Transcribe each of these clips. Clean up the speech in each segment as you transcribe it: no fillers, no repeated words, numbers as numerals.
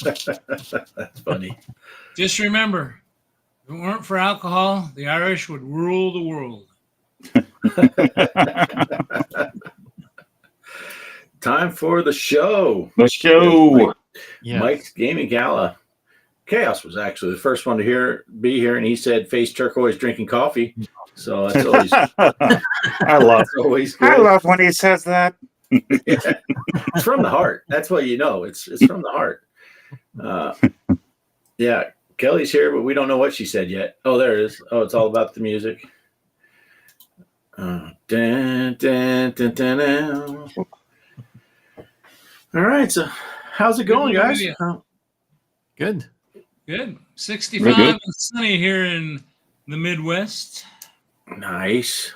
That's funny. Just remember, if it weren't for alcohol, the Irish would rule the world. Time for the show. The show. Mike's Gaming Gala. Kaos was actually the first one to be here, and he said face turquoise drinking coffee. So that's always I love when he says that. Yeah. It's from the heart. That's what you know. It's from the heart. Yeah, Kelly's here, but we don't know what she said yet. Oh, there it is. Oh, it's all about the music. Dun, dun, dun, dun, dun. All right, so how's it going, guys? Good. 65 and sunny here in the Midwest. Nice.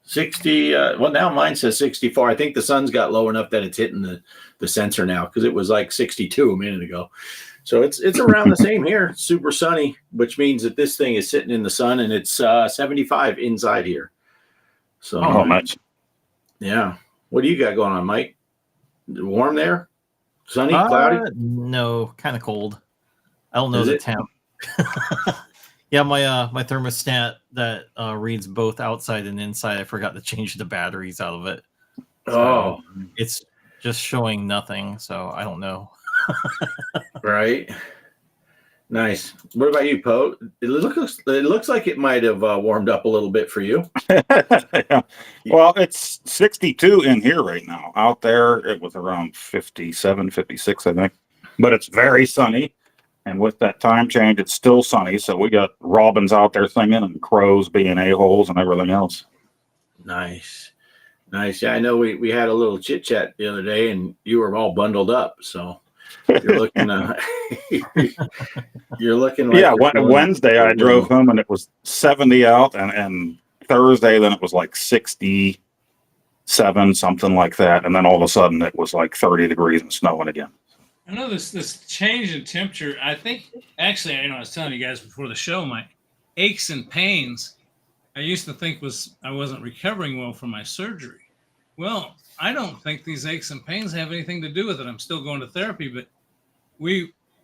60. Well, now mine says 64. I think the sun's got low enough that it's hitting the sensor now, because it was like 62 a minute ago. So it's around the same here. Super sunny, which means that this thing is sitting in the sun, and it's 75 inside here. So much. Yeah. What do you got going on, Mike? Warm there? Sunny? Cloudy? No, kind of cold. I don't know the temp. Yeah, my thermostat that reads both outside and inside, I forgot to change the batteries out of it. So it's just showing nothing, so I don't know. Right. Nice. What about you, Poe? It looks like it might have warmed up a little bit for you. Yeah. Well, it's 62 in here right now. Out there, it was around 57, 56, I think. But it's very sunny. And with that time change, it's still sunny. So we got robins out there singing and crows being a-holes and everything else. Nice. Yeah, I know we had a little chit-chat the other day, and you were all bundled up. So you're looking like... Yeah, Wednesday I drove home, and it was 70 out. And Thursday, then it was like 67, something like that. And then all of a sudden, it was like 30 degrees and snowing again. I know this change in temperature. I think, actually, I was telling you guys before the show, my aches and pains, I used to think I wasn't recovering well from my surgery. Well, I don't think these aches and pains have anything to do with it. I'm still going to therapy, but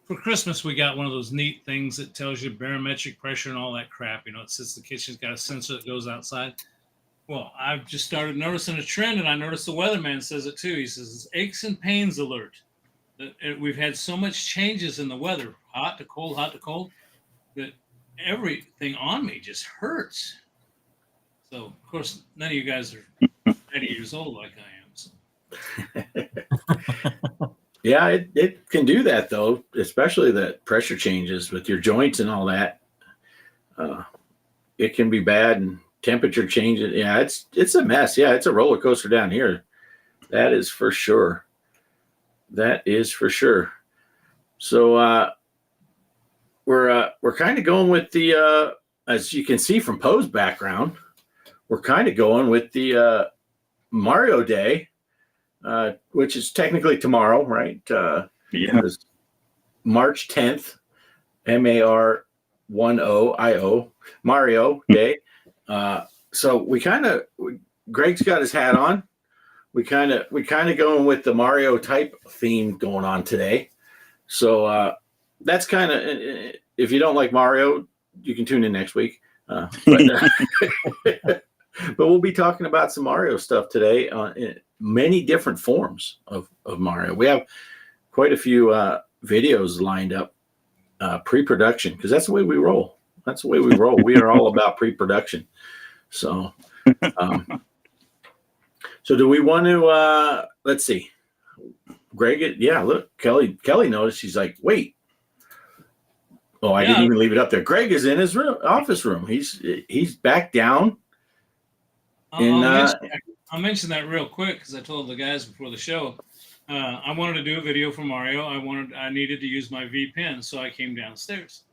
for Christmas, we got one of those neat things that tells you barometric pressure and all that crap. It says the kitchen's got a sensor that goes outside. Well, I've just started noticing a trend, and I noticed the weatherman says it too. He says, aches and pains alert. We've had so much changes in the weather, hot to cold, that everything on me just hurts. So, of course, none of you guys are 80 years old like I am. So. Yeah, it can do that, though, especially the pressure changes with your joints and all that. It can be bad, and temperature changes. Yeah, it's a mess. Yeah, it's a roller coaster down here. That is for sure. So we're kind of going with the as you can see from Poe's background, we're kind of going with the Mario Day, which is technically tomorrow, right? Yeah. March 10th, MAR10IO, Mario Day. So Greg's got his hat on. We kind of going with the Mario type theme going on today. So that's kind of, if you don't like Mario, you can tune in next week. But we'll be talking about some Mario stuff today in many different forms of Mario. We have quite a few videos lined up, pre-production, because that's the way we roll. We are all about pre-production. So, so do we want to, let's see, Greg, look, Kelly noticed. She's like, wait. Oh, I didn't even leave it up there. Greg is in his office room. He's back down. I'll mention that real quick, because I told the guys before the show, I wanted to do a video for Mario. I needed to use my V pen, so I came downstairs.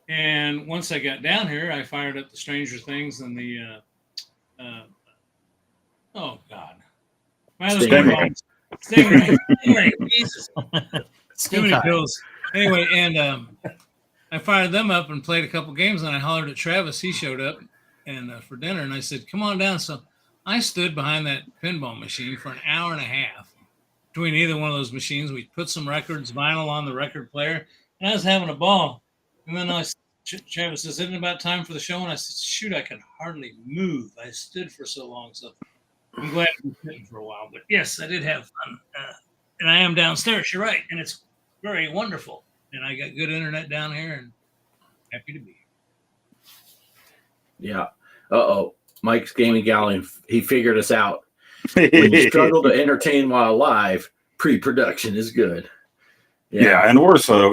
And once I got down here, I fired up the Stranger Things and the oh God, Stingray. Jesus, too many pills. Anyway, and I fired them up and played a couple games, and I hollered at Travis. He showed up and for dinner, and I said, "Come on down." So I stood behind that pinball machine for an hour and a half, between either one of those machines. We put some records, vinyl on the record player, and I was having a ball. And then Travis says, "Isn't it about time for the show?" And I said, "Shoot, I can hardly move. I stood for so long." So I'm glad I've been sitting for a while. But yes, I did have fun. And I am downstairs. You're right. And it's very wonderful. And I got good internet down here and happy to be here. Yeah. Mike's Gaming Gallery, he figured us out. When you struggle to entertain while live, pre-production is good. Yeah, and we're so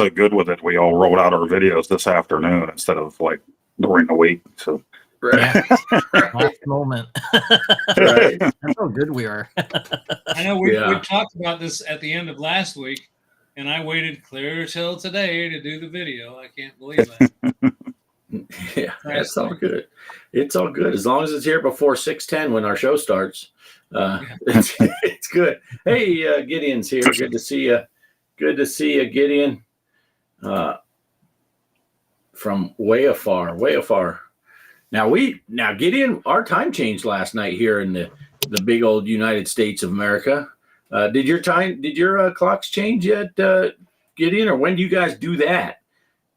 good with it. We all wrote out our videos this afternoon instead of like during the week. So Right. Last moment. Right. That's how good we are. I know we talked about this at the end of last week, and I waited clear till today to do the video. I can't believe that. Yeah, that's all good. It's all good as long as it's here before 6:10 when our show starts. It's good. Hey, Gideon's here. Good to see you. Good to see you, Gideon. From way afar, way afar. Now Gideon, our time changed last night here in the big old United States of America. Did your clocks change yet, Gideon, or when do you guys do that?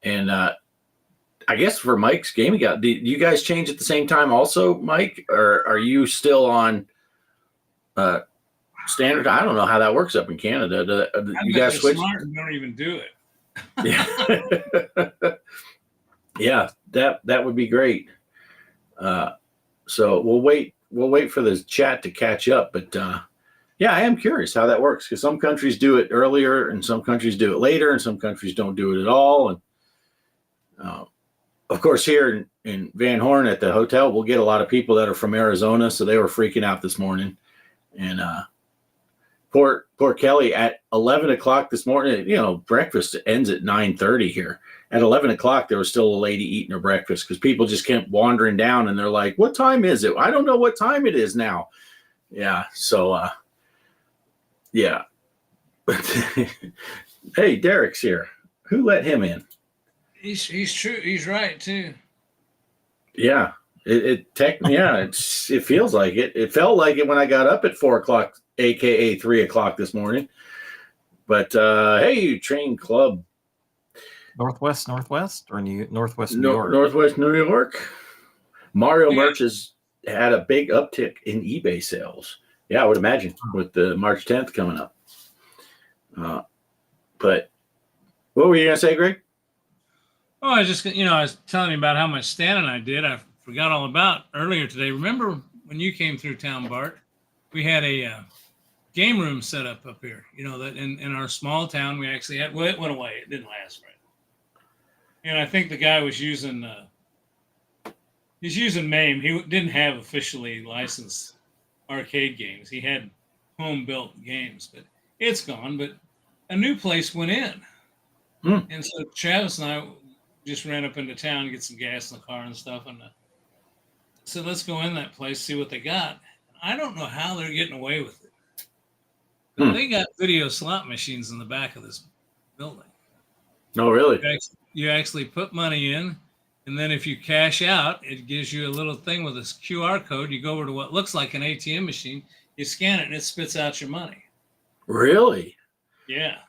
And I guess for Mike's Gaming Guy, did you guys change at the same time also, Mike? Or are you still on standard? I don't know how that works up in Canada. Do you guys switch? Smart and don't even do it. Yeah. Yeah, that would be great. So we'll wait for the chat to catch up. But yeah, I am curious how that works because some countries do it earlier and some countries do it later and some countries don't do it at all. And of course, here in Van Horn at the hotel, we'll get a lot of people that are from Arizona, so they were freaking out this morning. And poor Kelly at 11 o'clock this morning. You know, breakfast ends at 9:30 here. At 11 o'clock, there was still a lady eating her breakfast because people just kept wandering down, and they're like, "What time is it? I don't know what time it is now." Yeah. So, yeah. Hey, Derek's here. Who let him in? He's true. He's right too. Yeah, it feels like it. It felt like it when I got up at 4 o'clock, aka 3 o'clock this morning. But hey, Train Club, Northwest or Northwest New York? Northwest New York. Mario Merch has had a big uptick in eBay sales. Yeah, I would imagine with the March 10th coming up. But what were you gonna say, Greg? Oh, I was telling you about how much standing I did. I forgot all about earlier today. Remember when you came through town, Bart? We had a game room set up here. You know, that in our small town, we actually had, well, it went away. It didn't last right. And I think the guy was using, he's using MAME. He didn't have officially licensed arcade games. He had home-built games, but it's gone. But a new place went in. And so Travis and I just ran up into town to get some gas in the car and stuff. And said, let's go in that place, see what they got. I don't know how they're getting away with it. But they got video slot machines in the back of this building. Oh, really? You actually put money in, and then if you cash out, it gives you a little thing with this QR code. You go over to what looks like an ATM machine, you scan it, and it spits out your money. Really? Yeah.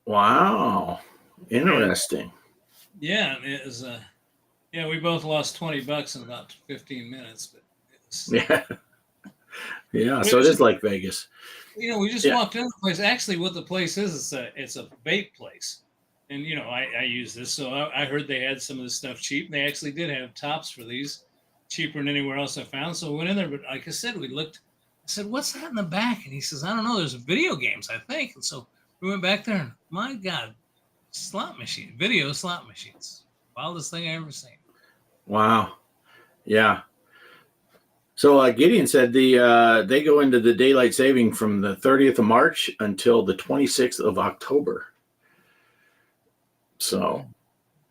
Wow. Interesting. Yeah, it was. We both lost $20 in about 15 minutes, but it was, yeah. So it is like Vegas. You know, we just walked in the place. Actually, what the place is, it's a vape place, and you know, I use this, so I heard they had some of this stuff cheap. They actually did have tops for these, cheaper than anywhere else I found. So we went in there, but like I said, we looked. I said, "What's that in the back?" And he says, "I don't know. There's video games, I think." And so we went back there, and my God, video slot machines, wildest thing I ever seen. Wow. Yeah. So Gideon said they go into the daylight saving from the 30th of March until the 26th of October. So,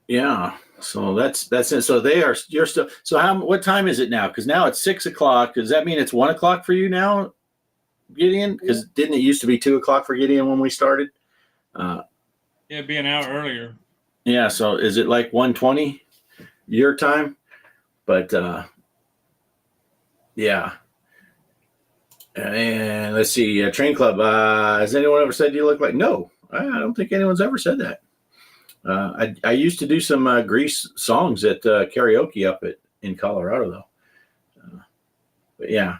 yeah. So that's it. So you're still. So what time is it now? Because now it's 6 o'clock. Does that mean it's 1 o'clock for you now, Gideon? Because didn't it used to be 2 o'clock for Gideon when we started? It'd be an hour earlier. Yeah. So is it like 1:20 your time? But yeah. And let's see, Train Club. Has anyone ever said you look like? No, I don't think anyone's ever said that. I used to do some Grease songs at karaoke up in Colorado, though. But yeah.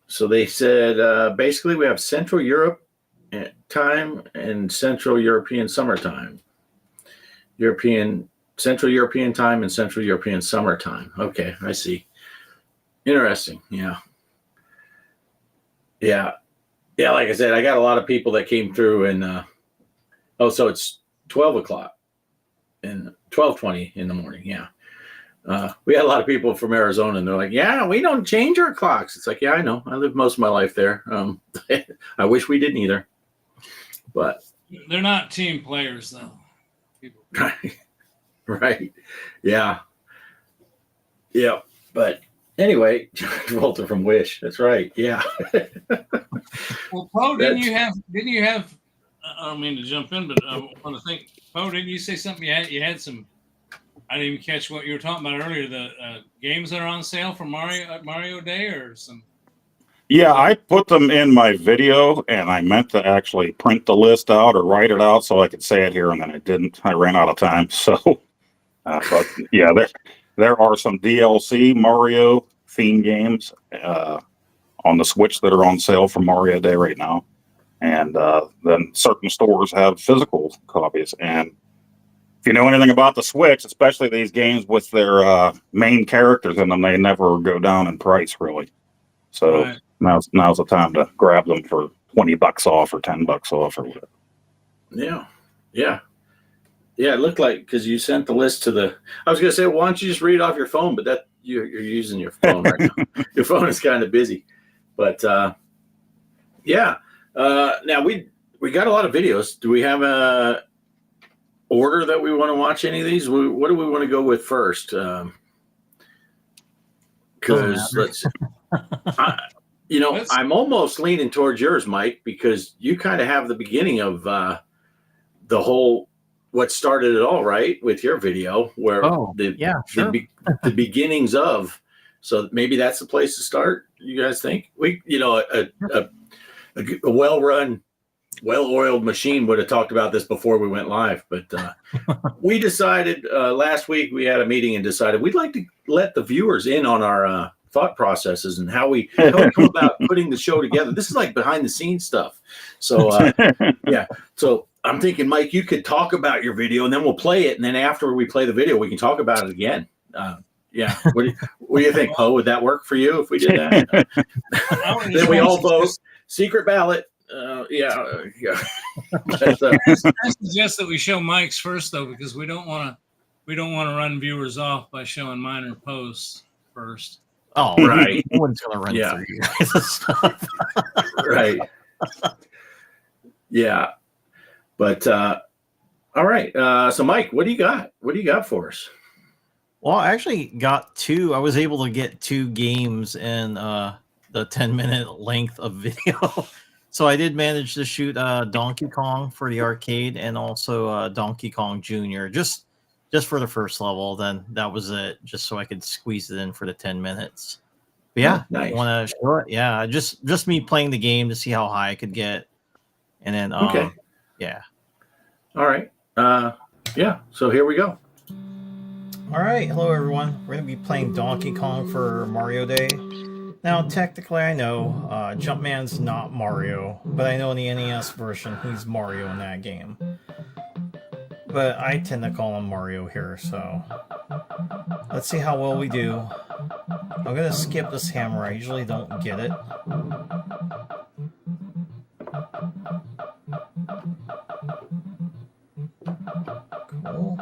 So they said basically we have Central Europe time and Central European summertime. Central European time and Central European summertime. Okay, I see. Interesting. Yeah. Yeah. Yeah, like I said, I got a lot of people that came through and so it's 12 o'clock and 12:20 in the morning. Yeah. We had a lot of people from Arizona and they're like, yeah, we don't change our clocks. It's like, yeah, I know. I lived most of my life there. I wish we didn't either. But they're not team players though. People. Right. Yeah. Yeah. But anyway, Walter from Wish. That's right. Yeah. Well, Poe, didn't you have? I don't mean to jump in, but I want to think. Poe, didn't you say something? You had some. I didn't even catch what you were talking about earlier. The games that are on sale for Mario Day or some. Yeah, I put them in my video, and I meant to actually print the list out or write it out so I could say it here, and then I didn't. I ran out of time. So, but yeah, there are some DLC Mario theme games on the Switch that are on sale for Mario Day right now, and then certain stores have physical copies. And if you know anything about the Switch, especially these games with their main characters in them, they never go down in price really. So. Right. Now's the time to grab them for $20 off or $10 off or whatever. Yeah. Yeah. Yeah. It looked like, because you sent the list to I was going to say, why don't you just read off your phone? But that you're using your phone right now. Your phone is kind of busy. But yeah. Now we got a lot of videos. Do we have a order that we want to watch any of these? What do we want to go with first? Because let's I'm almost leaning towards yours, Mike, because you kind of have the beginning of the whole what started it all, right? With your video, where the beginnings of. So maybe that's the place to start. You guys think a well-run, well-oiled machine would have talked about this before we went live, but we decided last week we had a meeting and decided we'd like to let the viewers in on our thought processes and how we come about putting the show together. This is like behind the scenes stuff. So yeah. So I'm thinking, Mike, you could talk about your video and then we'll play it. And then after we play the video, we can talk about it again. Yeah. What do you think, Poe? Would that work for you if we did that? Then we all vote. Secret ballot. Yeah. I suggest that we show Mike's first though, because we don't want to run viewers off by showing minor posts first. Oh, right. No one's gonna run through you guys' stuff. Right. Yeah. But all right. So Mike, what do you got? What do you got for us? Well, I actually got two. I was able to get two games in the 10-minute length of video. So I did manage to shoot Donkey Kong for the arcade and also Donkey Kong Jr. Just for the first level. Then that was it, just so I could squeeze it in for the 10 minutes. But yeah, nice. Want to show it? Yeah, just me playing the game to see how high I could get, and then okay, yeah. All right. Yeah. So here we go. All right, hello everyone. We're gonna be playing Donkey Kong for Mario Day. Now, technically, I know Jumpman's not Mario, but I know in the NES version he's Mario in that game. But I tend to call him Mario here, so let's see how well we do. I'm gonna skip this hammer. I usually don't get it. Cool.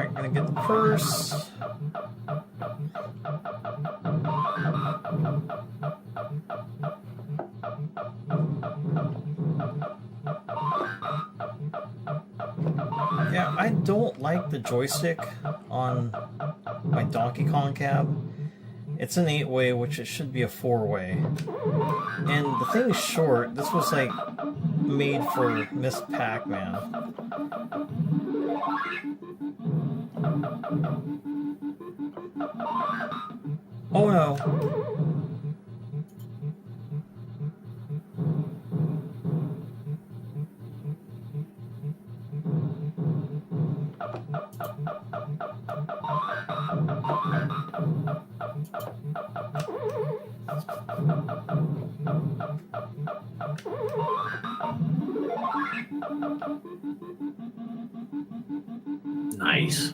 right, gonna get the purse. Yeah, I don't like the joystick on my Donkey Kong cab. It's an 8-way, which it should be a 4-way. And the thing is short. This was like made for Miss Pac-Man. Oh no. Nice.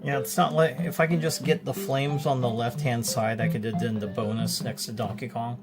Yeah, it's not like if I can just get the flames on the left-hand side, I could have done the bonus next to Donkey Kong.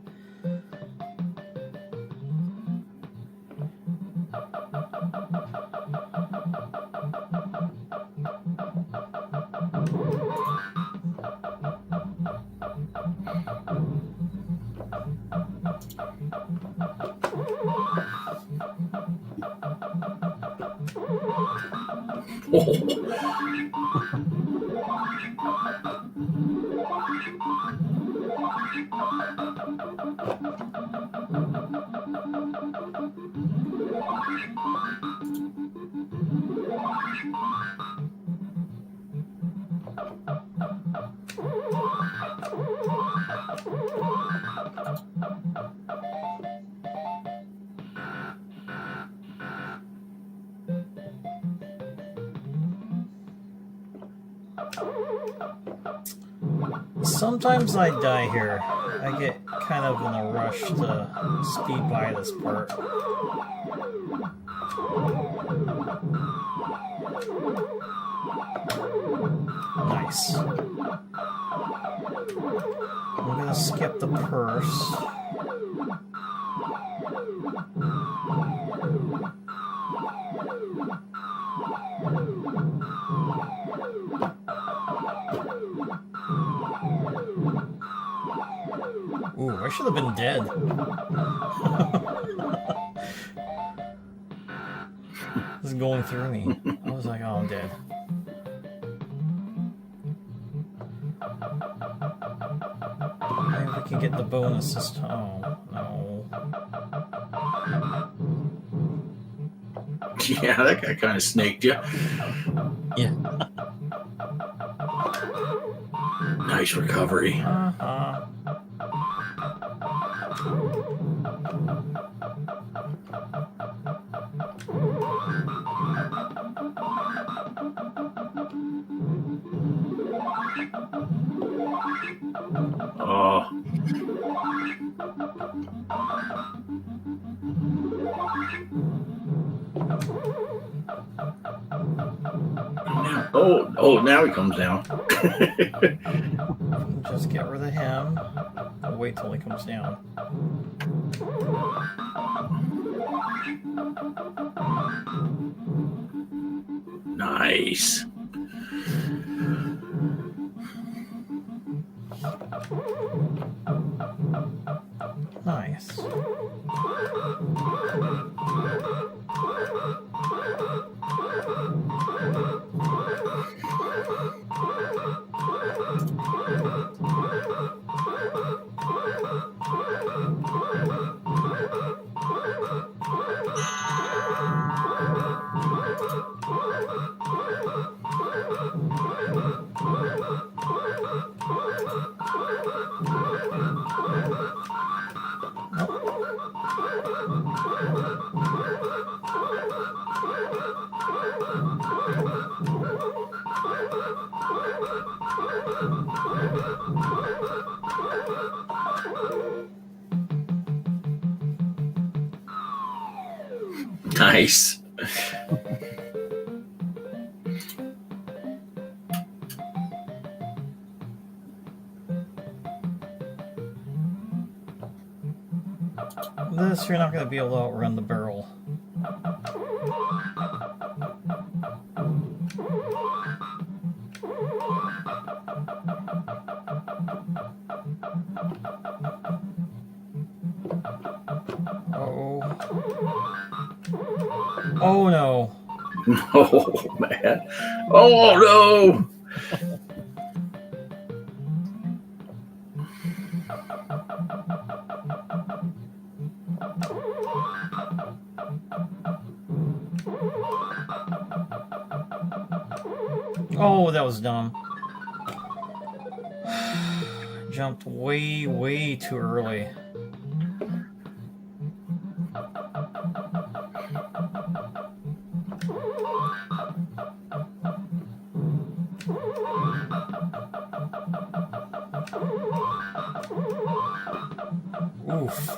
Sometimes I die here. I get kind of in a rush to speed by this part. Nice. I'm gonna skip the purse. Ooh, I should have been dead. This is going through me. I was like, oh, I'm dead. Maybe we can get the bonus this time. Oh, no. Yeah, that guy kind of snaked you. Yeah. Nice recovery. Uh-huh. Oh. Oh, now he comes down. Just get rid of him. I'll wait till he comes down. Nice. Nice. Nice. this, you're not going to be able to outrun the barrel. Oh no. Oh man. Oh no. Oh, that was dumb. Jumped way too early. Oof.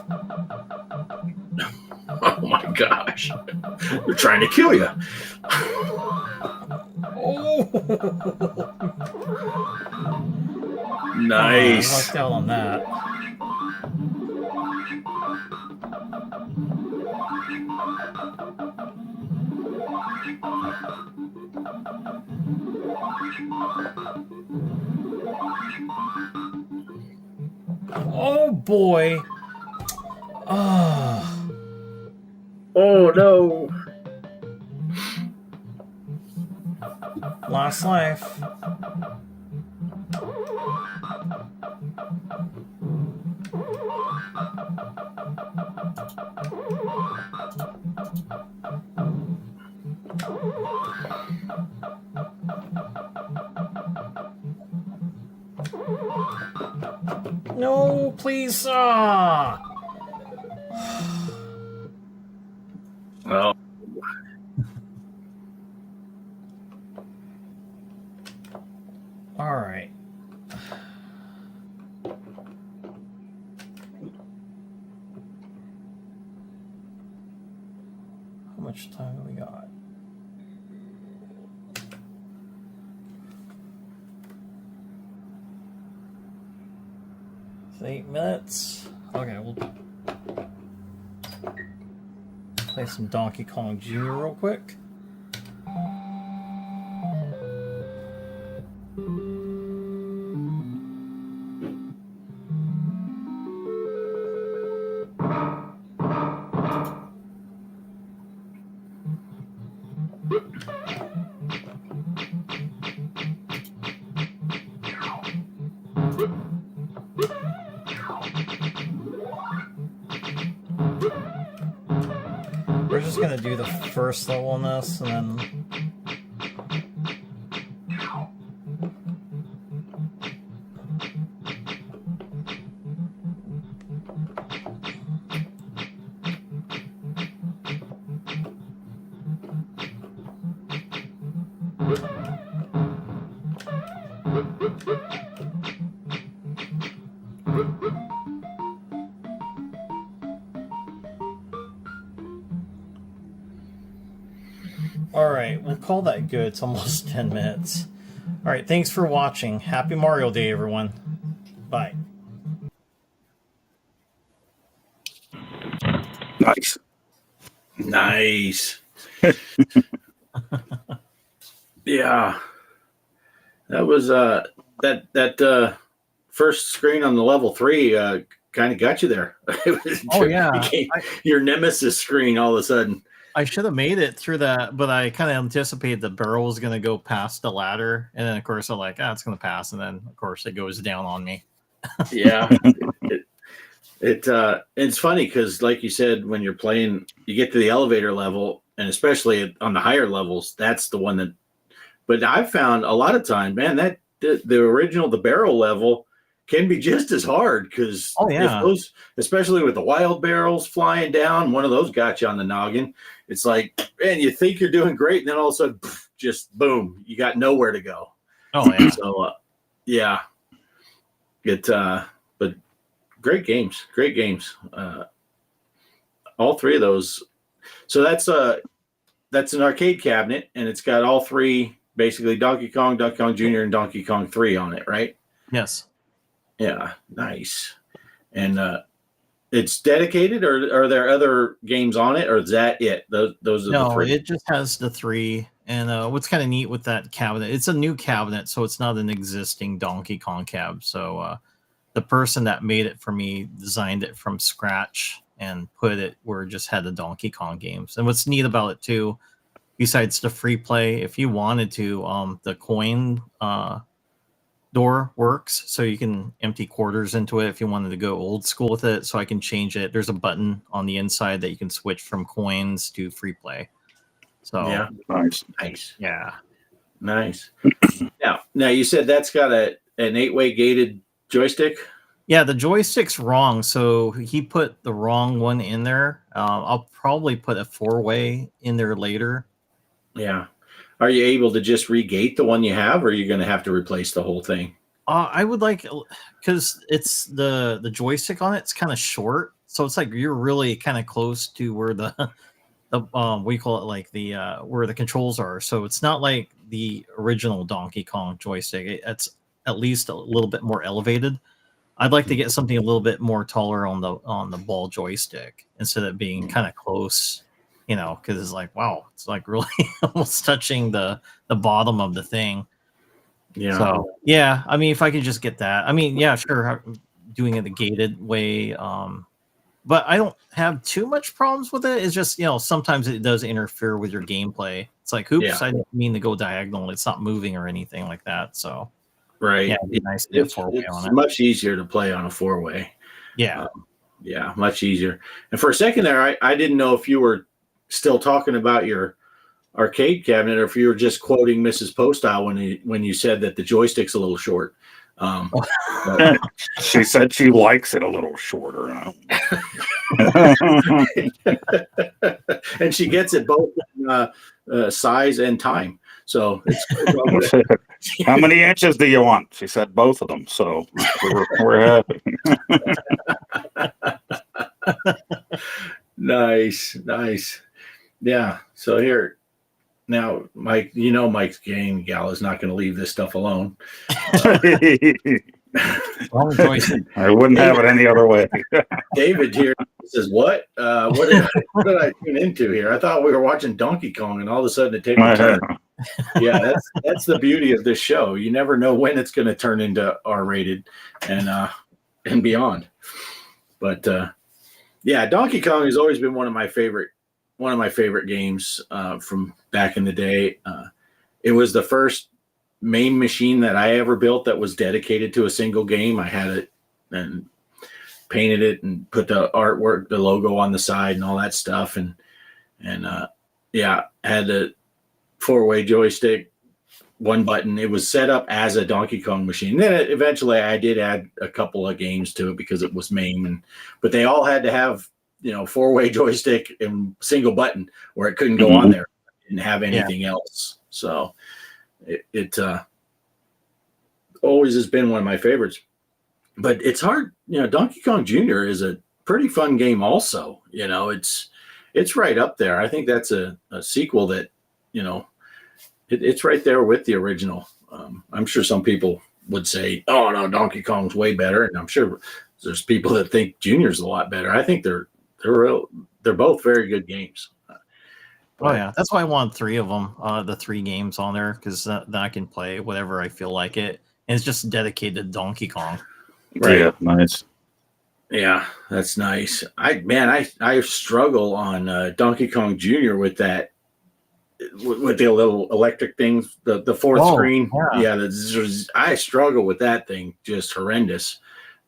Oh my gosh. They're trying to kill you. Oh! Nice. I lucked out on that. Oh boy. Oh. Oh no. Last life. No, please. Ah. Well, All right. How much time do we got? It's 8 minutes. Okay, we'll play some Donkey Kong Jr. real quick. We're just gonna do the first level on this, and then Alright, we'll call that good. It's almost 10 minutes. Alright, thanks for watching. Happy Mario Day, everyone. Bye. Nice. nice. Yeah. That was that first screen on the level 3 kind of got you there. It was, Oh, yeah. became your nemesis screen all of a sudden. I should have made it through that, but I kind of anticipated the barrel was going to go past the ladder, and then of course I'm like, it's going to pass, and then of course it goes down on me. Yeah. It's funny because, like you said, when you're playing, you get to the elevator level, and especially on the higher levels, that's the one that. But I've found a lot of time, man, that the original, the barrel level can be just as hard because if those, especially with the wild barrels flying down, one of those got you on the noggin. It's like, man, you think you're doing great, and then all of a sudden, just boom, you got nowhere to go. Oh yeah. So yeah, but great games. All three of those. So that's an arcade cabinet, and it's got all three, basically Donkey Kong Jr., and Donkey Kong 3 on it, right? Yes. Yeah, nice. And it's dedicated, or are there other games on it, or is that it? Those are the No, three. it just has the three. And what's kind of neat with that cabinet, it's a new cabinet, so it's not an existing Donkey Kong cab. So the person that made it for me designed it from scratch and put it where it just had the Donkey Kong games. And what's neat about it too, besides the free play, if you wanted to, the coin door works, so you can empty quarters into it if you wanted to go old school with it. So I can change it. There's a button on the inside that you can switch from coins to free play. So Yeah, Nice. yeah. nice. Now you said that's got an 8-way gated joystick. Yeah, the joystick's wrong, so he put the wrong one in there. I'll probably put a 4-way in there later. Yeah. Are you able to just regate the one you have, or are you going to have to replace the whole thing? I would like, because it's the joystick on it's kind of short, so it's like you're really kind of close to where the we call it like the where the controls are. So it's not like the original Donkey Kong joystick. It's at least a little bit more elevated. I'd like to get something a little bit more taller on the ball joystick instead of being kind of close, because it's like, wow, it's like really almost touching the bottom of the thing. Yeah. So yeah, I mean, if I could just get that, I mean, yeah, sure, doing it the gated way, but I don't have too much problems with it. It's just, sometimes it does interfere with your gameplay. It's like, oops, Yeah. I didn't mean to go diagonal. It's not moving or anything like that. So Right. yeah, it'd be nice to get It's 4-way on it. much easier to play on a 4-way. Yeah. Yeah, much easier. And for a second there, I didn't know if you were still talking about your arcade cabinet or if you were just quoting Mrs. Poestyle when you said that the joystick's a little short. But- She said she likes it a little shorter. and she gets it both in size and time. So it's How many inches do you want? She said both of them. So we're happy. nice. Yeah. So here now, Mike, Mike's game gal is not going to leave this stuff alone. Wrong joystick. I wouldn't have it any other way. David here says, "What? What did I tune into here? I thought we were watching Donkey Kong, and all of a sudden it takes a turn." Yeah, that's the beauty of this show. You never know when it's going to turn into R-rated and beyond. But yeah, Donkey Kong has always been one of my favorite games from back in the day. It was the first main machine that I ever built that was dedicated to a single game. I had it and painted it and put the artwork, the logo on the side and all that stuff. And yeah, had a 4-way joystick, one button. It was set up as a Donkey Kong machine. Then eventually I did add a couple of games to it because it was MAME, but they all had to have, 4-way joystick and single button where it couldn't go on there. It didn't have anything else. So it always has been one of my favorites. But it's hard, Donkey Kong Jr. is a pretty fun game also. It's right up there. I think that's a sequel that, it's right there with the original. I'm sure some people would say, oh no, Donkey Kong's way better. And I'm sure there's people that think Junior's a lot better. I think they're both very good games. Oh yeah, that's why I want 3 of them, the 3 games on there, because then I can play whatever I feel like it, and it's just dedicated to Donkey Kong. Right. Yeah, nice. Yeah, that's nice. I struggle on Donkey Kong Jr. with that, with the little electric things, the fourth screen. Yeah, I struggle with that thing, just horrendous.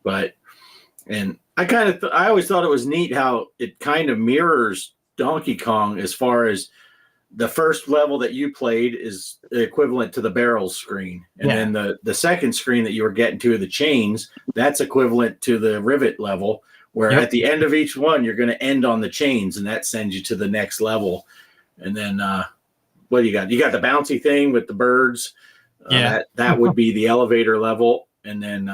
And I always thought it was neat how it kind of mirrors Donkey Kong as far as the first level that you played is equivalent to the barrels screen. And then the second screen that you were getting to, the chains, that's equivalent to the rivet level, where at the end of each one, you're going to end on the chains, and that sends you to the next level. And then what do you got? You got the bouncy thing with the birds. That would be the elevator level. And then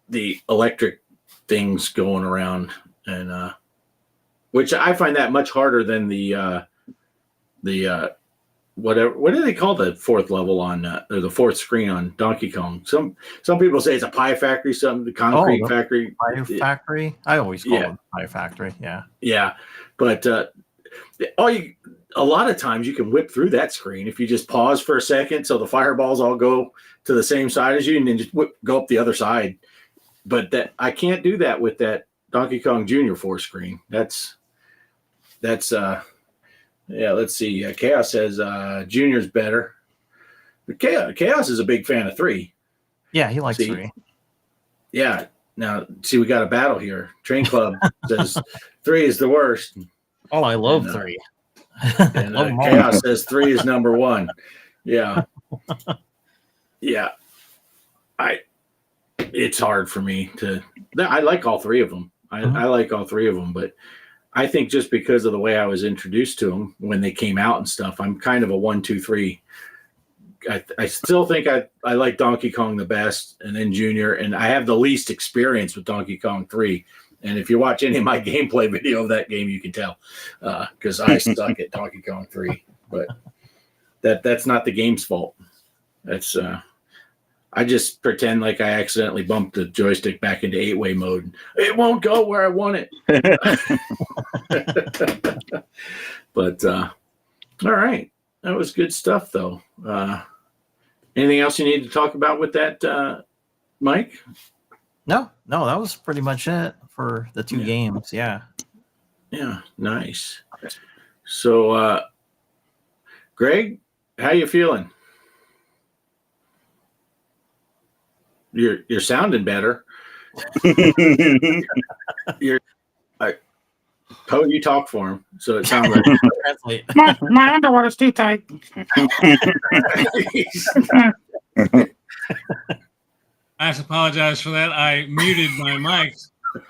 the electric things going around, and which I find that much harder than the whatever. What do they call the fourth level on or the fourth screen on Donkey Kong? Some people say it's a pie factory, some the concrete factory. Pie factory. I always call it pie factory. Yeah. Yeah, but a lot of times you can whip through that screen if you just pause for a second, so the fireballs all go to the same side as you, and then just go up the other side. But that I can't do that with that Donkey Kong Jr. 4 screen. That's yeah. Let's see. Kaos says Junior's better. But Kaos is a big fan of 3. Yeah, he likes 3. Yeah. Now, see, we got a battle here. Train Club says 3 is the worst. Oh, I love 3. And Kaos says 3 is number 1. Yeah. Yeah. It's hard for me to. I like all 3 of them. I like all 3 of them, but I think just because of the way I was introduced to them when they came out and stuff, I'm kind of a 1, 2, 3. I still think I like Donkey Kong the best, and then Junior, and I have the least experience with Donkey Kong 3. And if you watch any of my gameplay video of that game, you can tell because I suck at Donkey Kong 3. But that's not the game's fault. That's I just pretend like I accidentally bumped the joystick back into 8-way mode. It won't go where I want it. But all right, that was good stuff, though. Anything else you need to talk about with that, Mike? No, that was pretty much it for the 2 games. Yeah. Yeah, nice. So, Greg, how you feeling? You're sounding better. Poe, you talk for him, so it sounds like my underwater is too tight. I have to apologize for that. I muted my mic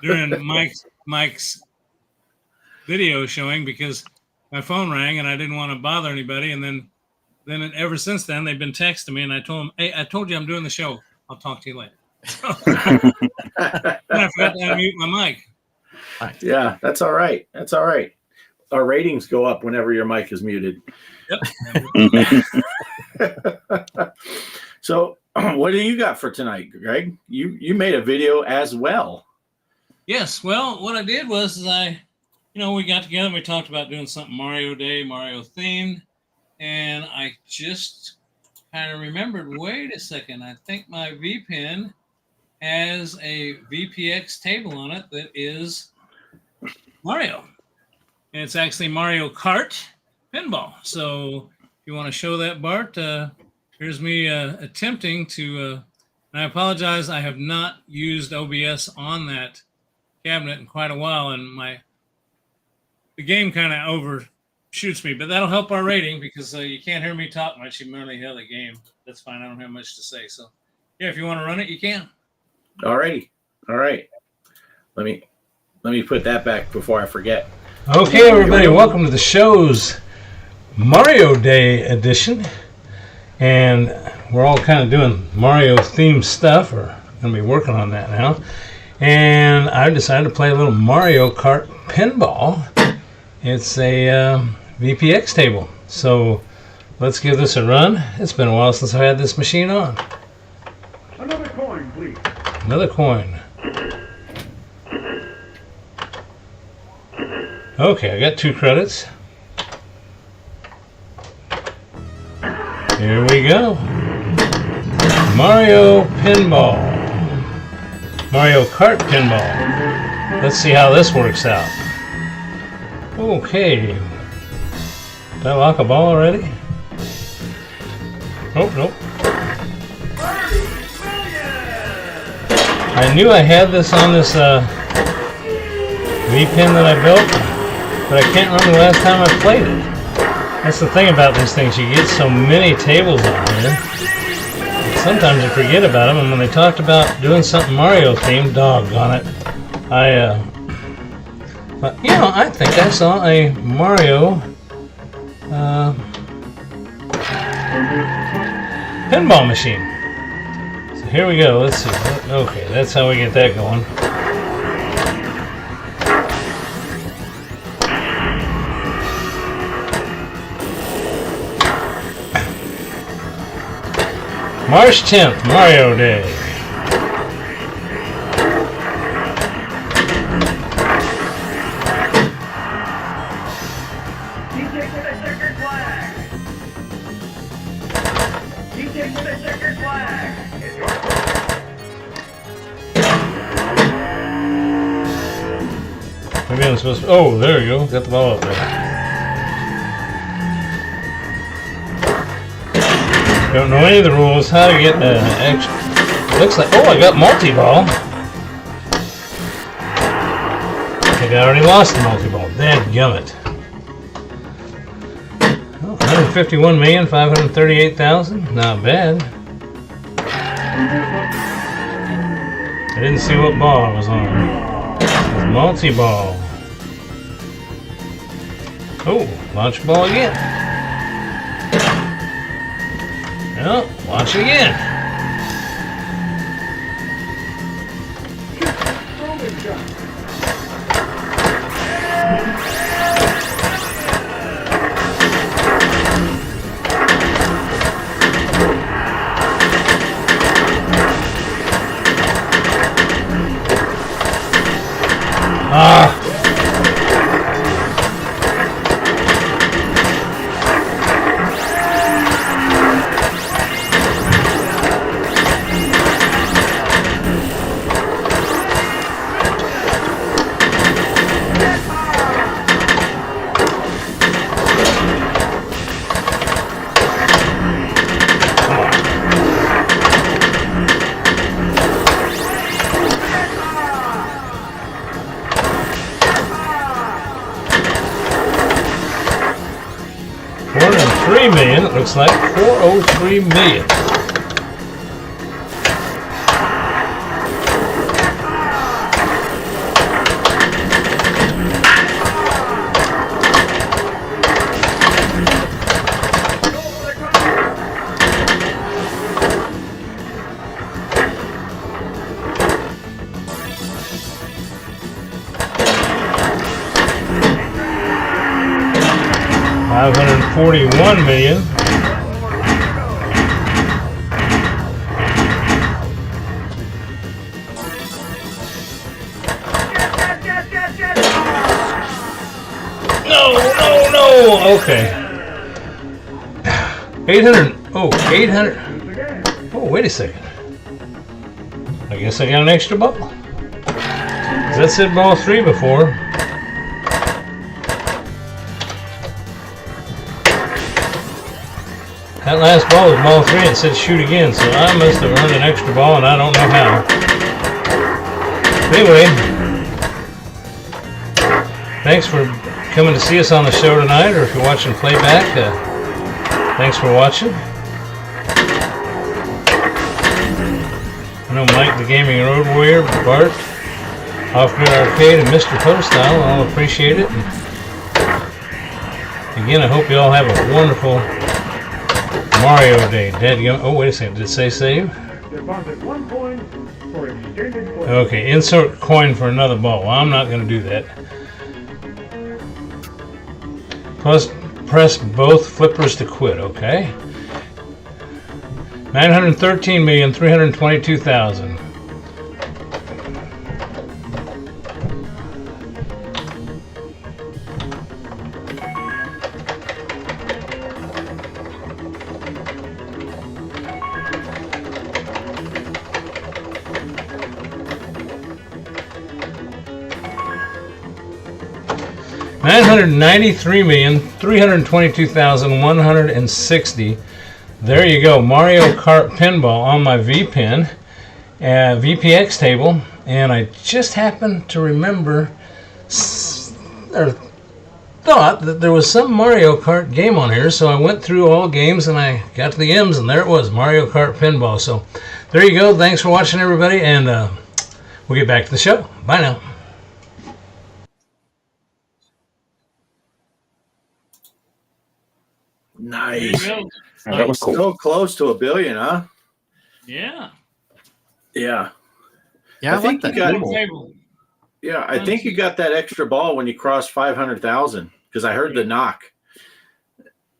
during Mike's video showing because my phone rang and I didn't want to bother anybody. And then ever since then, they've been texting me, and I told them, "Hey, I told you I'm doing the show. I'll talk to you later." And I forgot to unmute my mic. Yeah, that's all right. That's all right. Our ratings go up whenever your mic is muted. Yep. So, what do you got for tonight, Greg? You made a video as well. Yes. Well, what I did was we got together and we talked about doing something Mario Day, Mario themed, and I just kind of remembered, wait a second, I think my VPN has a VPX table on it that is Mario. And it's actually Mario Kart Pinball. So if you want to show that, Bart, here's me attempting to, and I apologize, I have not used OBS on that cabinet in quite a while, and the game kind of overshoots me, but that'll help our rating because you can't hear me talk much. You merely hear the game. That's fine. I don't have much to say. So yeah, if you want to run it, you can. All righty. All right. Let me put that back before I forget. Okay, everybody, welcome to the show's Mario Day edition. And we're all kind of doing Mario themed stuff, or going to be working on that now. And I decided to play a little Mario Kart Pinball. It's a VPX table. So let's give this a run. It's been a while since I've had this machine on. Another coin, please. Another coin. Okay, I got 2 credits. Here we go. Mario Pinball. Mario Kart Pinball. Let's see how this works out. Okay. Did I lock a ball already? Oh, nope. I knew I had this on this V-pin that I built, but I can't remember the last time I played it. That's the thing about these things. You get so many tables on here. Sometimes you forget about them, and when they talked about doing something Mario themed, doggone it, but, I think I saw a Mario pinball machine. So here we go. Let's see. Okay, that's how we get that going. March 10th, Mario Day. Maybe I'm supposed to. Oh, there you go. Got the ball up there. Don't know any of the rules. How to get extra. Looks like. Oh, I got multi-ball. I think I already lost the multi-ball. Dadgummit. Oh, 151,538,000. Not bad. I didn't see what ball I was on. It was multi-ball. Oh, launch ball again. Well, launch again. Ah. 403 million, it looks like. 403 million. $541 million. No. Okay. 800. Oh, 800. Oh, wait a second. I guess I got an extra ball. 'Cause that said ball 3 before. That last ball was ball 3. It said shoot again, so I must have earned an extra ball, and I don't know how. Anyway, thanks for coming to see us on the show tonight, or if you're watching playback, thanks for watching. I know Mike, the Gaming Road Warrior, Bart, Off-Grid Arcade, and Mr. Poestyle all appreciate it. And again, I hope you all have a wonderful Mario Day. Oh, wait a second. Did it say save? Okay, insert coin for another ball. Well, I'm not going to do that. Plus, press both flippers to quit, okay? 913,322,000. $993,322,160. There you go, Mario Kart Pinball on my VPin, VPX table, and I just happened to remember, or thought that there was some Mario Kart game on here, so I went through all games and I got to the M's, and there it was, Mario Kart Pinball. So there you go. Thanks for watching, everybody, and we'll get back to the show. Bye now. Nice. There you go. Yeah, that was cool. So close to $1 billion, huh? Yeah. Yeah. Yeah, I think like you that. got- Table. Yeah, I think you got that extra ball when you crossed 500,000 because I heard the knock.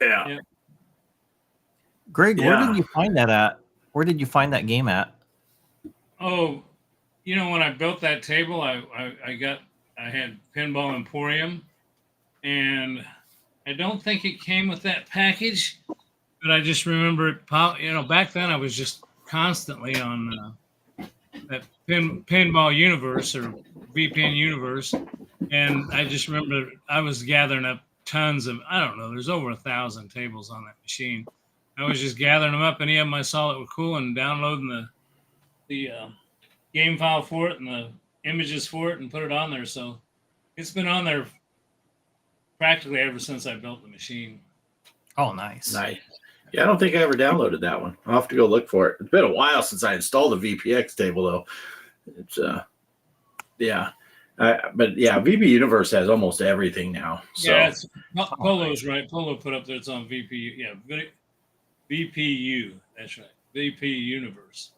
Yeah. Yeah. Greg, where Yeah. did you find that at? Where did you find that game at? Oh, when I built that table, I had Pinball Emporium, and I don't think it came with that package, but I just remember it. Back then I was just constantly on that Pinball Universe or VPN Universe, and I just remember I was gathering up tons of, I don't know, there's over 1,000 tables on that machine. I was just gathering them up, any of them I saw that were cool, and downloading the game file for it and the images for it and put it on there. So it's been on there practically ever since I built the machine. Oh, nice. Nice. Yeah, I don't think I ever downloaded that one. I'll have to go look for it. It's been a while since I installed the VPX table, though. It's yeah. But yeah, VP Universe has almost everything now. So. Yeah, Polo's right. Polo put up there. It's on VPU. Yeah, VPU. That's right. VP Universe.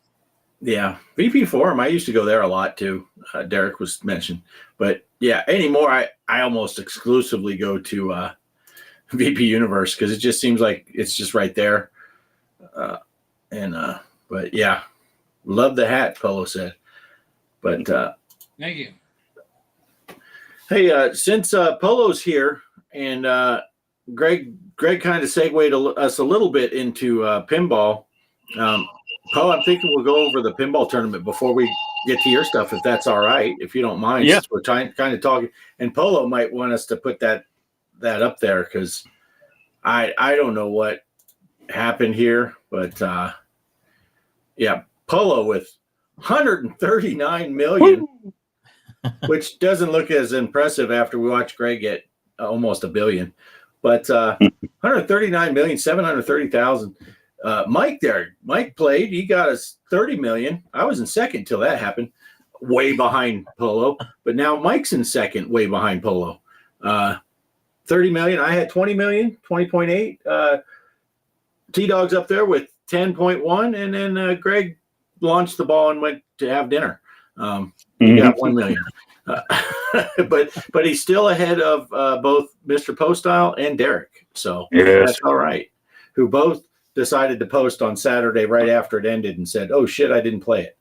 Yeah, VP Forum. I used to go there a lot too. Derek was mentioned, but yeah, anymore I almost exclusively go to VP Universe because it just seems like it's just right there. But yeah, love the hat. Polo said, but thank you. Hey, since Polo's here and Greg kind of segued us a little bit into pinball. Paul, I'm thinking we'll go over the pinball tournament before we get to your stuff, if that's all right, if you don't mind. Yeah. We're kind of talking, and Polo might want us to put that up there because I don't know what happened here, but yeah, Polo with 139 million, which doesn't look as impressive after we watched Greg get almost $1 billion, but 139,730,000. Mike played. He got us 30 million. I was in second till that happened, way behind Polo. But now Mike's in second, way behind Polo. 30 million. I had 20 million, 20.8. T-Dog's up there with 10.1, and then Greg launched the ball and went to have dinner. He got 1 million. But he's still ahead of both Mr. Poestyle and Derek. So that's all right. Who both decided to post on Saturday right after it ended and said, "Oh shit, I didn't play it."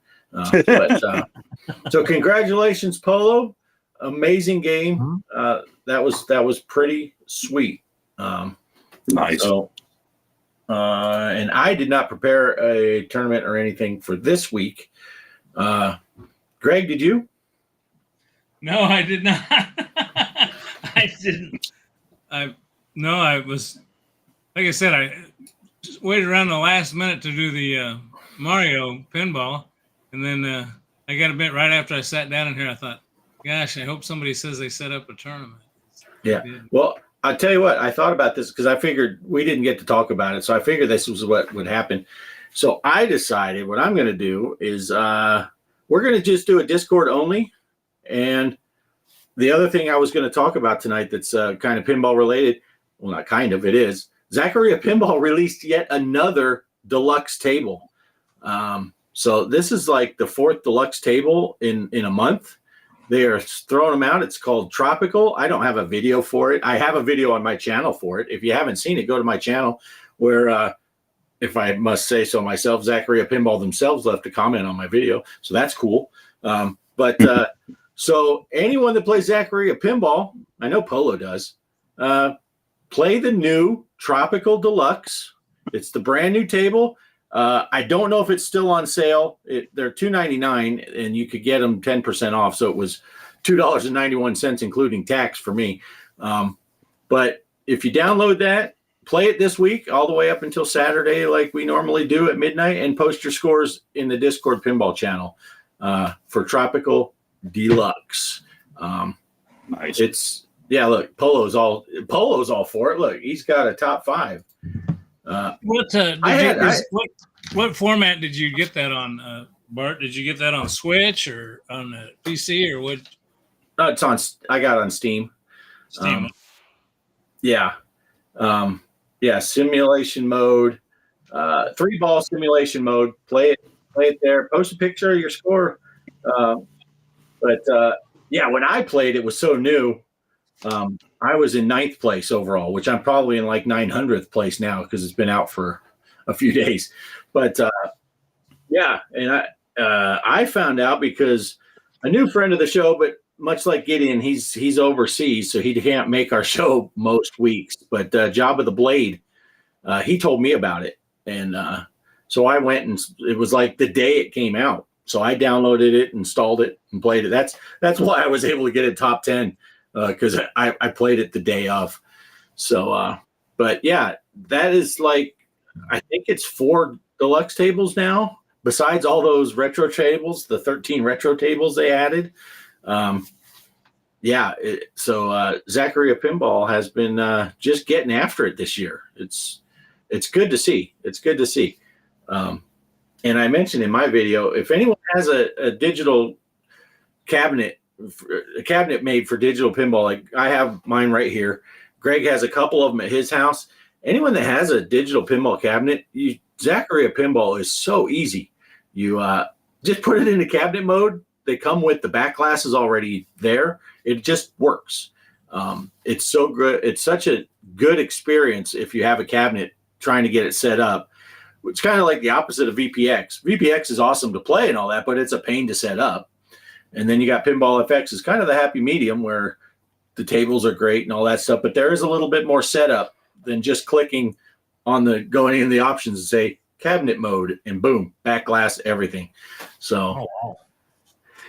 So congratulations, Polo! Amazing game. That was pretty sweet. Nice. So, and I did not prepare a tournament or anything for this week. Greg, did you? No, I did not. I didn't. I was, like I said, I just waited around the last minute to do the Mario pinball, and then I got a bit right after I sat down in here. I thought, gosh, I hope somebody says they set up a tournament. Yeah. Well, I'll tell you what, I thought about this because I figured we didn't get to talk about it, so I figured this was what would happen. So I decided what I'm going to do is we're going to just do a Discord only, and the other thing I was going to talk about tonight that's kind of pinball related, well, not kind of, it is. Zachariah Pinball released yet another deluxe table. So this is like the 4th deluxe table in a month. They are throwing them out. It's called Tropical. I don't have a video for it. I have a video on my channel for it. If you haven't seen it, go to my channel where, if I must say so myself, Zachariah Pinball themselves left a comment on my video. So that's cool. So anyone that plays Zachariah Pinball, I know Polo does, play the new Tropical Deluxe. It's the brand new table. I don't know if it's still on sale. They're $2.99, and you could get them 10% off. So it was $2.91, including tax for me. But if you download that, play it this week all the way up until Saturday, like we normally do at midnight, and post your scores in the Discord Pinball channel for Tropical Deluxe. Nice. Yeah, look, Polo's all for it. Look, he's got a top 5. What format did you get that on, Bart? Did you get that on Switch or on the PC or what? It's on. I got it on Steam. Steam. Simulation mode, 3-ball simulation mode. Play it there. Post a picture of your score. When I played, it was so new. I was in 9th place overall, which I'm probably in like 900th place now because it's been out for a few days. But Yeah, and I found out because a new friend of the show, but much like Gideon, he's overseas, so he can't make our show most weeks. But Job of the Blade, he told me about it, and so I went, and it was like the day it came out. So I downloaded it, installed it, and played it. That's why I was able to get it top 10 because I played it the day of. So, but yeah, that is like I think it's 4 deluxe tables now. Besides all those retro tables, the 13 retro tables they added. So Zachary Pinball has been just getting after it this year. It's good to see. It's good to see. And I mentioned in my video, if anyone has a digital cabinet, a cabinet made for digital pinball, like I have mine right here. Greg has a couple of them at his house. Anyone that has a digital pinball cabinet, Zachary Pinball is so easy. You just put it into cabinet mode. They come with the back glasses already there. It just works. It's so good. It's such a good experience if you have a cabinet trying to get it set up. It's kind of like the opposite of VPX. VPX is awesome to play and all that, but it's a pain to set up. And then you got Pinball FX is kind of the happy medium where the tables are great and all that stuff, but there is a little bit more setup than just clicking on going in the options and say cabinet mode and boom, back glass, everything. So,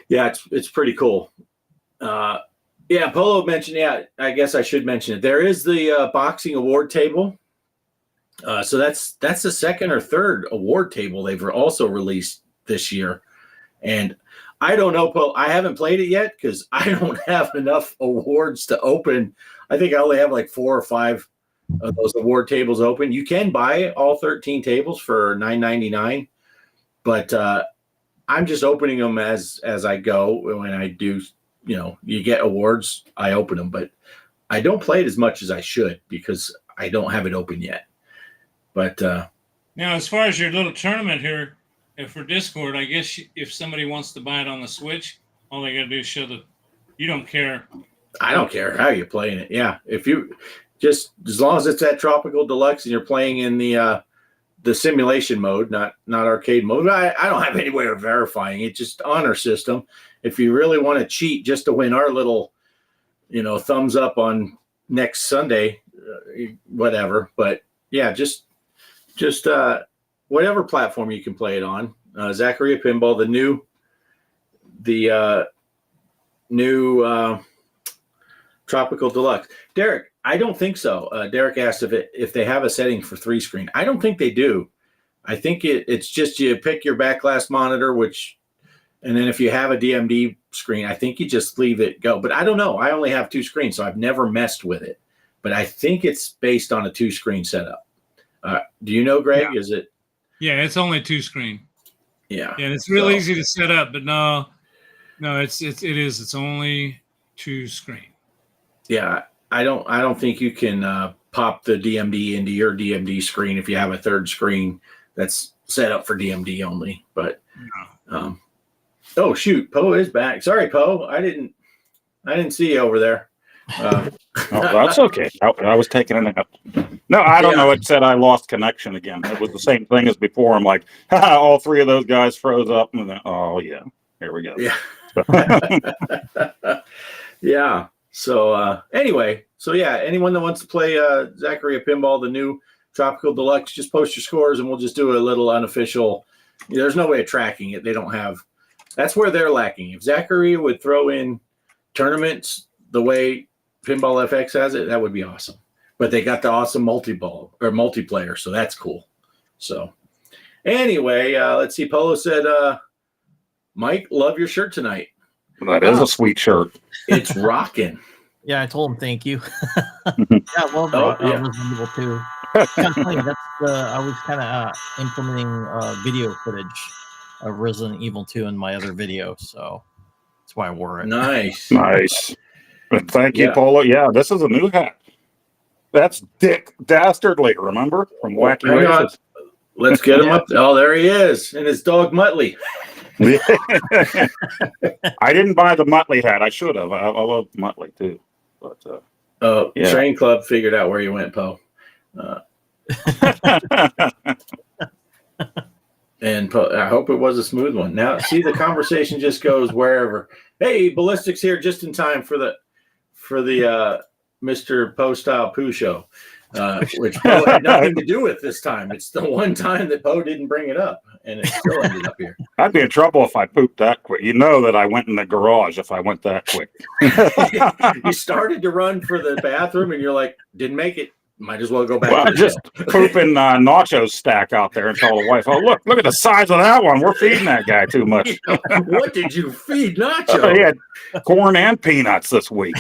yeah, it's pretty cool. Yeah, Polo mentioned, I guess I should mention it. There is the boxing award table. So that's the second or third award table they've also released this year. And I don't know, Polo, I haven't played it yet because I don't have enough awards to open. I think I only have like 4 or 5 of those award tables open. You can buy all 13 tables for $9.99, but I'm just opening them as I go. When I do, you get awards, I open them, but I don't play it as much as I should because I don't have it open yet. But now, as far as your little tournament here for Discord, I guess if somebody wants to buy it on the Switch, all they got to do is show you don't care. I don't care how you're playing it. Yeah, if you just as long as it's at Tropical Deluxe and you're playing in the simulation mode, not arcade mode. I don't have any way of verifying it. Just honor system. If you really want to cheat just to win our little, thumbs up on next Sunday, whatever. But yeah, just whatever platform you can play it on. Zachary Pinball, the new Tropical Deluxe. Derek, I don't think so. Derek asked if they have a setting for 3-screen. I don't think they do. I think it's just you pick your back glass monitor, and then if you have a DMD screen, I think you just leave it go. But I don't know. I only have 2 screens, so I've never messed with it. But I think it's based on a 2-screen setup. Do you know, Greg? Yeah. Is it? Yeah, it's only 2-screen. Yeah. Yeah, it's real easy to set up, but no, it's only 2-screen. Yeah, I don't think you can pop the DMD into your DMD screen if you have a 3rd screen that's set up for DMD only. But oh shoot, Poe is back. Sorry, Poe, I didn't see you over there. Oh, that's okay. I was taking a nap. No, I don't know. It said I lost connection again. It was the same thing as before. I'm like, all 3 of those guys froze up, and then, oh yeah, here we go. Yeah. Yeah. So anyway, anyone that wants to play Zachary Pinball, the new Tropical Deluxe, just post your scores and we'll just do a little unofficial. There's no way of tracking it. They don't have. That's where they're lacking. If Zachary would throw in tournaments the way Pinball FX has it, that would be awesome. But they got the awesome multiplayer, so that's cool. So anyway, let's see. Polo said, Mike, love your shirt tonight. That is a sweet shirt. It's rocking. Yeah, I told him thank you. Yeah, well, Resident Evil 2. I was kind of implementing video footage of Resident Evil 2 in my other video, so that's why I wore it. Nice. Thank you, Polo. Yeah, this is a new hat. That's Dick Dastardly, remember? From Wacky Races. Let's get him up. Oh, there he is. And his dog Muttley. I didn't buy the Muttley hat. I should have. I love Muttley too. But Train Club figured out where you went, Poe. And And I hope it was a smooth one. Now, see, the conversation just goes wherever. Hey, Ballistics here just in time for the Mr. Poestyle Poo Show, which Poe had nothing to do with this time. It's the one time that Poe didn't bring it up, and it still ended up here. I'd be in trouble if I pooped that quick. You know that I went in the garage if I went that quick. You started to run for the bathroom, and you're like, didn't make it. Might as well go back. Well, to the just pooping nachos stack out there and tell the wife, "Oh, look at the size of that one. We're feeding that guy too much." What did you feed Nacho? He had corn and peanuts this week.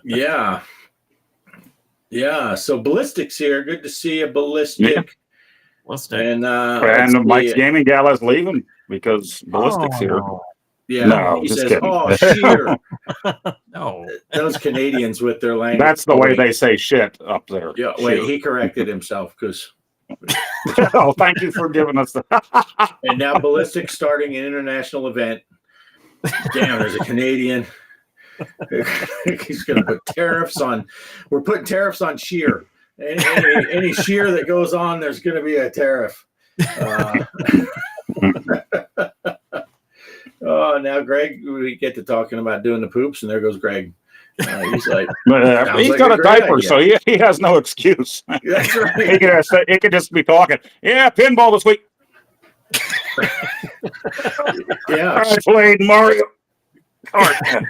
Yeah. So Ballistics here. Good to see you, Ballistic. Yeah. Ballistic. And Mike's Gaming Gala's leaving because Ballistic's here. No. Yeah, No, he just says, kidding. "Oh, sheer." No. Those Canadians with their language. That's the way they say shit up there. Yeah, wait, Shit. he corrected himself because. Oh, thank you for giving us the. And now Ballistic starting an international event. Damn, there's a Canadian. He's going to put tariffs on. We're putting tariffs on sheer. Any sheer that goes on, there's going to be a tariff. Oh, now Greg, we get to talking about doing the poops, and there goes Greg. He's like, he's like got a a great diaper, idea. so he has no excuse. That's right. He could just be talking. Yeah, pinball this week. Yeah, I played Mario Kart.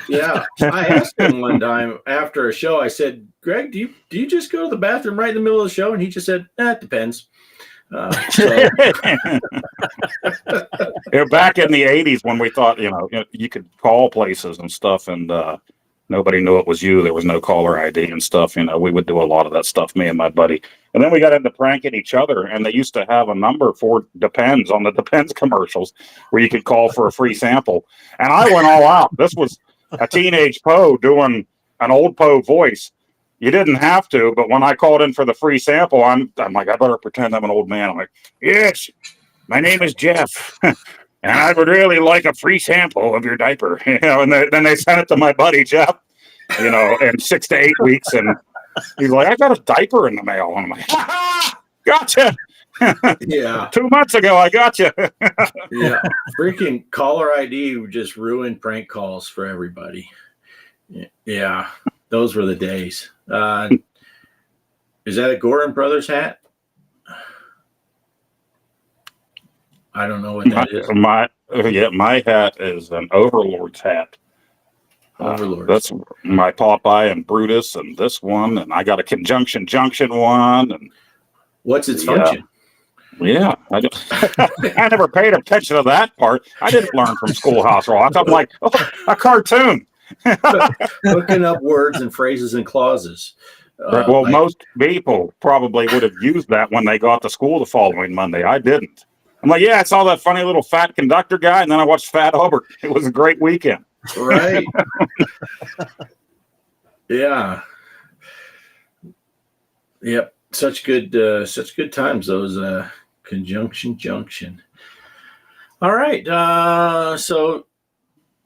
yeah. I asked him one time after a show. I said, "Greg, do you just go to the bathroom right in the middle of the show?" And he just said, "It depends." Yeah, back in the 80s when we thought, you could call places and stuff and nobody knew it was you. There was no caller ID and stuff. We would do a lot of that stuff, me and my buddy. And then we got into pranking each other, and they used to have a number for Depends on the Depends commercials where you could call for a free sample. And I went all out. This was a teenage Poe doing an old Poe voice. You didn't have to, but when I called in for the free sample, I'm like, I better pretend I'm an old man. I'm like, yes, my name is Jeff, and I would really like a free sample of your diaper. And then they sent it to my buddy Jeff, in 6 to 8 weeks, and he's like, I got a diaper in the mail. And I'm like, ha-ha, gotcha. Yeah. 2 months ago, I got you. Yeah. Freaking caller ID just ruined prank calls for everybody. Yeah. Those were the days. Is that a Gorin Brothers hat? I don't know what that is. My hat is an Overlord's hat. Overlords. That's my Popeye and Brutus, and this one, and I got a Conjunction Junction one. And what's its function? Yeah, I never paid attention to that part. I didn't learn from Schoolhouse Rock. I'm like, a cartoon. Hooking up words and phrases and clauses. Most people probably would have used that when they got to school the following Monday. I didn't. I'm like, yeah, I saw that funny little fat conductor guy, and then I watched Fat Hubbard. It was a great weekend. Right. Yeah. Yep. Such good times, those Conjunction Junction. All right. So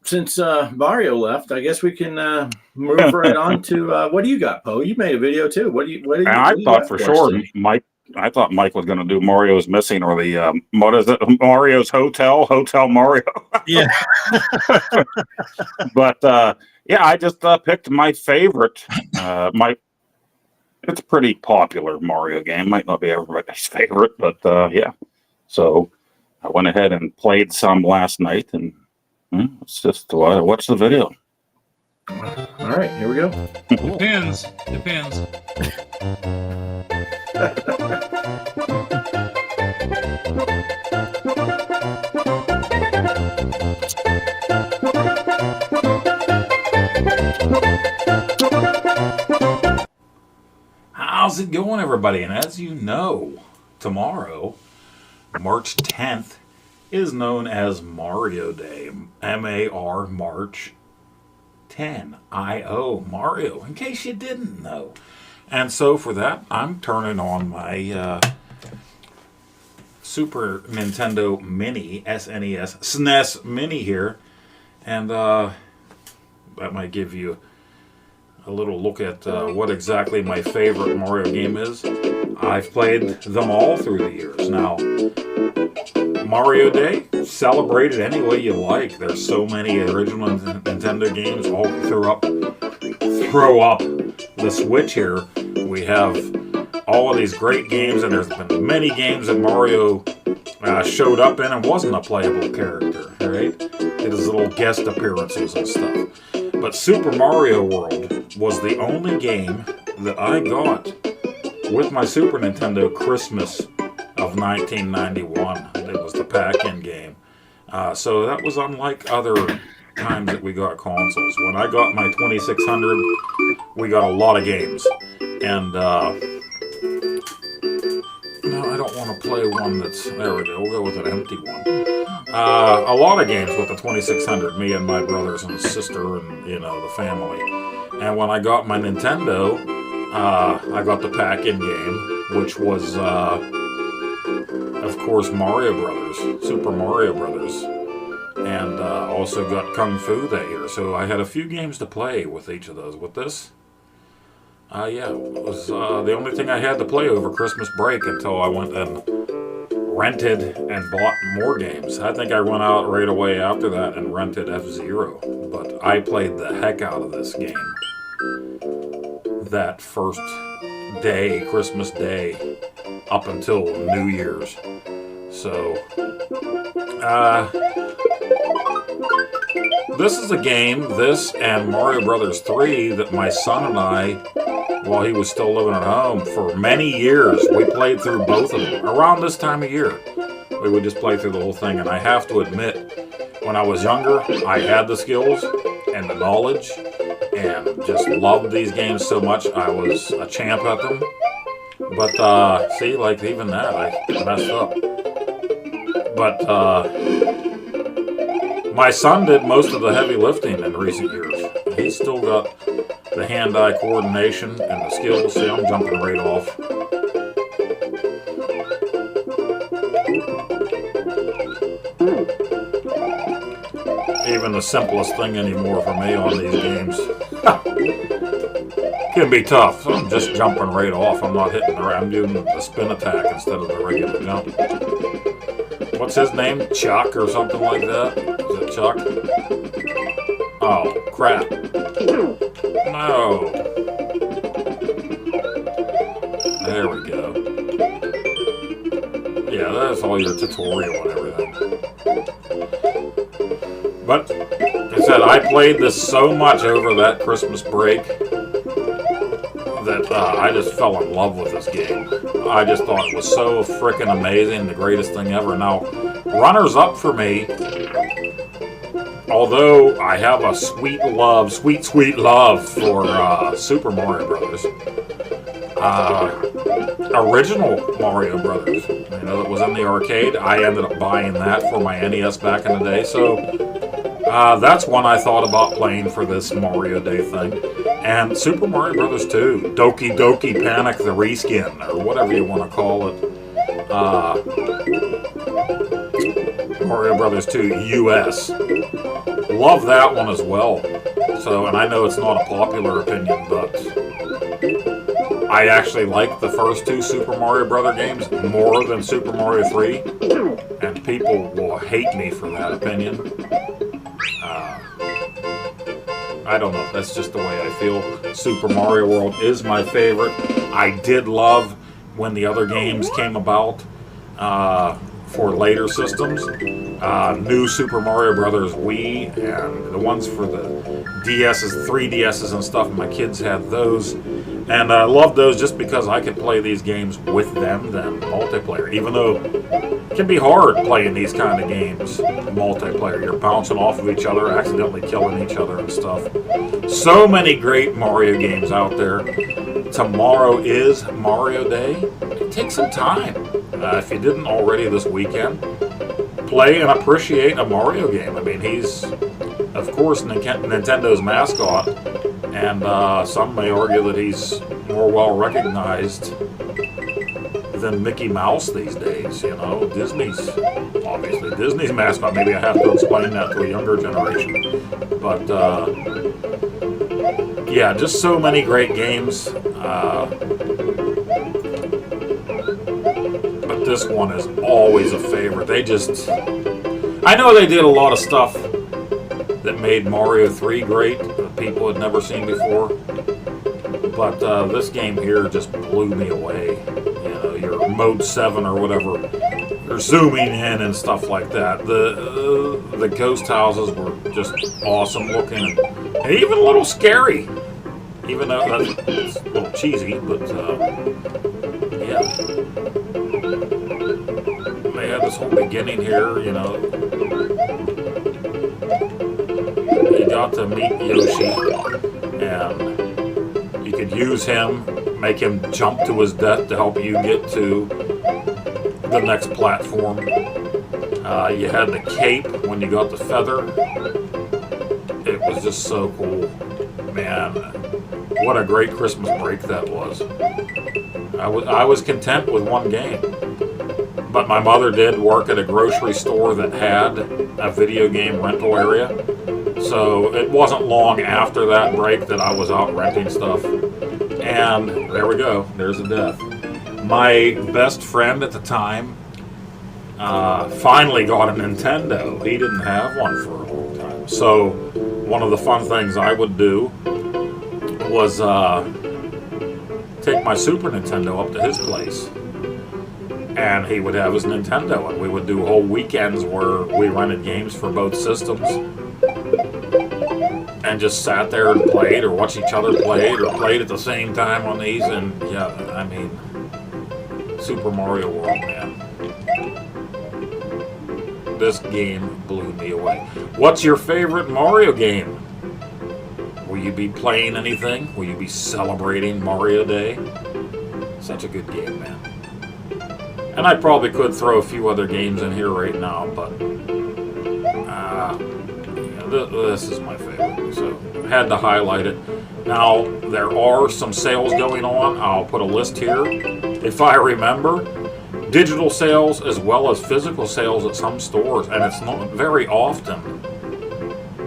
since Mario left, I guess we can move right on to what do you got, Poe? You made a video too. What do you? I thought for sure Mike. I thought Mike was going to do Mario's Missing or the what is it? Mario's Hotel Mario. Yeah. But yeah, I just picked my favorite. It's a pretty popular Mario game. Might not be everybody's favorite, but yeah. So I went ahead and played some last night, and it's just watch the video. All right, here we go. Depends. How's it going, everybody? And as you know, tomorrow, March 10th, is known as Mario Day. M-A-R, March 10. I-O, Mario, in case you didn't know. And so for that, I'm turning on my Super Nintendo Mini, SNES, SNES Mini here. And that might give you a little look at what exactly my favorite Mario game is. I've played them all through the years. Now, Mario Day, celebrate it any way you like. There's so many original Nintendo games. All throw up the Switch here. We have all of these great games, and there's been many games that Mario showed up in and wasn't a playable character, right? Did his little guest appearances and stuff. But Super Mario World was the only game that I got with my Super Nintendo Christmas of 1991. It was the pack-in game. So that was unlike other times that we got consoles. When I got my 2600, we got a lot of games. And, no, I don't want to play one that's, there we go, we'll go with an empty one. A lot of games with the 2600, me and my brothers and sister and, the family. And when I got my Nintendo, I got the pack-in game, which was, of course, Mario Brothers, Super Mario Brothers, and also got Kung Fu that year. So I had a few games to play with each of those. With this, it was the only thing I had to play over Christmas break until I went and rented and bought more games. I think I went out right away after that and rented F-Zero, but I played the heck out of this game that first day, Christmas Day, up until New Year's. So, this is a game, this and Mario Brothers 3, that my son and I, while he was still living at home, for many years, we played through both of them. Around this time of year, we would just play through the whole thing. And I have to admit, when I was younger, I had the skills and the knowledge and just loved these games so much. I was a champ at them. But, see, like, even that, I messed up. But, my son did most of the heavy lifting in recent years. He's still got the hand-eye coordination and the skills. See, I'm jumping right off. Even the simplest thing anymore for me on these games can be tough. So I'm just jumping right off. I'm not hitting the right. I'm doing the spin attack instead of the regular jump. What's his name? Chuck or something like that? Is it Chuck? Oh, crap. No. There we go. Yeah, that's all your tutorial and everything. But, like I said, I played this so much over that Christmas break that I just fell in love with this game. I just thought it was so frickin' amazing, the greatest thing ever. Now, runners-up for me, although I have a sweet love for Super Mario Brothers, original Mario Brothers, that was in the arcade, I ended up buying that for my NES back in the day, so that's one I thought about playing for this Mario Day thing. And Super Mario Brothers 2, Doki Doki Panic the Reskin, or whatever you want to call it. Mario Brothers 2 US. Love that one as well. So, and I know it's not a popular opinion, but I actually like the first two Super Mario Brother games more than Super Mario 3. And people will hate me for that opinion. I don't know. That's just the way I feel. Super Mario World is my favorite. I did love when the other games came about for later systems. New Super Mario Brothers Wii and the ones for the DSs, 3DSs and stuff. My kids had those. And I loved those just because I could play these games with them multiplayer. Even though it can be hard playing these kind of games multiplayer. You're bouncing off of each other, accidentally killing each other and stuff. So many great Mario games out there. Tomorrow is Mario Day. Take some time. If you didn't already this weekend, play and appreciate a Mario game. I mean, he's, of course, Nintendo's mascot. And some may argue that he's more well recognized than Mickey Mouse these days. Disney's obviously Disney's mascot. Maybe I have to explain that to a younger generation. But yeah, just so many great games. this one is always a favorite. I know they did a lot of stuff that made Mario 3 great that people had never seen before. But this game here just blew me away. You know, your mode 7 or whatever, you're zooming in and stuff like that. The ghost houses were just awesome looking and even a little scary. Even though it's a little cheesy, but yeah. They had this whole beginning here, you know. You got to meet Yoshi, and you could use him, make him jump to his death to help you get to the next platform. You had the cape when you got the feather. It was just so cool. Man, what a great Christmas break that was. I was content with one game. But my mother did work at a grocery store that had a video game rental area. So it wasn't long after that break that I was out renting stuff. And there we go. There's a death. My best friend at the time finally got a Nintendo. He didn't have one for a long time. So one of the fun things I would do was take my Super Nintendo up to his place. And he would have his Nintendo, and we would do whole weekends where we rented games for both systems and just sat there and played or watched each other play or played at the same time on these. And yeah, I mean, Super Mario World, man. This game blew me away. What's your favorite Mario game? Will you be playing anything? Will you be celebrating Mario Day? Such a good game, man. And I probably could throw a few other games in here right now, but this is my favorite, so I had to highlight it. Now, there are some sales going on. I'll put a list here. If I remember, digital sales as well as physical sales at some stores, and it's not very often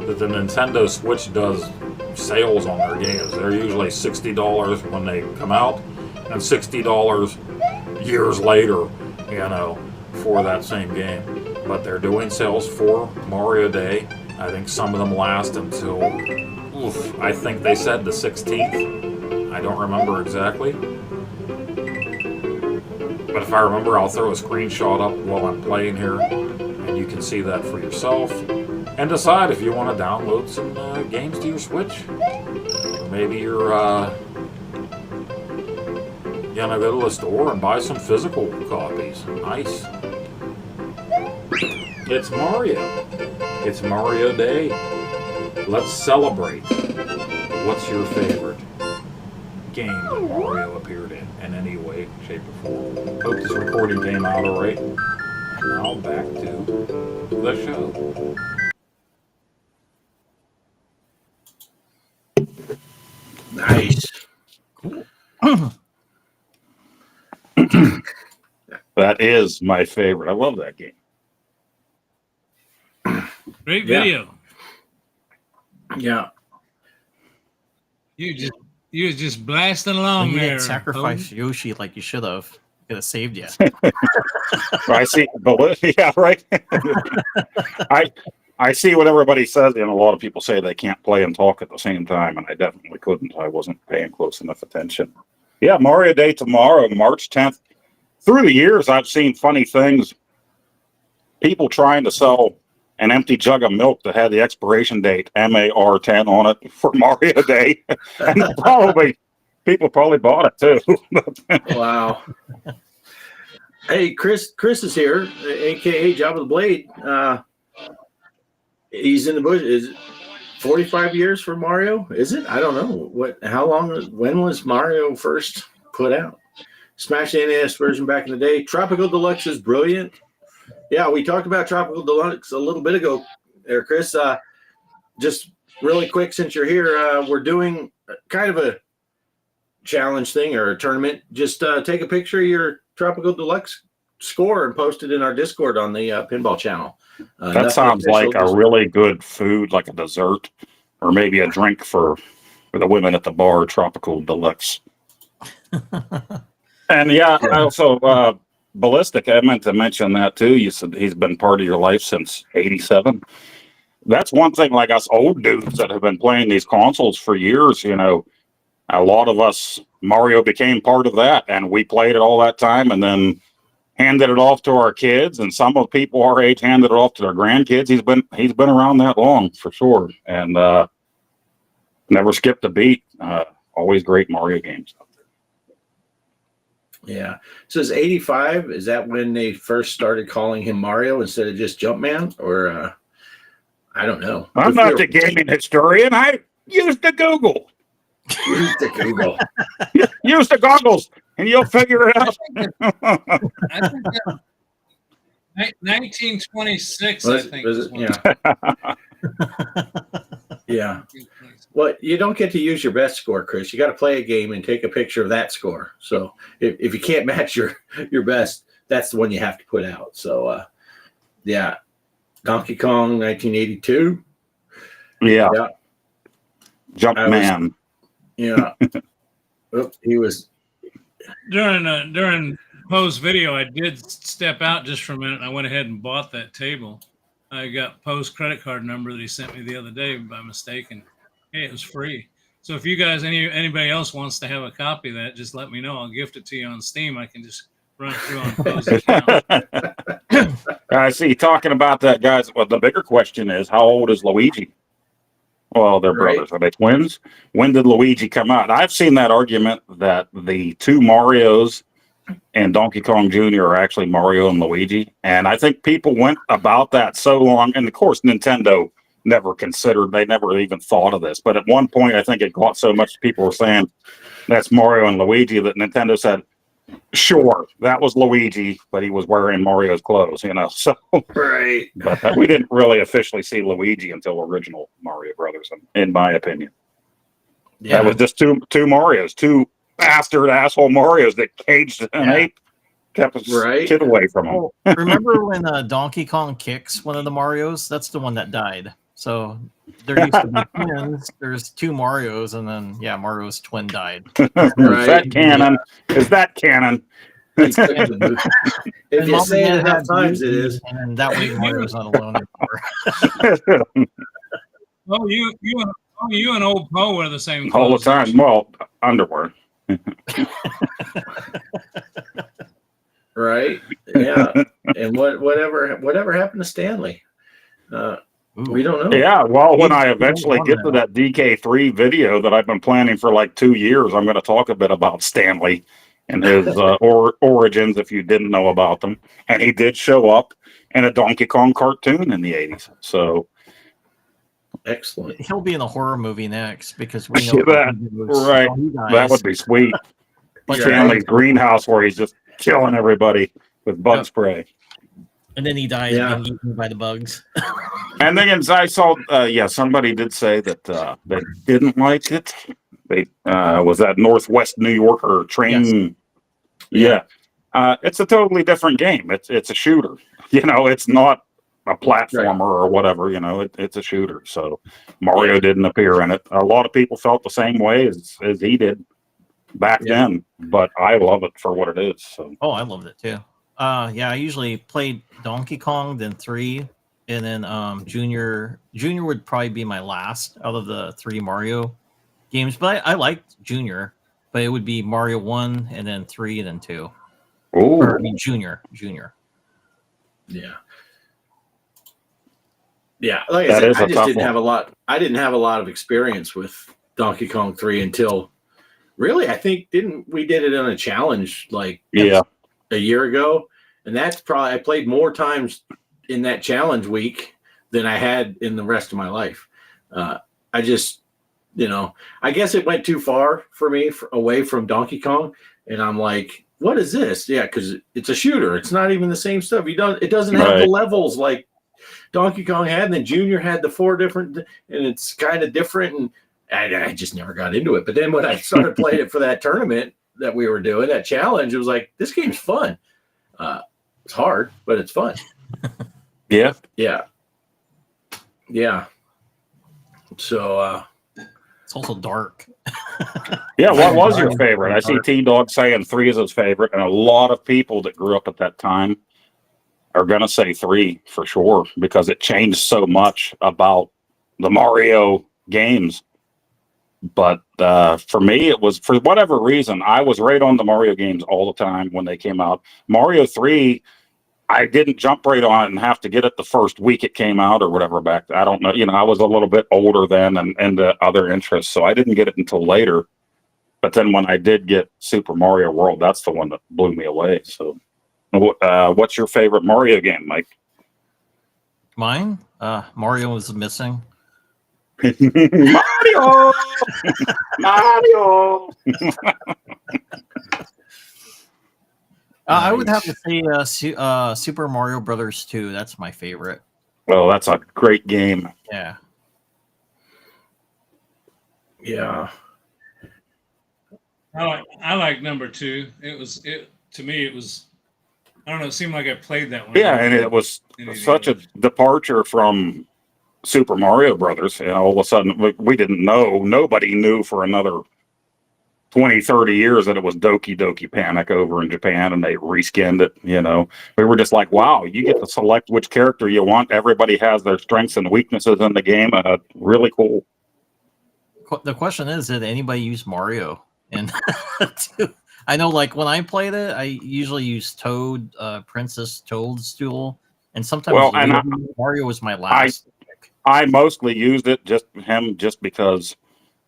that the Nintendo Switch does sales on their games. They're usually $60 when they come out, and $60 years later, you know, for that same game. But they're doing sales for Mario Day. I think some of them last until, I think they said the 16th. I don't remember exactly. But if I remember, I'll throw a screenshot up while I'm playing here, and you can see that for yourself. And decide if you want to download some games to your Switch. Or maybe you're gonna go to a store and buy some physical copies. Nice. It's Mario. It's Mario Day. Let's celebrate. What's your favorite game that Mario appeared in any way, shape, or form? Hope this recording came out alright. Now back to the show. Nice. Cool. That is my favorite. I love that game. Great video. Yeah. You was just blasting along You there. didn't sacrifice Yoshi like you should have. Could have saved you. I see. Yeah, right. I see what everybody says, and a lot of people say they can't play and talk at the same time, and I definitely couldn't. I wasn't paying close enough attention. Yeah, Mario Day tomorrow, March 10th. Through the years, I've seen funny things. People trying to sell an empty jug of milk that had the expiration date MAR10 on it for Mario Day, and people probably bought it too. Wow. Hey, Chris is here, aka Job of the Blade. He's in the bush. Is it 45 years for Mario? Is it? I don't know. When was Mario first put out? Smash the NES version back in the day. Tropical Deluxe is brilliant. Yeah, we talked about Tropical Deluxe a little bit ago there, Chris. Just really quick, since you're here, we're doing kind of a challenge thing or a tournament. Just take a picture of your Tropical Deluxe score and post it in our Discord on the Pinball channel. That sounds like a really good food, like a dessert, or maybe a drink for the women at the bar. Tropical Deluxe. And yeah, I also Ballistic, I meant to mention that too. You said he's been part of your life since '87. That's one thing, like us old dudes that have been playing these consoles for years, you know, a lot of us, Mario became part of that, and we played it all that time and then handed it off to our kids, and some of the people our age handed it off to their grandkids. He's been around that long for sure, and never skipped a beat. Always great Mario games. Yeah. So is 85, is that when they first started calling him Mario instead of just Jumpman? Or I don't know. I'm not the gaming historian. I used to Google. Use the Google. Use the goggles, and you'll figure it out. I think that 1926, I think. Yeah. Well, you don't get to use your best score, Chris. You got to play a game and take a picture of that score. So if you can't match your best, that's the one you have to put out. So, yeah. Donkey Kong, 1982. Yeah. Yeah. Jumpman. Yeah. He was. During Poe's video, I did step out just for a minute. And I went ahead and bought that table. I got Poe's credit card number that he sent me the other day by mistake, and hey, it was free. So if you guys, anybody else wants to have a copy of that, just let me know. I'll gift it to you on Steam. I can just run it through on Poe's account. I see. Talking about that, guys. Well, the bigger question is, how old is Luigi? Well, they're brothers. Are they twins? When did Luigi come out? I've seen that argument that the two Marios and Donkey Kong Jr. are actually Mario and Luigi. And I think people went about that so long. And of course, Nintendo never considered, they never even thought of this. But at one point, I think it got so much people were saying that's Mario and Luigi that Nintendo said, sure, that was Luigi, but he was wearing Mario's clothes, you know. So, Right. But we didn't really officially see Luigi until original Mario Brothers, in my opinion. Yeah. That was just two Marios, two bastard asshole Marios that caged an ape, kept his kid away from him. Oh, remember when Donkey Kong kicks one of the Marios? That's the one that died. So there used to be twins. There's two Marios, and then Mario's twin died. Right. Is that canon? Is that canon? If you say it enough times, it is. And that way Mario's not alone anymore. Oh, you and old Poe wear the same clothes. All the time. Well, underwear. Right. Yeah. And whatever happened to Stanley? We don't know. Yeah, well, when I eventually get to that DK3 video that I've been planning for like 2 years, I'm going to talk a bit about Stanley and his origins, if you didn't know about them. And he did show up in a Donkey Kong cartoon in the 80s. So excellent. He'll be in a horror movie next because we know that would be sweet. Stanley's greenhouse where he's just killing everybody with bug spray. And then he dies being eaten by the bugs. And then I saw, somebody did say that they didn't like it. They was that Northwest New Yorker train. Yes. Yeah, it's a totally different game. It's a shooter. You know, it's not a platformer or whatever. You know, it's a shooter. So Mario didn't appear in it. A lot of people felt the same way as he did back then. But I love it for what it is. So. Oh, I loved it too. I usually played Donkey Kong, then 3, and then Junior. Junior would probably be my last out of the 3 Mario games, but I liked Junior. But it would be Mario 1, and then 3, and then 2. Or, I mean, Junior. Yeah. Yeah, like I said, I just didn't have a lot. I didn't have a lot of experience with Donkey Kong 3 until really, I think we did it on a challenge like a year ago. And that's probably, I played more times in that challenge week than I had in the rest of my life. I just, I guess it went too far for me away from Donkey Kong. And I'm like, what is this? Yeah, because it's a shooter. It's not even the same stuff. It doesn't have the levels like Donkey Kong had. And then Junior had the 4 different, and it's kind of different. And I just never got into it. But then when I started playing it for that tournament that we were doing, that challenge, it was like, this game's fun. It's hard, but it's fun. Yeah. So It's also dark. Yeah, what was your favorite? I see T-Dog saying 3 is his favorite, and a lot of people that grew up at that time are going to say 3 for sure because it changed so much about the Mario games. But for me, it was, for whatever reason, I was right on the Mario games all the time when they came out. Mario 3, I didn't jump right on it and have to get it the first week it came out or whatever back. I don't know. I was a little bit older then and other interests, so I didn't get it until later. But then when I did get Super Mario World, that's the one that blew me away. So what's your favorite Mario game, Mike? Mine? Mario was missing. Mario! Mario! I would have to say Super Mario Brothers 2. That's my favorite. Well, that's a great game. Yeah. Yeah. I like number 2. To me it was, I don't know, it seemed like I played that one. Yeah, and it was such a departure from Super Mario Brothers. All of a sudden we didn't know, nobody knew for another 20, 30 years that it was Doki Doki Panic over in Japan, and they reskinned it. We were just like, wow, you get to select which character you want. Everybody has their strengths and weaknesses in the game. Really cool. The question is, did anybody use Mario? And I know, like, when I played it, I usually use Toad, Princess Toadstool, and sometimes Mario was my last pick. I mostly used it just because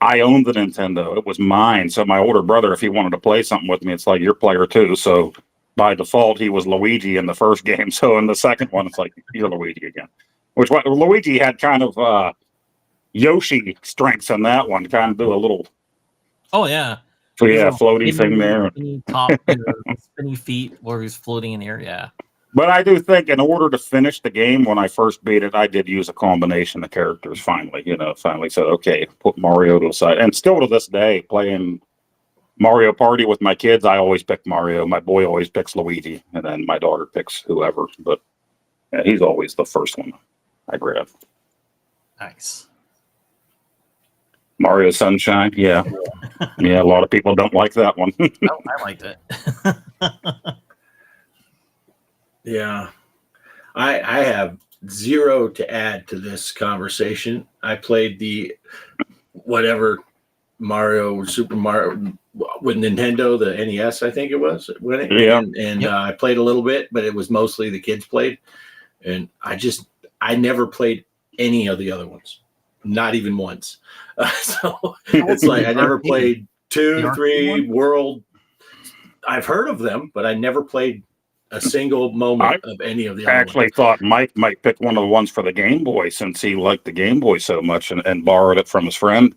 I owned the Nintendo. It was mine. So my older brother, if he wanted to play something with me, it's like, you're player 2. So by default, he was Luigi in the first game. So in the second one, it's like, you're Luigi again. Luigi had kind of Yoshi strengths in that one, kind of do a little. Oh, yeah. So yeah, floaty thing there. Spinny feet where he's floating in the air. Yeah. But I do think in order to finish the game, when I first beat it, I did use a combination of characters finally. Finally said, okay, put Mario to the side. And still to this day, playing Mario Party with my kids, I always pick Mario. My boy always picks Luigi, and then my daughter picks whoever. But yeah, he's always the first one I grab. Nice. Mario Sunshine, yeah. Yeah, a lot of people don't like that one. No, I liked it. Yeah. I have zero to add to this conversation. I played the whatever Super Mario with Nintendo, the NES, I think it was. I played a little bit, but it was mostly the kids played. And I never played any of the other ones, not even once. So it's like I never played 2, 3 World. I've heard of them, but I never played a single moment of any of the other actually ones. Thought Mike might pick one of the ones for the Game Boy since he liked the Game Boy so much and borrowed it from his friend.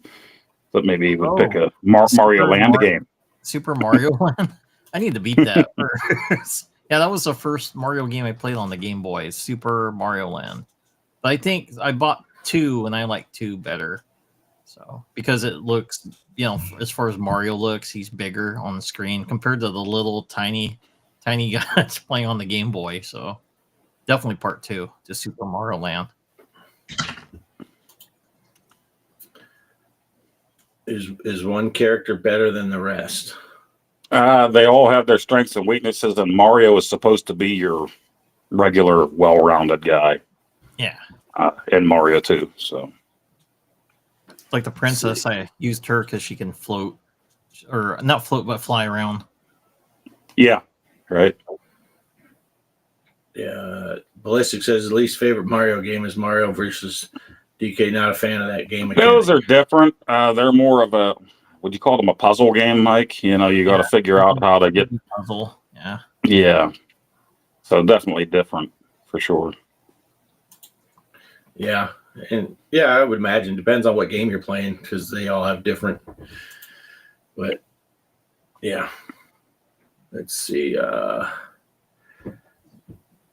But maybe he would pick a Mario Land game. Super Mario Land? I need to beat that first. Yeah, that was the first Mario game I played on the Game Boy, Super Mario Land. But I think I bought 2 and I like 2 better. So because it looks, as far as Mario looks, he's bigger on the screen compared to the little tiny guy that's playing on the Game Boy. So definitely part 2 to Super Mario Land. Is one character better than the rest? They all have their strengths and weaknesses, and Mario is supposed to be your regular, well-rounded guy. Yeah. In Mario 2, so. Like the princess, I used her because she can float, or not float, but fly around. Yeah, right. Yeah, Ballistic says his least favorite Mario game is Mario versus DK. Not a fan of that game. Those are different. They're more of a, would you call them a puzzle game, Mike? You got to figure out how to get puzzle. Yeah. Yeah. So definitely different for sure. Yeah. And yeah, I would imagine depends on what game you're playing because they all have different. But yeah, let's see.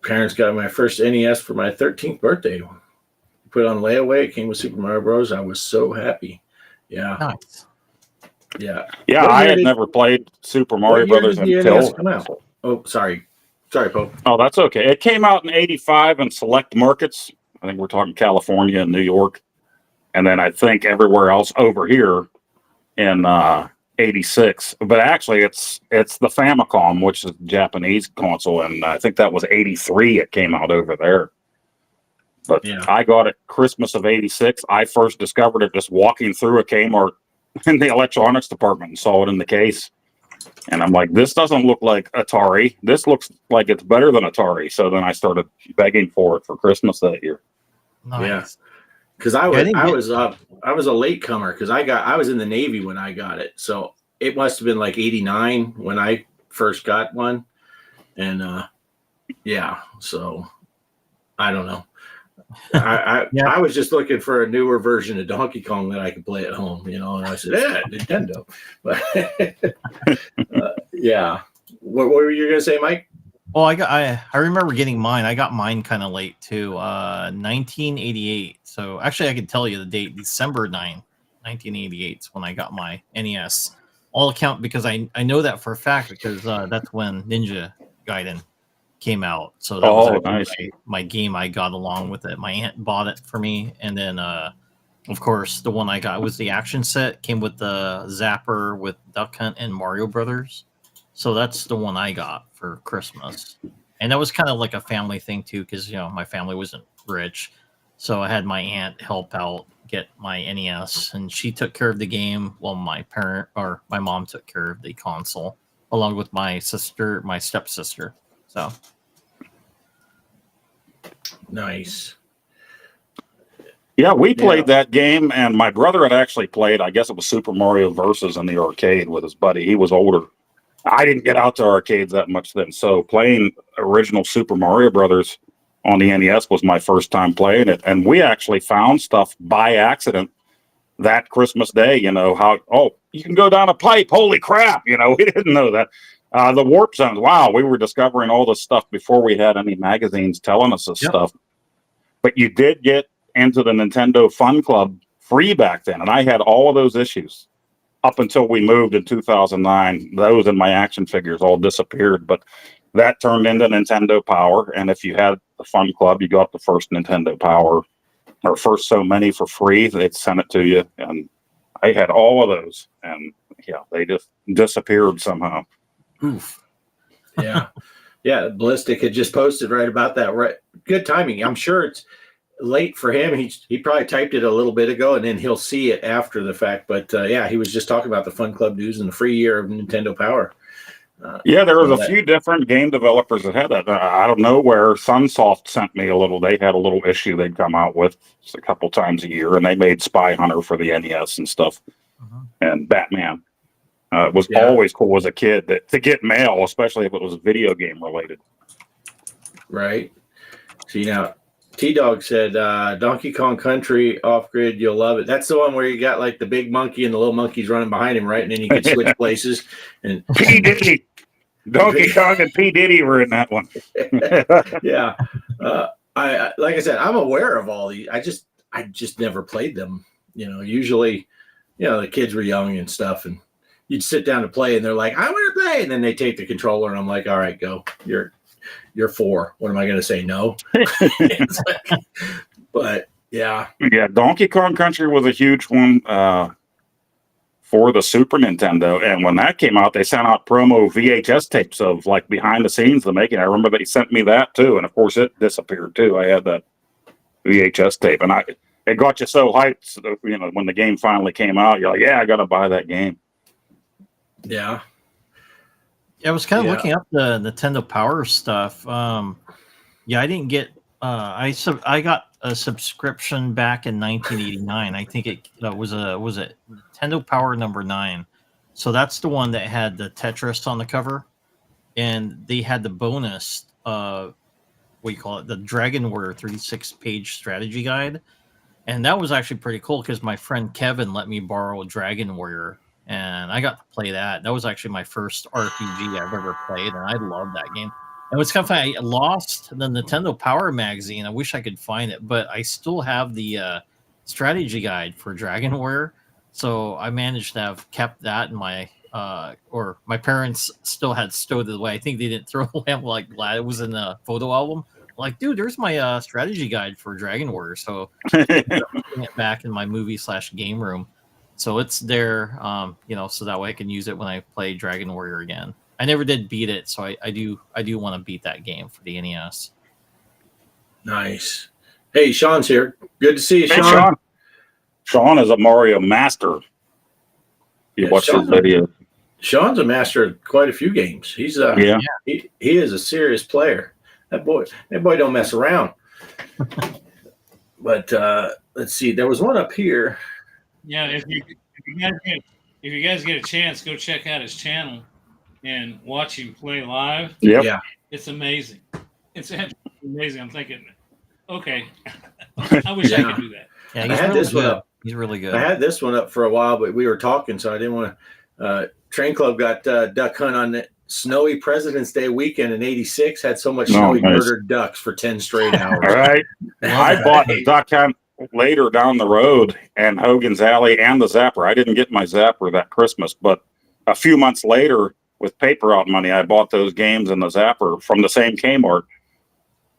Parents got my first NES for my 13th birthday. Put it on layaway. It came with Super Mario Bros. I was so happy. Yeah. Nice. Yeah. Yeah, I had never played Super Mario Brothers until. Come out? Oh, sorry, Pope. Oh, that's okay. It came out in '85 in select markets. I think we're talking California and New York. and then I think everywhere else over here in 86. But actually, it's the Famicom, which is the Japanese console, and I think that was 83. It came out over there. But Yeah. I got it Christmas of 86. I first discovered it just walking through a Kmart in the electronics department and saw it in the case. And I'm like, this doesn't look like Atari. This looks like it's better than Atari. So then I started begging for it for Christmas that year. Nice. Because I was a latecomer because I was in the Navy when I got it, so it must have been like 89 when I first got one, and so I don't know. I was just looking for a newer version of Donkey Kong that I could play at home, and I said, Nintendo. But what were you gonna say, Mike? Well, I remember getting mine. I got mine kind of late too, 1988. So actually, I can tell you the date, December 9, 1988 is when I got my NES. All account because I know that for a fact because that's when Ninja Gaiden came out. So that was nice. my game I got along with it. My aunt bought it for me, and then of course the one I got was the action set. Came with the Zapper with Duck Hunt and Mario Brothers. So that's the one I got for Christmas. And that was kind of like a family thing too, because my family wasn't rich. So I had my aunt help out get my NES, and she took care of the game while my mom took care of the console, along with my stepsister. So nice. Yeah, we played that game, and my brother had actually played, I guess it was Super Mario Versus in the arcade with his buddy. He was older. I didn't get out to arcades that much then, so playing original Super Mario Brothers on the NES was my first time playing it. And we actually found stuff by accident that Christmas Day, you can go down a pipe. Holy crap. We didn't know that. The warp zones. Wow. We were discovering all this stuff before we had any magazines telling us this stuff. But you did get into the Nintendo Fun Club free back then. And I had all of those issues up until we moved in 2009. Those and my action figures all disappeared, but that turned into Nintendo Power. And if you had the Fun Club, you got the first Nintendo Power or first so many for free. They'd send it to you. And I had all of those. And they just disappeared somehow. oof. Yeah. Yeah. Ballistic had just posted right about that. Right. Good timing. I'm sure it's late for him. He probably typed it a little bit ago, and then he'll see it after the fact. But he was just talking about the Fun Club news and the free year of Nintendo Power. There was a few different game developers that had that. I don't know where Sunsoft sent me they had a little issue they'd come out with a couple times a year, and they made Spy Hunter for the NES and stuff, and Batman. It was always cool as a kid to get mail, especially if it was video game related. Right. See, now T-Dog said Donkey Kong Country off-grid, you'll love it. That's the one where you got like the big monkey and the little monkeys running behind him, right? And then you could switch places. And P. Diddy. Donkey Kong and P. Diddy were in that one. Yeah. I like I said, I'm aware of all these. I just never played them. Usually, the kids were young and stuff, and you'd sit down to play, and they're like, I want to play. And then they take the controller, and I'm like, all right, go. You're 4. What am I going to say? No. But yeah. Donkey Kong Country was a huge one for the Super Nintendo. And when that came out, they sent out promo VHS tapes of like behind the scenes of the making. I remember they sent me that too. And of course it disappeared too. I had that VHS tape, and it got you so hyped. So that, when the game finally came out, you're like, I got to buy that game. Yeah. I was kind of looking up the Nintendo Power stuff. I didn't get. I got a subscription back in 1989. I think it was it Nintendo Power number 9. So that's the one that had the Tetris on the cover, and they had the bonus. What do you call it? The Dragon Warrior 36-page strategy guide, and that was actually pretty cool because my friend Kevin let me borrow Dragon Warrior. And I got to play that. That was actually my first RPG I've ever played, and I loved that game. And what's kind of funny, I lost the Nintendo Power magazine. I wish I could find it, but I still have the strategy guide for Dragon Warrior. So I managed to have kept that in my, my parents still had stowed it away. I think they didn't throw it away. I'm like glad it was in the photo album. Like, dude, there's my strategy guide for Dragon Warrior. So putting it back in my movie/game room. So it's there, so that way I can use it when I play Dragon Warrior again. I never did beat it, so I do want to beat that game for the NES. Nice. Hey, Sean's here. Good to see you, Hey, Sean. Sean is a Mario master. You watch his video. Sean's a master of quite a few games. He's he is a serious player. That boy don't mess around. But let's see. There was one up here. Yeah, if you guys get a chance, go check out his channel and watch him play live. Yep. Yeah. It's amazing. It's amazing. I'm thinking, okay, I wish I could do that. Yeah, I had this one up. He's really good. I had this one up for a while, but we were talking, so I didn't want to. Train Club got Duck Hunt on the snowy President's Day weekend in '86. Had so much snow he murdered ducks for 10 straight hours. All right. I bought the Duck Hunt later down the road and Hogan's Alley and the Zapper. I didn't get my Zapper that Christmas, but a few months later, with paper route money, I bought those games and the Zapper from the same Kmart.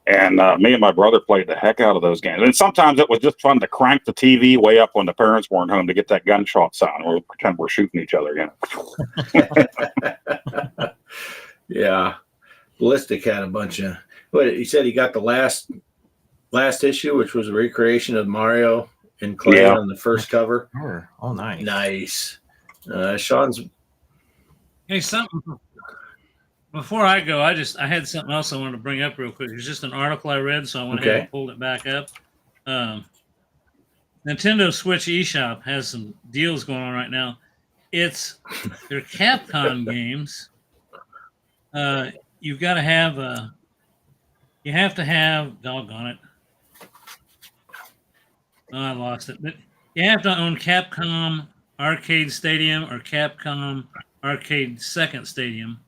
And me and my brother played the heck out of those games. And sometimes it was just fun to crank the TV way up when the parents weren't home to get that gunshot sound. We'll pretend we're shooting each other again. Yeah. Ballistic had a bunch of. What he said, he got the last issue, which was a recreation of Mario in clay on the first cover. Oh, nice. Nice. Sean's. Hey, something. Before I go, I had something else I wanted to bring up real quick. It's just an article I read, so I went ahead and pulled it back up. Nintendo Switch eShop has some deals going on right now. It's their Capcom games. You've got to have you have to have, doggone it. Oh, I lost it. But you have to own Capcom Arcade Stadium or Capcom Arcade Second Stadium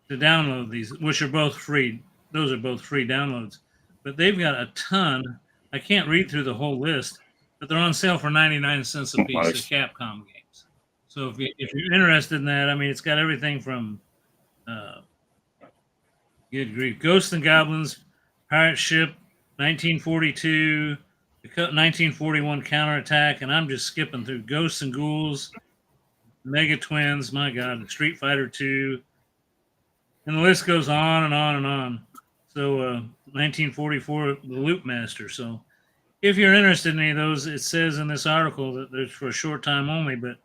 to download these, which are both free. Those are both free downloads. But they've got a ton. I can't read through the whole list, but they're on sale for 99 cents a piece. Nice. They're Capcom games. So if you're interested in that, I mean, it's got everything from good grief, Ghosts and Goblins, Pirate Ship, 1942, the 1941 Counterattack, and I'm just skipping through Ghosts and Ghouls, Mega Twins, my God, Street Fighter 2, and the list goes on and on and on. So 1944, The Loop Master. So if you're interested in any of those, it says in this article that they're for a short time only, but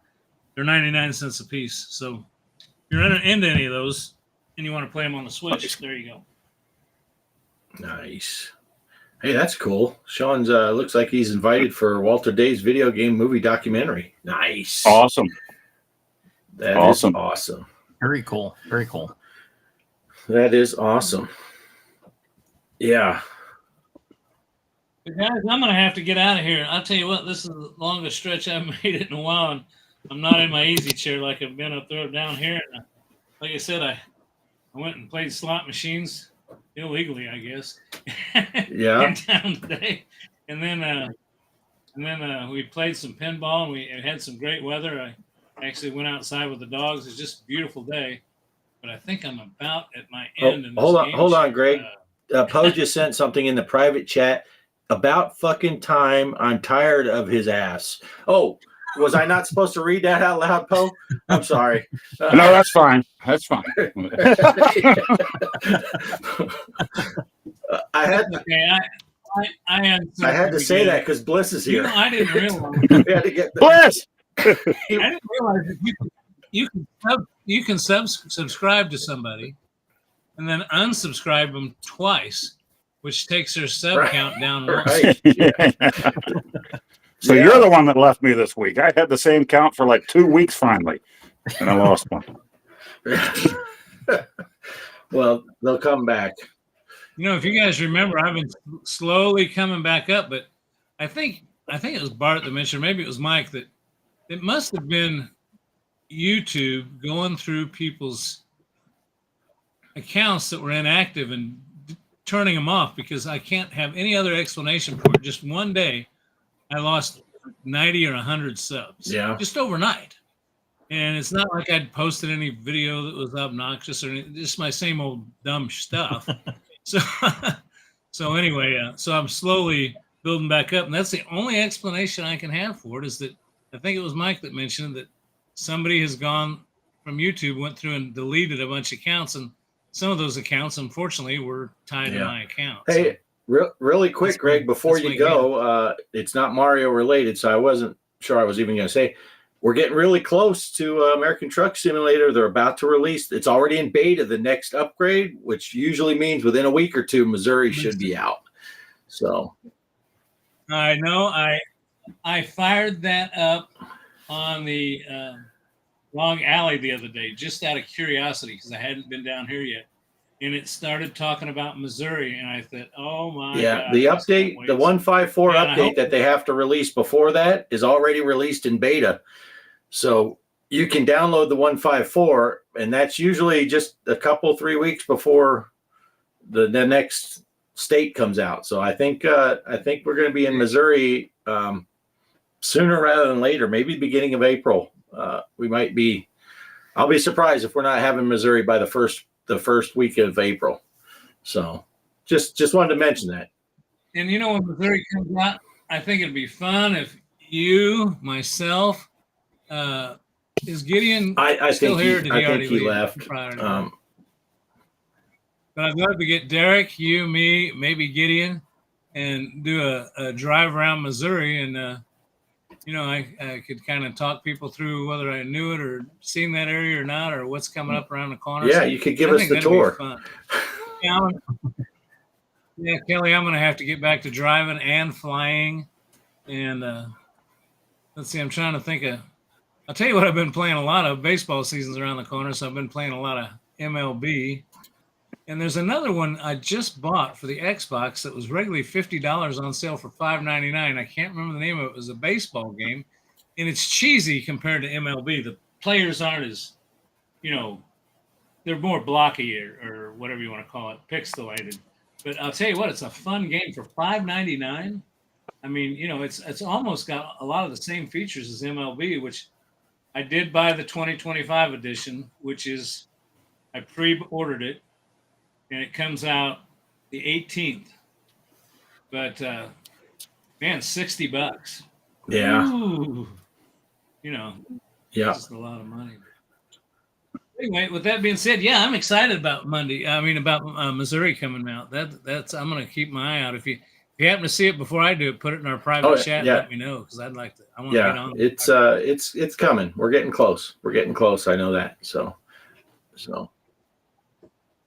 they're 99 cents a piece. So if you're into any of those and you want to play them on the Switch, there you go. Nice. Hey, that's cool. Sean's looks like he's invited for Walter Day's video game movie documentary. Nice. Awesome. That is awesome. Very cool. Very cool. That is awesome. Yeah. But guys, I'm going to have to get out of here. I'll tell you what, this is the longest stretch I've made it in a while, and I'm not in my easy chair like I've been up there down here. And like I said, I went and played slot machines illegally, I guess. Yeah. In town today, and then we played some pinball, and we had some great weather. I actually went outside with the dogs. It's just a beautiful day. But I think I'm about at my end. In this hold on, Greg. Poe just sent something in the private chat. About fucking time. I'm tired of his ass. Oh, was I not supposed to read that out loud, Poe? I'm sorry. No, that's fine. That's fine. I had to say that because Bliss is here. I didn't realize. We had to get Bliss. I didn't realize that you can subscribe to somebody and then unsubscribe them twice, which takes their sub count down once. Right. Yeah. So you're the one that left me this week. I had the same count for like 2 weeks finally, and I lost one. Well, they'll come back. You know, if you guys remember, I've been slowly coming back up, but I think it was Bart that mentioned, maybe it was Mike, that it must have been YouTube going through people's accounts that were inactive and turning them off, because I can't have any other explanation for it. Just one day, I lost 90 or 100 subs. Yeah. Just overnight. And it's not like I'd posted any video that was obnoxious or anything, just my same old dumb stuff. So So anyway, so I'm slowly building back up, and that's the only explanation I can have for it. Is that I think it was Mike that mentioned that somebody has gone from YouTube, went through and deleted a bunch of accounts, and some of those accounts, unfortunately, were tied to my account. Hey, really quick, Greg, before you go, it's not Mario related, so I wasn't sure I was even going to say. We're getting really close to American Truck Simulator. They're about to release. It's already in beta, the next upgrade, which usually means within a week or two, Missouri should be out. So I know. I fired that up on the Long Alley the other day, just out of curiosity, because I hadn't been down here yet. And it started talking about Missouri, and I thought, oh my God. The update, the 154 update that they have to release before that is already released in beta. So you can download the 154, and that's usually just a couple, 3 weeks before the next state comes out. So I think we're going to be in Missouri sooner rather than later, maybe beginning of April. We might be. I'll be surprised if we're not having Missouri by the first week of April. So just wanted to mention that. And you know, when Missouri comes out, I think it'd be fun if you, myself, is Gideon still here? Did he already leave? Left. But I'd love to get Derek, you, me, maybe Gideon, and do a drive around Missouri, and you know, I could kind of talk people through whether I knew it or seen that area or not, or what's coming up around the corner. Yeah, you could give us the tour. Yeah, Kelly, I'm going to have to get back to driving and flying. And let's see, I'm trying to think of, I'll tell you what I've been playing a lot of. Baseball season's around the corner, so I've been playing a lot of MLB. And there's another one I just bought for the Xbox that was regularly $50 on sale for $5.99. I can't remember the name of it. It was a baseball game, and it's cheesy compared to MLB. The players aren't as, you know, they're more blocky or whatever you want to call it, pixelated. But I'll tell you what, it's a fun game for $5.99. I mean, you know, it's almost got a lot of the same features as MLB, which I did buy the 2025 edition, which is I pre-ordered it. And it comes out the 18th. But, man, $60. Yeah. Ooh. You know, yeah, just a lot of money. Anyway, with that being said, yeah, I'm excited about Missouri coming out. That's I'm going to keep my eye out. If you happen to see it before I do it, put it in our private chat and let me know, because I'd like to. I want to get on. It's coming. We're getting close. I know that. So.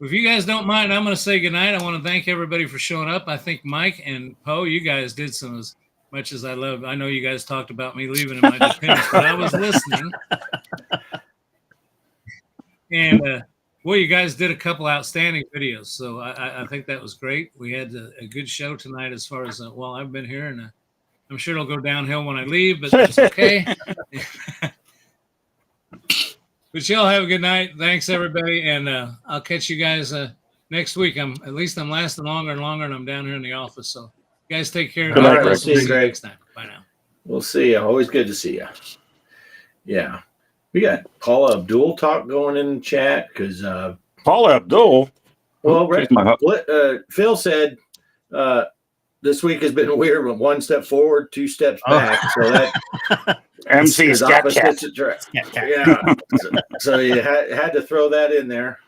If you guys don't mind, I'm going to say goodnight. I want to thank everybody for showing up. I think Mike and Poe, you guys did some as much as I love. I know you guys talked about me leaving in my dependence, but I was listening. And, well, you guys did a couple outstanding videos, so I think that was great. We had a good show tonight as far as, I've been here, and I'm sure it'll go downhill when I leave, but that's okay. But y'all have a good night. Thanks, everybody, and I'll catch you guys next week. I'm lasting longer and longer, and I'm down here in the office. So, you guys take care. Good night, Greg. See you, Greg. Next time. Bye now. We'll see you. Always good to see you. Yeah, we got Paula Abdul talk going in the chat because Paula Abdul. Well, Phil said this week has been weird. With one step forward, two steps back. So that. MC Scat Cat. Yeah. So you had to throw that in there.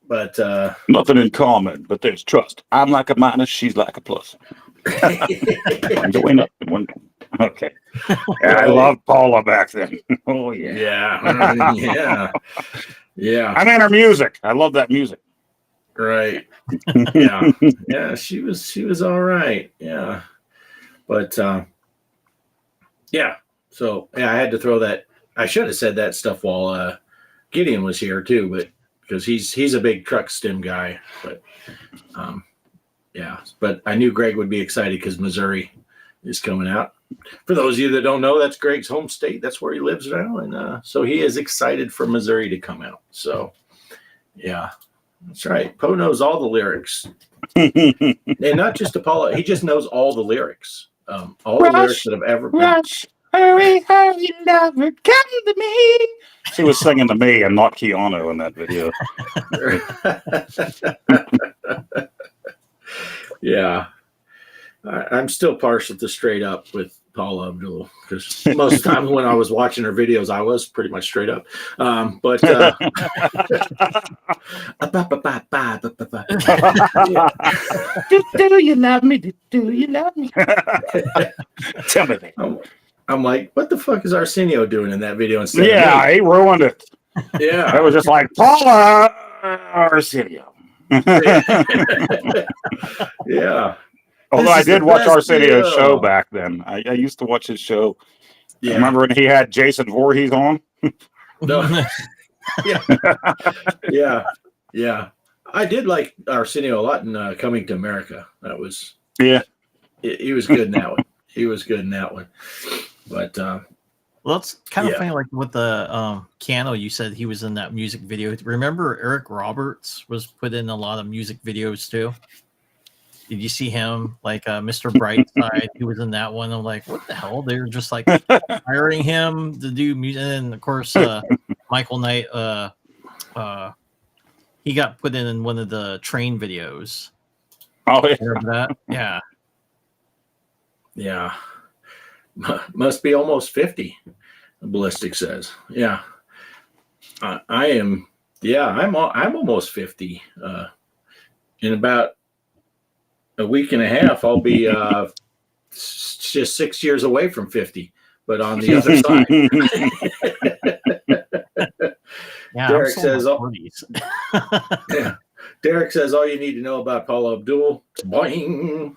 But nothing in common, but there's trust. I'm like a minus, she's like a plus. One going up, one. Okay. Yeah, I loved Paula back then. Oh yeah. Yeah. I mean her music. I love that music. Right. Yeah. Yeah, she was all right. Yeah. But yeah. So yeah, I had to throw that. I should have said that stuff while Gideon was here too, but because he's a big truck stim guy. But yeah. But I knew Greg would be excited because Missouri is coming out. For those of you that don't know, that's Greg's home state. That's where he lives now, and so he is excited for Missouri to come out. So yeah, that's right. Poe knows all the lyrics, and not just Apollo. He just knows all the lyrics. All the lyrics that have ever been. Rush, hurry, hurry, never come to me. She was singing to me and not Keanu in that video. Yeah. I'm still partial to straight up with Paula Abdul because most of the time when I was watching her videos, I was pretty much straight up. But Do you love me? Do you love me? Tell me that. I'm like, what the fuck is Arsenio doing in that video instead of Yeah, me? he ruined it. Yeah. I was just like, Paula Arsenio. Yeah. Although This I is the did watch best Arsenio's video. show back then. I used to watch his show. Yeah. Remember when he had Jason Voorhees on? No. Yeah. Yeah. I did like Arsenio a lot in Coming to America. That was Yeah. he was good in that one. He was good in that one. But Well, that's kind of Yeah. funny. Like with the Cano, you said he was in that music video. Remember Eric Roberts was put in a lot of music videos too. Did you see him? Like Mr. Brightside, he was in that one. I'm like, what the hell? They were just like hiring him to do music. And then of course, Michael Knight, he got put in one of the train videos. Oh, yeah. Remember that? Yeah. yeah. Must be almost 50, Ballistic says. Yeah. I am I'm almost 50. In about a week and a half, I'll be just 6 years away from 50, but on the other side. Yeah. Derek I'm still in says, my oh, 40s. yeah. Derek says all you need to know about Paula Abdul. Boing.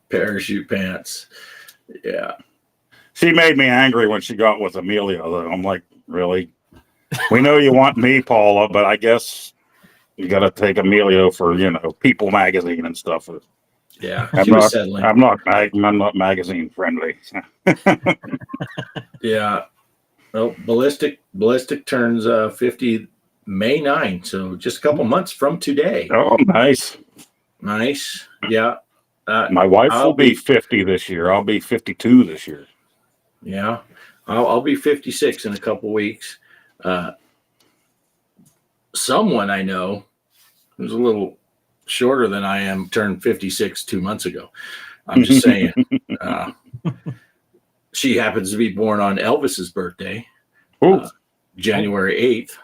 Parachute pants. Yeah. She made me angry when she got with Amelia, though. I'm like, really? We know you want me, Paula, but I guess you got to take Amelia for, People magazine and stuff. Yeah. I'm She not, was settling. I'm not magazine friendly. Yeah. Well, Ballistic turns 50 May 9, so just a couple months from today. Oh, nice. Nice. Yeah. My wife I'll will be be- 50 this year. I'll be 52 this year. Yeah. I'll be 56 in a couple weeks. Someone I know who's a little shorter than I am turned 56 2 months ago. I'm just saying. She happens to be born on Elvis's birthday, Ooh. January 8th.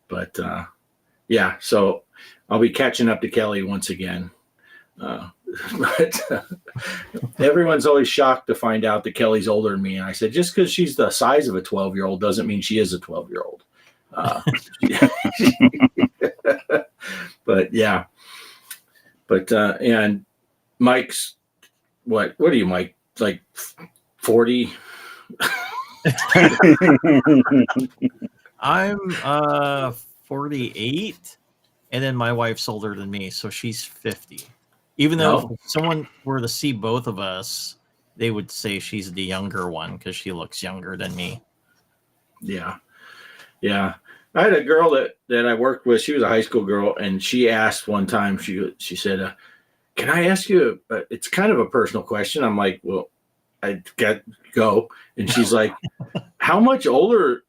But yeah, so I'll be catching up to Kelly once again. But everyone's always shocked to find out that Kelly's older than me. And I said, just because she's the size of a 12-year-old doesn't mean she is a 12-year-old. But yeah. But and Mike's what are you, Mike? Like 40? I'm 48, and then my wife's older than me, so she's 50. Even though if someone were to see both of us, they would say she's the younger one because she looks younger than me. Yeah. Yeah. I had a girl that I worked with. She was a high school girl, and she asked one time, she said, can I ask you, it's kind of a personal question. I'm like, well, I got go. And she's like, how much older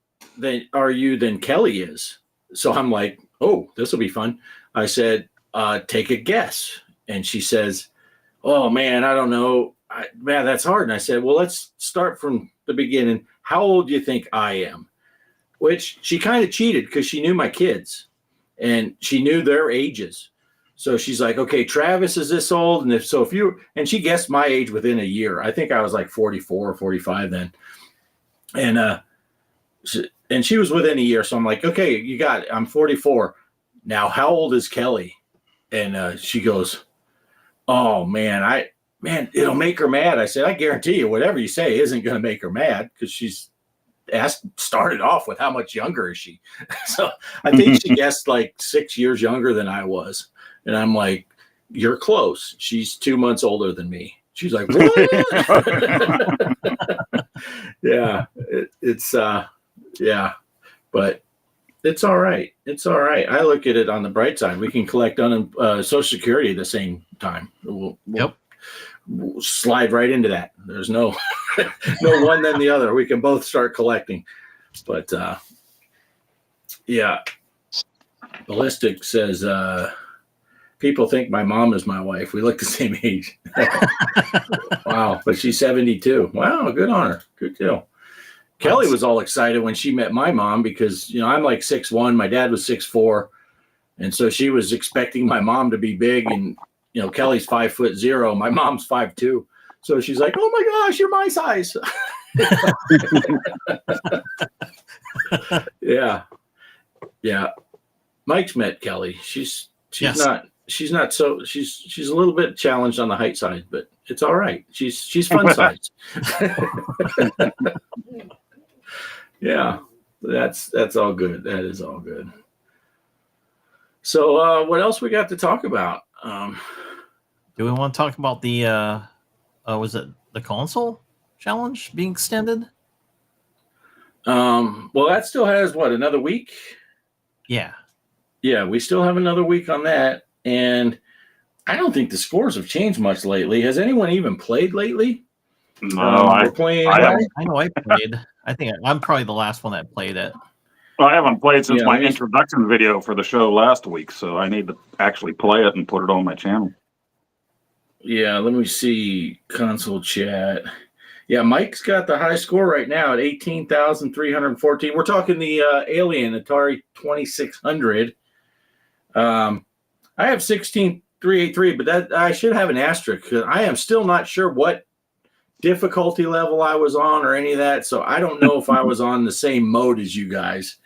are you than Kelly is? So I'm like, oh, this will be fun. I said, take a guess. And she says, oh man, I don't know. Man, that's hard. And I said, well, let's start from the beginning. How old do you think I am? Which she kind of cheated because she knew my kids and she knew their ages. So she's like, okay, Travis is this old. And and she guessed my age within a year. I think I was like 44 or 45 then. And she was within a year. So I'm like, okay, you got it. I'm 44. Now, how old is Kelly? And she goes, oh man, it'll make her mad. I said, I guarantee you, whatever you say isn't going to make her mad because she's started off with how much younger is she? So I think she guessed like 6 years younger than I was. And I'm like, you're close. She's 2 months older than me. She's like, what? Yeah, yeah, but it's all right. It's all right. I look at it on the bright side. We can collect Social Security at the same time. We'll slide right into that. There's no one than the other. We can both start collecting. But Yeah. Ballistic says, people think my mom is my wife. We look the same age. Wow. But she's 72. Wow. Good on her. Good deal. Kelly was all excited when she met my mom because, I'm like 6'1". My dad was 6'4". And so she was expecting my mom to be big. And, Kelly's 5'0". My mom's 5'2". So she's like, oh my gosh, you're my size. Yeah. Yeah. Mike's met Kelly. She's Yes. not so she's a little bit challenged on the height side, but it's all right. She's fun size. Yeah. That's all good. That is all good. So what else we got to talk about? Do we want to talk about the was it the console challenge being extended? Well, that still has another week? Yeah. Yeah, we still have another week on that. And I don't think the scores have changed much lately. Has anyone even played lately? No, we're playing. I haven't. I know I played. I think I'm probably the last one that played it. I haven't played since my me- introduction video for the show last week, so I need to actually play it and put it on my channel. Yeah, let me see console chat. Yeah, Mike's got the high score right now at 18,314. We're talking the Alien Atari 2600. I have 16,383, but that I should have an asterisk because I am still not sure what difficulty level I was on or any of that. So I don't know if I was on the same mode as you guys.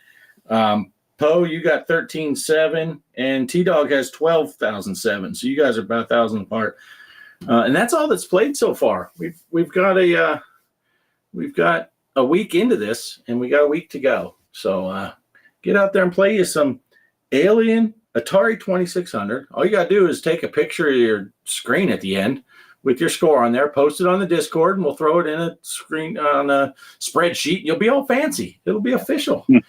Poe, you got 13,700, and T-Dog has 12,007. So you guys are about 1,000 apart. And that's all that's played so far. We've got a week into this, and we got a week to go. So get out there and play you some Alien Atari 2600. All you got to do is take a picture of your screen at the end with your score on there, post it on the Discord, and we'll throw it in a screen on a spreadsheet. And you'll be all fancy. It'll be official. Yeah,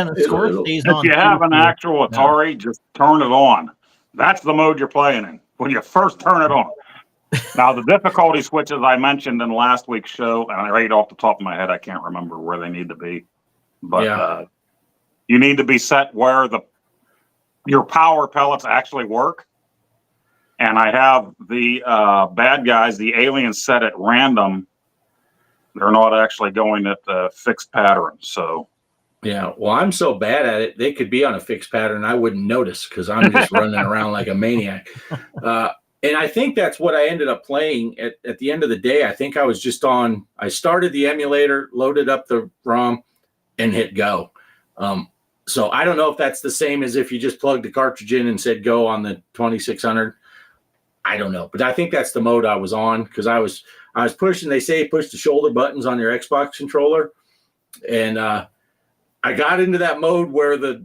the score stays on. If you have an actual Atari, just turn it on. That's the mode you're playing in when you first turn it on. Now, the difficulty switches I mentioned in last week's show, and right off the top of my head, I can't remember where they need to be. But you need to be set where your power pellets actually work. And I have the bad guys, the aliens, set at random. They're not actually going at the fixed pattern. So, yeah. Well, I'm so bad at it, they could be on a fixed pattern. I wouldn't notice because I'm just running around like a maniac. And I think that's what I ended up playing at the end of the day. I think I was just I started the emulator, loaded up the ROM, and hit go. So I don't know if that's the same as if you just plugged the cartridge in and said go on the 2600. I don't know, but I think that's the mode I was on because I was pushing. They say push the shoulder buttons on your Xbox controller, and I got into that mode where the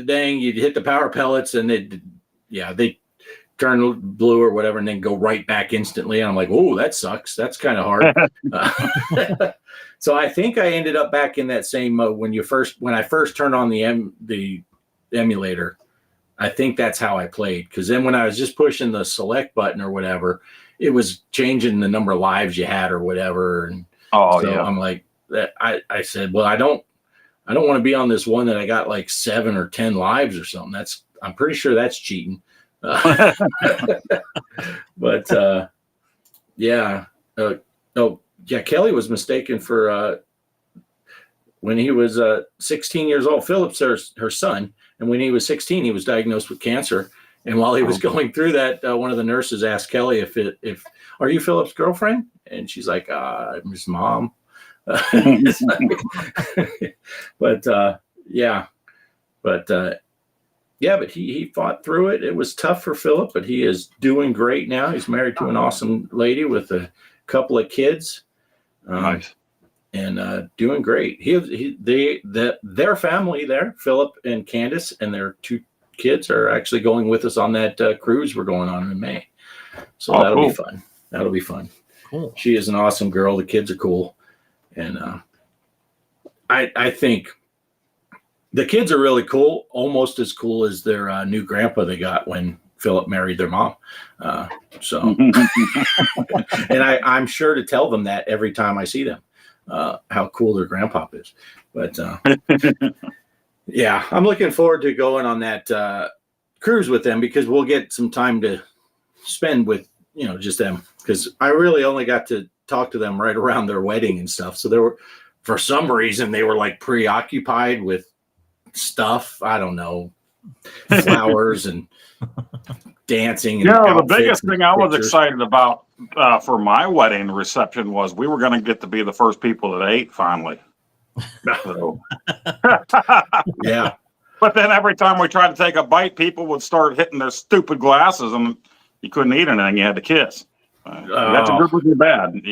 dang you'd hit the power pellets and they turn blue or whatever, and then go right back instantly. And I'm like, oh, that sucks. That's kind of hard. So I think I ended up back in that same mode when I first turned on the emulator. I think that's how I played. Because then when I was just pushing the select button or whatever, it was changing the number of lives you had or whatever. And I'm like, I said, well, I don't want to be on this one that I got like 7 or 10 lives or something. I'm pretty sure that's cheating. But Kelly was mistaken for when he was 16 years old. Philip's her son, and when he was 16, he was diagnosed with cancer. And while he was going through that, one of the nurses asked Kelly if are you Philip's girlfriend? And she's like, I'm his mom. But he fought through it. It was tough for Philip, but he is doing great now. He's married to an awesome lady with a couple of kids. Nice. And doing great. Their family there, Philip and Candace, and their 2 kids are actually going with us on that cruise we're going on in May. So that'll be fun. That'll be fun. Cool. She is an awesome girl. The kids are cool. And I think the kids are really cool, almost as cool as their new grandpa they got when Philip married their mom. And I'm sure to tell them that every time I see them, how cool their grandpa is. But Yeah, I'm looking forward to going on that cruise with them because we'll get some time to spend with, just them. Because I really only got to talk to them right around their wedding and stuff. So for some reason, they were like preoccupied with stuff. I don't know, flowers and dancing. And The biggest and thing I was pictures. excited about for my wedding reception was we were going to get to be the first people that ate finally. So. Yeah. But then every time we tried to take a bite, people would start hitting their stupid glasses, and you couldn't eat anything. You had to kiss. That's a good or bad.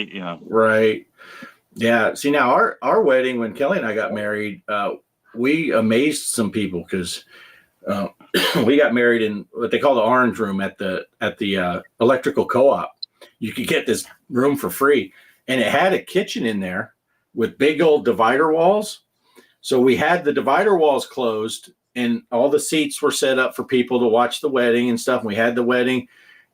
Right. Yeah. See, now our wedding, when Kelly and I got married, we amazed some people because we got married in what they call the orange room at the electrical co-op. You could get this room for free, and it had a kitchen in there with big old divider walls. So we had the divider walls closed, and all the seats were set up for people to watch the wedding and stuff. We had the wedding,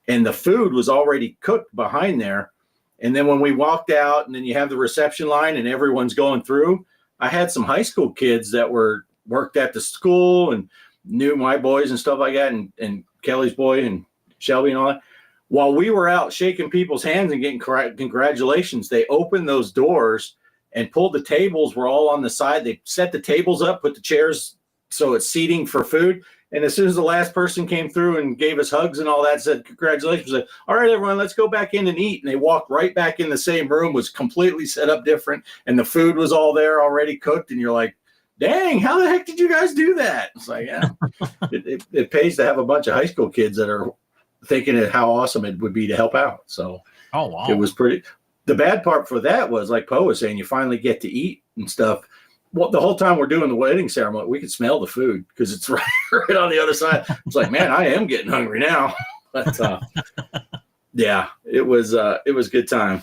and the food was already cooked behind there. And then when we walked out, and then you have the reception line and everyone's going through, I had some high school kids that worked at the school and knew my boys and stuff like that, and Kelly's boy and Shelby and all that. While we were out shaking people's hands and getting congratulations, they opened those doors and pulled the tables. Were all on the side. They set the tables up, put the chairs so it's seating for food. And as soon as the last person came through and gave us hugs and all that, said congratulations, said, all right, everyone, let's go back in and eat. And they walked right back in the same room, was completely set up different, and the food was all there already cooked. And you're like, dang, how the heck did you guys do that? It's like, yeah, it pays to have a bunch of high school kids that are thinking of how awesome it would be to help out. So it was pretty. The bad part for that was, like Poe was saying, you finally get to eat and stuff. Well, the whole time we're doing the wedding ceremony, we could smell the food because it's right on the other side. It's like, man, I am getting hungry now. But yeah, it was good time.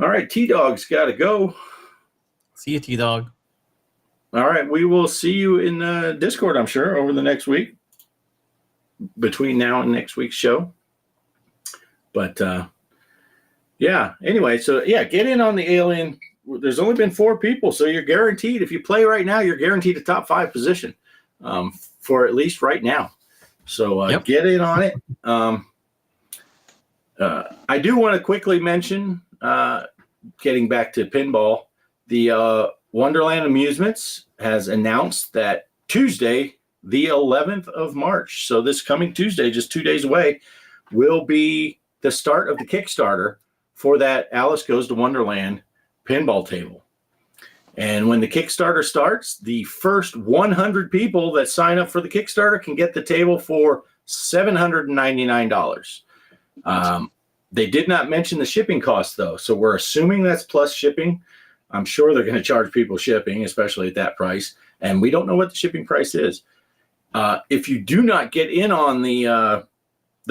All right, T-Dog's got to go. See you, T-Dog. All right, we will see you in Discord, I'm sure, over the next week, between now and next week's show. But yeah, anyway, so yeah, get in on the Alien. There's only been 4 people, so you're guaranteed. If you play right now, you're guaranteed a top 5 position for at least right now. So get in on it. I do want to quickly mention, getting back to pinball, the Wonderland Amusements has announced that Tuesday, the 11th of March, so this coming Tuesday, just 2 days away, will be the start of the Kickstarter for that Alice Goes to Wonderland pinball table. And when the Kickstarter starts, the first 100 people that sign up for the Kickstarter can get the table for $799. They did not mention the shipping cost, though, so we're assuming that's plus shipping. I'm sure they're going to charge people shipping, especially at that price, and we don't know what the shipping price is. If you do not get in on the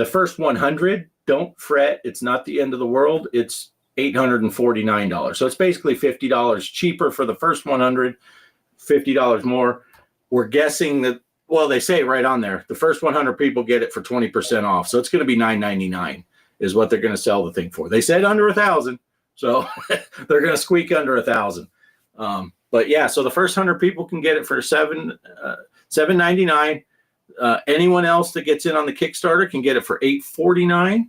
first 100, don't fret. It's not the end of the world. It's $849. So it's basically $50 cheaper for the first 100, $50 more. We're guessing that, well, they say right on there, the first 100 people get it for 20% off. So it's going to be $999 is what they're going to sell the thing for. They said under 1,000, so they're going to squeak under 1,000. But yeah, so the first 100 people can get it for $799. Anyone else that gets in on the Kickstarter can get it for $849.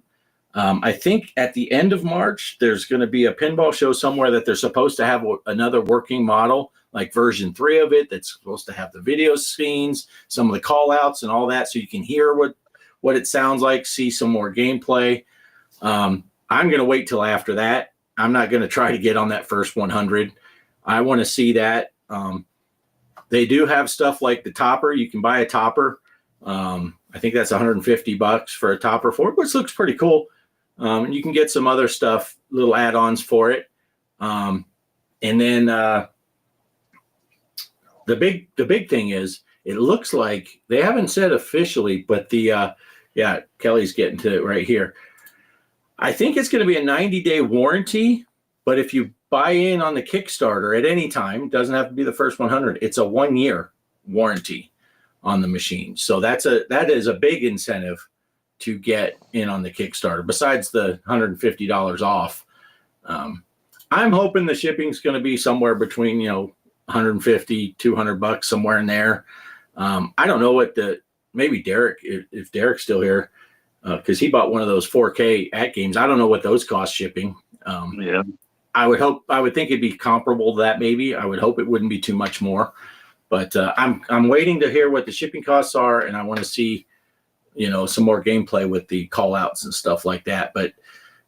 I think at the end of March, there's going to be a pinball show somewhere that they're supposed to have another working model, like version 3 of it, that's supposed to have the video scenes, some of the call outs and all that, so you can hear what it sounds like, see some more gameplay. I'm going to wait till after that. I'm not going to try to get on that first 100. I want to see that. They do have stuff like the topper. You can buy a topper. I think that's $150 for a topper for it, which looks pretty cool. And you can get some other stuff, little add-ons for it. And then the big thing is, it looks like they haven't said officially, but Kelly's getting to it right here. I think it's going to be a 90-day warranty, but if you buy in on the Kickstarter at any time, it doesn't have to be the first 100. It's a 1-year warranty on the machine. So that is a big incentive to get in on the Kickstarter, besides the $150 off. I'm hoping the shipping's going to be somewhere between, 150, $200 somewhere in there. I don't know what maybe Derek, if Derek's still here, because he bought one of those 4K at games. I don't know what those cost shipping. Yeah. I would think it'd be comparable to that. Maybe I would hope it wouldn't be too much more, but I'm waiting to hear what the shipping costs are. And I want to see, some more gameplay with the call outs and stuff like that. But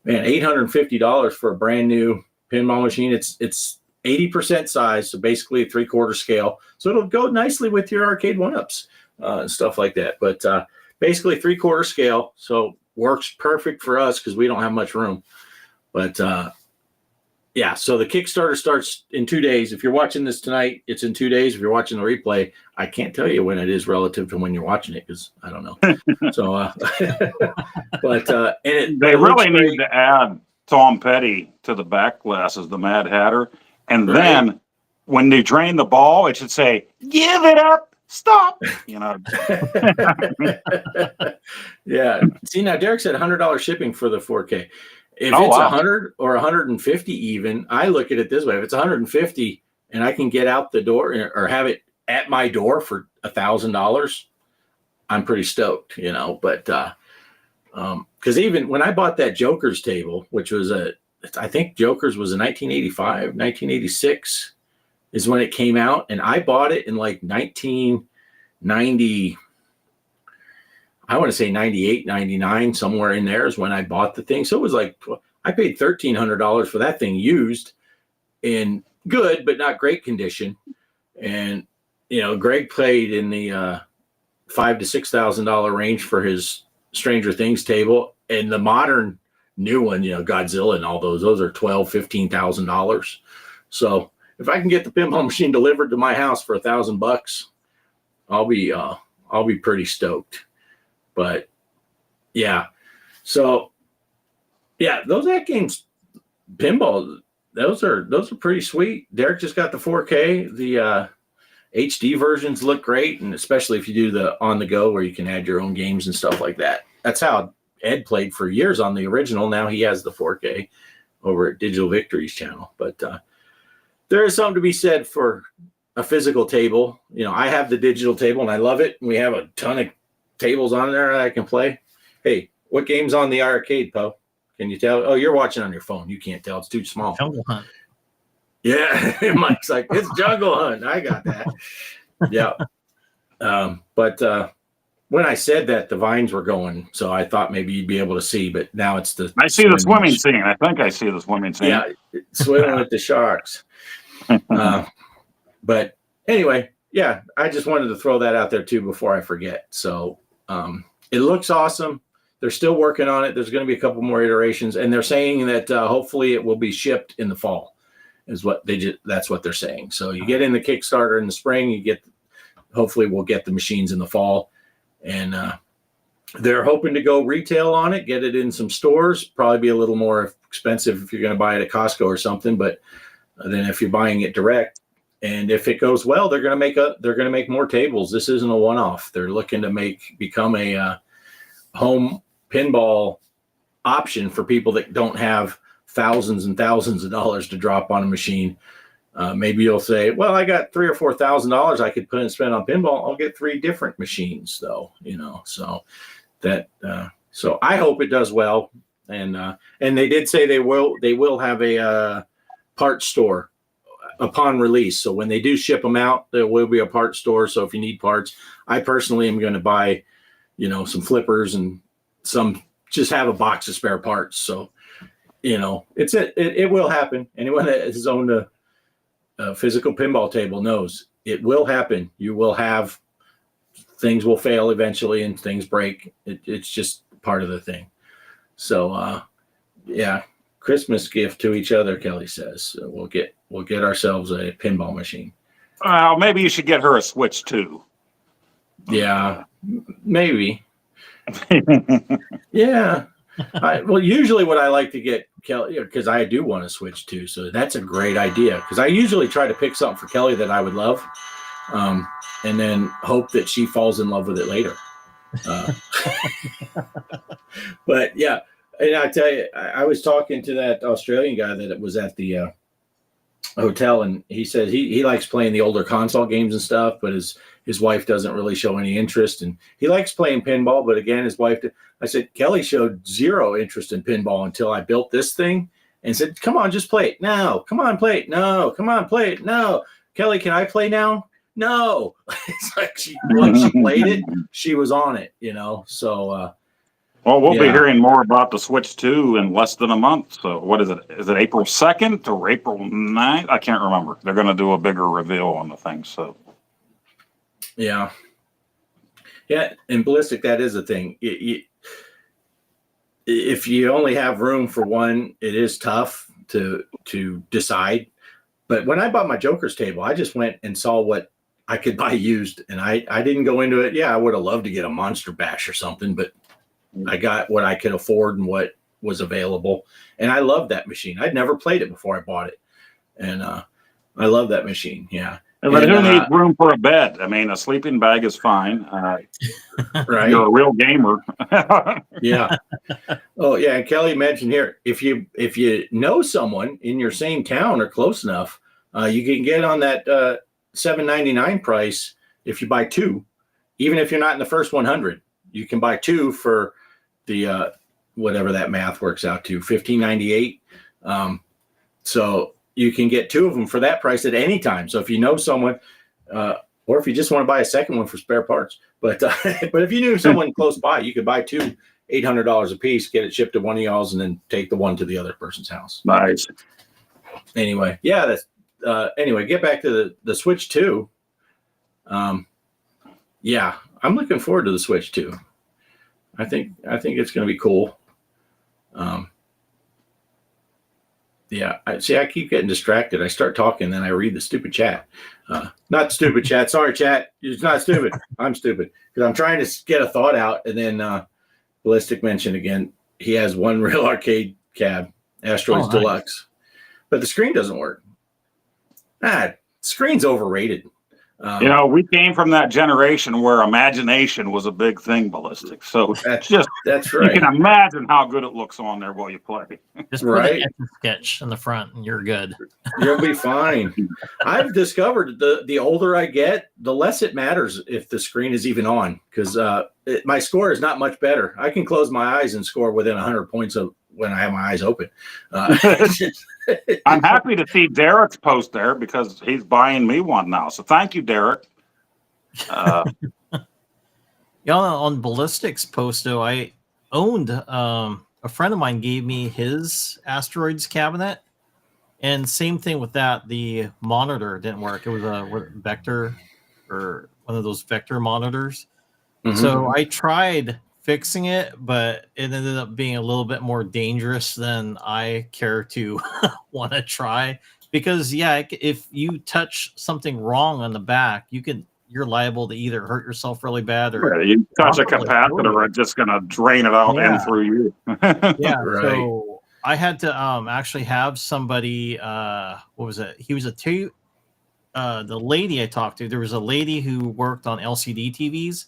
man, $850 for a brand new pinball machine. It's 80% size. So basically a 3/4 scale. So it'll go nicely with your arcade 1-ups and stuff like that. But basically 3/4 scale. So works perfect for us because we don't have much room. But yeah, so the Kickstarter starts in 2 days. If you're watching this tonight, it's in 2 days. If you're watching the replay, I can't tell you when it is relative to when you're watching it because I don't know. So, but they really need to add Tom Petty to the back glasses, the Mad Hatter, and then when they drain the ball, it should say, "Give it up, stop." Yeah. See, now Derek said $100 shipping for the 4K. If it's 100 or 150 even, I look at it this way. If it's 150 and I can get out the door or have it at my door for $1,000, I'm pretty stoked, but because even when I bought that Joker's table, which was I think Joker's was in 1985, 1986 is when it came out. And I bought it in like 1990. I want to say 98, 99, somewhere in there is when I bought the thing. So it was like, I paid $1,300 for that thing used in good, but not great condition. And, Greg played in the $5,000 to $6,000 range for his Stranger Things table. And the modern new one, Godzilla and all those are $12,000, $15,000. So if I can get the pinball machine delivered to my house for $1,000, I'll be pretty stoked. But yeah, so yeah, those at games pinball, those are pretty sweet. Derek just got the 4K. The HD versions look great, and especially if you do the on the go where you can add your own games and stuff like that. That's how Ed played for years on the original. Now he has the 4K over at Digital Victory's channel. But there is something to be said for a physical table. I have the digital table and I love it. We have a ton of tables on there that I can play. Hey, what game's on the arcade, Poe? Can you tell? Oh, you're watching on your phone. You can't tell. It's too small. Jungle Hunt. Yeah. Mike's like, it's Jungle Hunt. I got that. Yeah. But when I said that, the vines were going, so I thought maybe you'd be able to see, but now it's the I see the swimming scene. I think I see the swimming scene. Yeah, swimming with the sharks. But anyway, yeah, I just wanted to throw that out there too before I forget. So it looks awesome. They're still working on it. There's going to be a couple more iterations, and they're saying that hopefully it will be shipped in the fall. That's what they're saying. So you get in the Kickstarter in the spring, hopefully we'll get the machines in the fall, and they're hoping to go retail on it, get it in some stores. Probably be a little more expensive if you're going to buy it at Costco or something, but then if you're buying it direct. And if it goes well, they're going to make more tables. This isn't a one-off. They're looking to become a home pinball option for people that don't have thousands and thousands of dollars to drop on a machine. Maybe you'll say, well, I got $3,000 or $4,000 I could put and spend on pinball. I'll get 3 different machines though, so that, so I hope it does well. And they did say they will have a parts store upon release. So when they do ship them out, there will be a parts store. So if you need parts, I personally am going to buy, some flippers and just have a box of spare parts. So, it will happen. Anyone that has owned a physical pinball table knows it will happen. You will have things will fail eventually and things break. It's just part of the thing. So, yeah, Christmas gift to each other, Kelly says. So we'll get ourselves a pinball machine. Well, maybe you should get her a Switch too. Yeah, maybe. Yeah. Well, usually what I like to get Kelly, because I do want to switch too. So that's a great idea. Because I usually try to pick something for Kelly that I would love, and then hope that she falls in love with it later. But yeah, and I tell you, I was talking to that Australian guy that was at the hotel, and he says he likes playing the older console games and stuff, but his wife doesn't really show any interest, and he likes playing pinball, but again, his wife. I said Kelly showed zero interest in pinball until I built this thing, and said, "Come on, just play it now. Come on, play it. No, come on, play it. No, Kelly, can I play now? No." It's like once she played it, she was on it, So. Well, we'll be hearing more about the Switch 2 in less than a month. So what is it? Is it April 2nd or April 9th? I can't remember. They're going to do a bigger reveal on the thing. So. Yeah. Yeah. And Ballistic, that is a thing. If you only have room for one, it is tough to decide. But when I bought my Joker's table, I just went and saw what I could buy used. And I didn't go into it. Yeah, I would have loved to get a Monster Bash or something, but I got what I could afford and what was available. And I loved that machine. I'd never played it before I bought it. And I love that machine. Yeah. But who needs room for a bed? I mean, a sleeping bag is fine. Right. You're a real gamer. Yeah. Oh, yeah. And Kelly mentioned here, if you know someone in your same town or close enough, you can get on that $7.99 price if you buy two, even if you're not in the first 100. You can buy two for the whatever that math works out to, $15.98. So you can get two of them for that price at any time. So if you know someone, or if you just want to buy a second one for spare parts, but if you knew someone close by, you could buy two, $800 a piece, get it shipped to one of y'all's, and then take the one to the other person's house. Nice. Anyway, yeah. That's anyway. Get back to the Switch 2. Yeah, I'm looking forward to the Switch 2. I think it's going to be cool. Yeah, I keep getting distracted. I start talking, then I read the stupid chat. Not stupid chat. Sorry, chat. It's not stupid. I'm stupid because I'm trying to get a thought out. And then Ballistic mentioned again, he has one real arcade cab, Asteroids Deluxe, but the screen doesn't work. Screen's overrated. We came from that generation where imagination was a big thing, Ballistic. So that's right. You can imagine how good it looks on there while you play. Just put an Etch-a-Sketch in the front and you're good. You'll be fine. I've discovered the older I get, the less it matters if the screen is even on, because my score is not much better. I can close my eyes and score within 100 points of when I have my eyes open. I'm happy to see Derek's post there because he's buying me one now. So thank you, Derek. On Ballistic's post, though, I owned a friend of mine gave me his Asteroids cabinet, and same thing with that. The monitor didn't work. It was a Vector or one of those Vector monitors. Mm-hmm. So I tried fixing it, but it ended up being a little bit more dangerous than I care to want to try, because if you touch something wrong on the back, you're liable to either hurt yourself really bad or you touch a capacitor, it's just going to drain it out in through you. Yeah. Right. So I had to actually have somebody, what was it? He was the lady I talked to, there was a lady who worked on LCD TVs,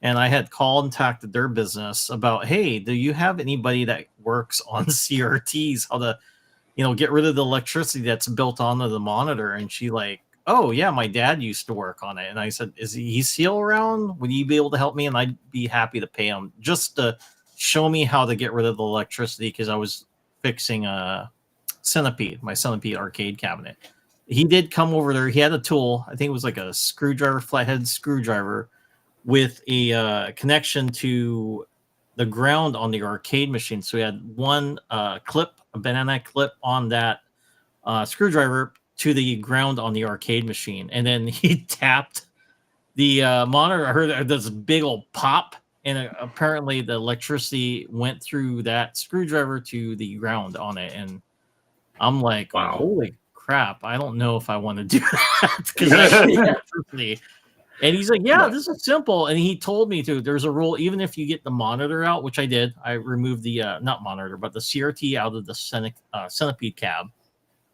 and I had contacted their business about, hey, do you have anybody that works on CRTs, how to, get rid of the electricity that's built onto the monitor? And she like, oh yeah, my dad used to work on it. And I said, is he still around? Would you be able to help me? And I'd be happy to pay him just to show me how to get rid of the electricity, because I was fixing my Centipede arcade cabinet. He did come over there. He had a tool. I think it was like a screwdriver, flathead screwdriver, with a connection to the ground on the arcade machine. So we had one clip, a banana clip on that screwdriver to the ground on the arcade machine. And then he tapped the monitor. I heard this big old pop, and apparently the electricity went through that screwdriver to the ground on it. And I'm like, wow, holy crap, I don't know if I want to do that, because that's electricity. And he's like, yeah, this is simple. And he told me there's a rule, even if you get the monitor out, which I did. I removed the, not monitor, but the CRT out of the Centipede cab.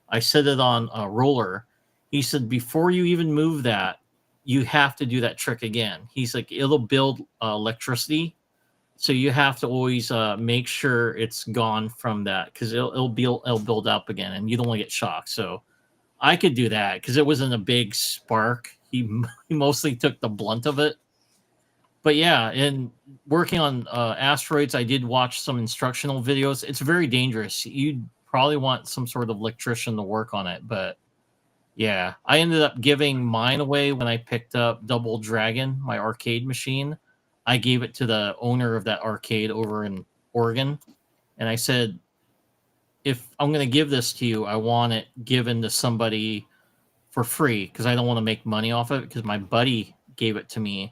I set it on a roller. He said, before you even move that, you have to do that trick again. He's like, it'll build electricity. So you have to always make sure it's gone from that, because it'll build up again and you don't want to get shocked. So I could do that because it wasn't a big spark. He mostly took the blunt of it. But yeah, and working on asteroids, I did watch some instructional videos. It's very dangerous. You'd probably want some sort of electrician to work on it. But yeah, I ended up giving mine away when I picked up Double Dragon, my arcade machine. I gave it to the owner of that arcade over in Oregon. And I said, if I'm going to give this to you, I want it given to somebody for free because I don't want to make money off of it because my buddy gave it to me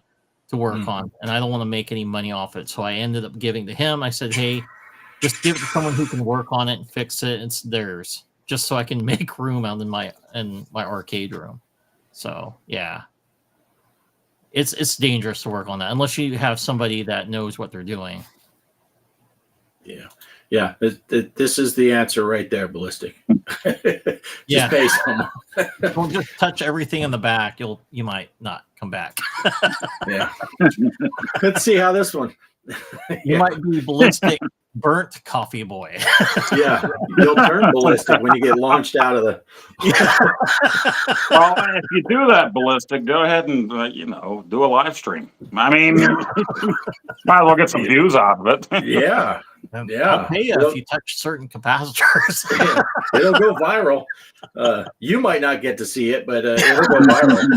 to work on, and I don't want to make any money off it. So I ended up giving to him. I said, hey, just give it to someone who can work on it and fix it. It's theirs, just so I can make room out in my arcade room. So yeah, it's dangerous to work on that unless you have somebody that knows what they're doing. Yeah. This is the answer right there, Ballistic. Yeah. Pay someone. Don't just touch everything in the back. You might not come back. Yeah. Let's see how this one. You might be Ballistic burnt coffee boy. Yeah. You'll turn Ballistic when you get launched out of the. Well, if you do that, Ballistic, go ahead and do a live stream. I mean, might as well get some views out of it. Yeah. I'll pay you if you touch certain capacitors. Yeah, it'll go viral. You might not get to see it, but it'll go viral.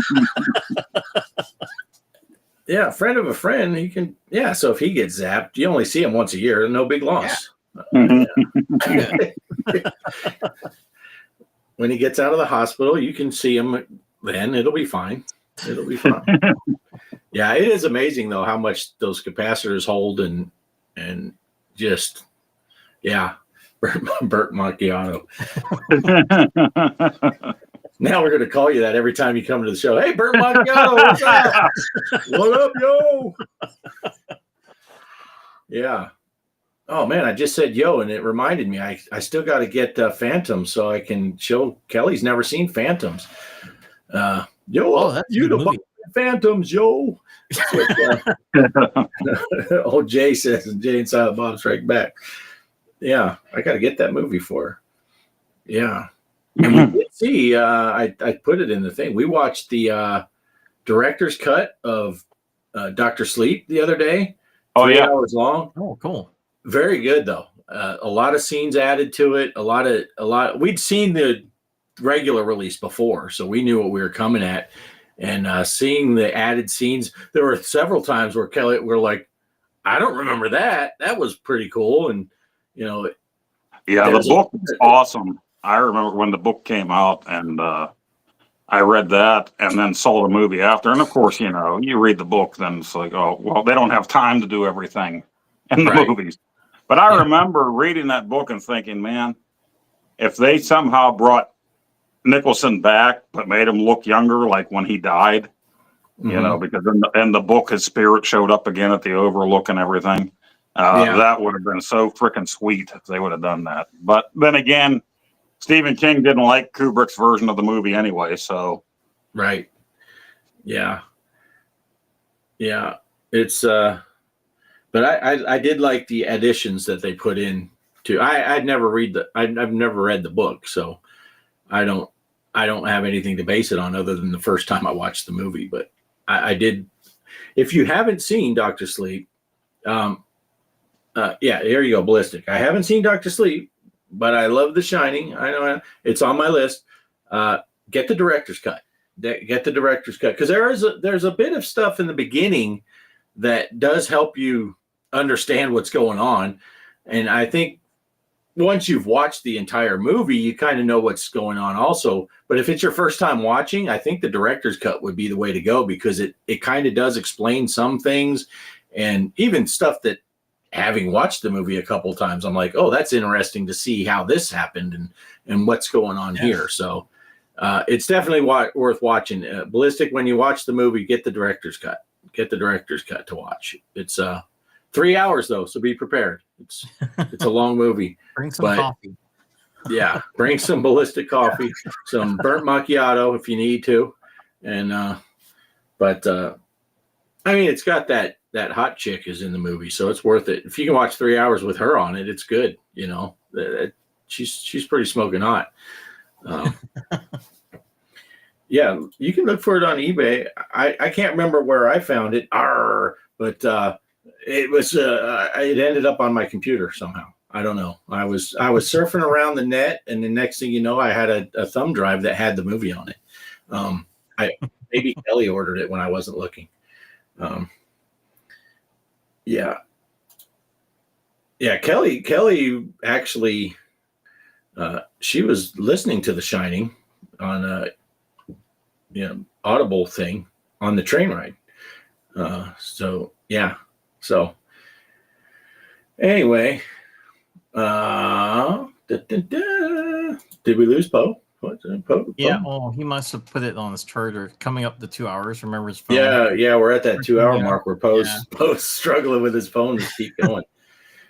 Yeah, friend of a friend. He can. Yeah, so if he gets zapped, you only see him once a year. No big loss. Yeah. When he gets out of the hospital, you can see him. Then it'll be fine. It'll be fine. Yeah, it is amazing though how much those capacitors hold and just Burt Macchiato. Now we're going to call you that every time you come to the show. Hey, Burt Macchiato, what's up? What up, yo? Yeah. Oh man, I just said yo, and it reminded me. I still got to get Phantoms so I can show Kelly's never seen Phantoms. That's you the Phantoms, yo. Old Jay says, and Jay and Silent Bob strike back. Yeah, I got to get that movie for her. Yeah. And we did see, I put it in the thing. We watched the director's cut of Dr. Sleep the other day. 3 hours long. Oh, cool. Very good, though. A lot of scenes added to it. A lot. We'd seen the regular release before, so we knew what we were coming at. And seeing the added scenes, there were several times where Kelly were like, I don't remember that. That was pretty cool. And, the book was awesome. I remember when the book came out and I read that and then saw the movie after. And of course, you read the book, then it's like, oh, well, they don't have time to do everything in the movies. But I remember reading that book and thinking, man, if they somehow brought Nicholson back, but made him look younger, like when he died, because in the book, his spirit showed up again at the Overlook and everything. That would have been so freaking sweet if they would have done that. But then again, Stephen King didn't like Kubrick's version of the movie anyway, so. Right. Yeah. Yeah. It's, but I did like the additions that they put in to, I've never read the book, so I don't have anything to base it on other than the first time I watched the movie, but I did. If you haven't seen Dr. Sleep, here you go, Ballistic. I haven't seen Dr. Sleep, but I love The Shining. I know it's on my list. Get the director's cut. Get the director's cut because there's a bit of stuff in the beginning that does help you understand what's going on, and I think once you've watched the entire movie, you kind of know what's going on also. But if it's your first time watching, I think the director's cut would be the way to go because it kind of does explain some things and even stuff that having watched the movie a couple times, I'm like, oh, that's interesting to see how this happened and what's going on here. So it's definitely worth watching. Ballistic, when you watch the movie, get the director's cut. Get the director's cut to watch. It's 3 hours though, so be prepared. It's a long movie. Bring some coffee. Yeah, bring some Ballistic coffee, some burnt macchiato if you need to, and I mean, it's got that hot chick is in the movie, so it's worth it. If you can watch 3 hours with her on it, it's good. She's pretty smoking hot. Yeah, you can look for it on eBay. I can't remember where I found it. But it was it ended up on my computer somehow. I don't know. I was surfing around the net, and the next thing you know, I had a thumb drive that had the movie on it. I maybe Kelly ordered it when I wasn't looking. Yeah. Kelly actually, she was listening to The Shining on a Audible thing on the train ride. So anyway, did we lose Poe? Poe? Yeah, oh, he must have put it on his charger. Coming up to 2 hours. Remember his phone? Yeah, we're at that 2 hour mark where Poe's Yeah. struggling with his phone to keep going.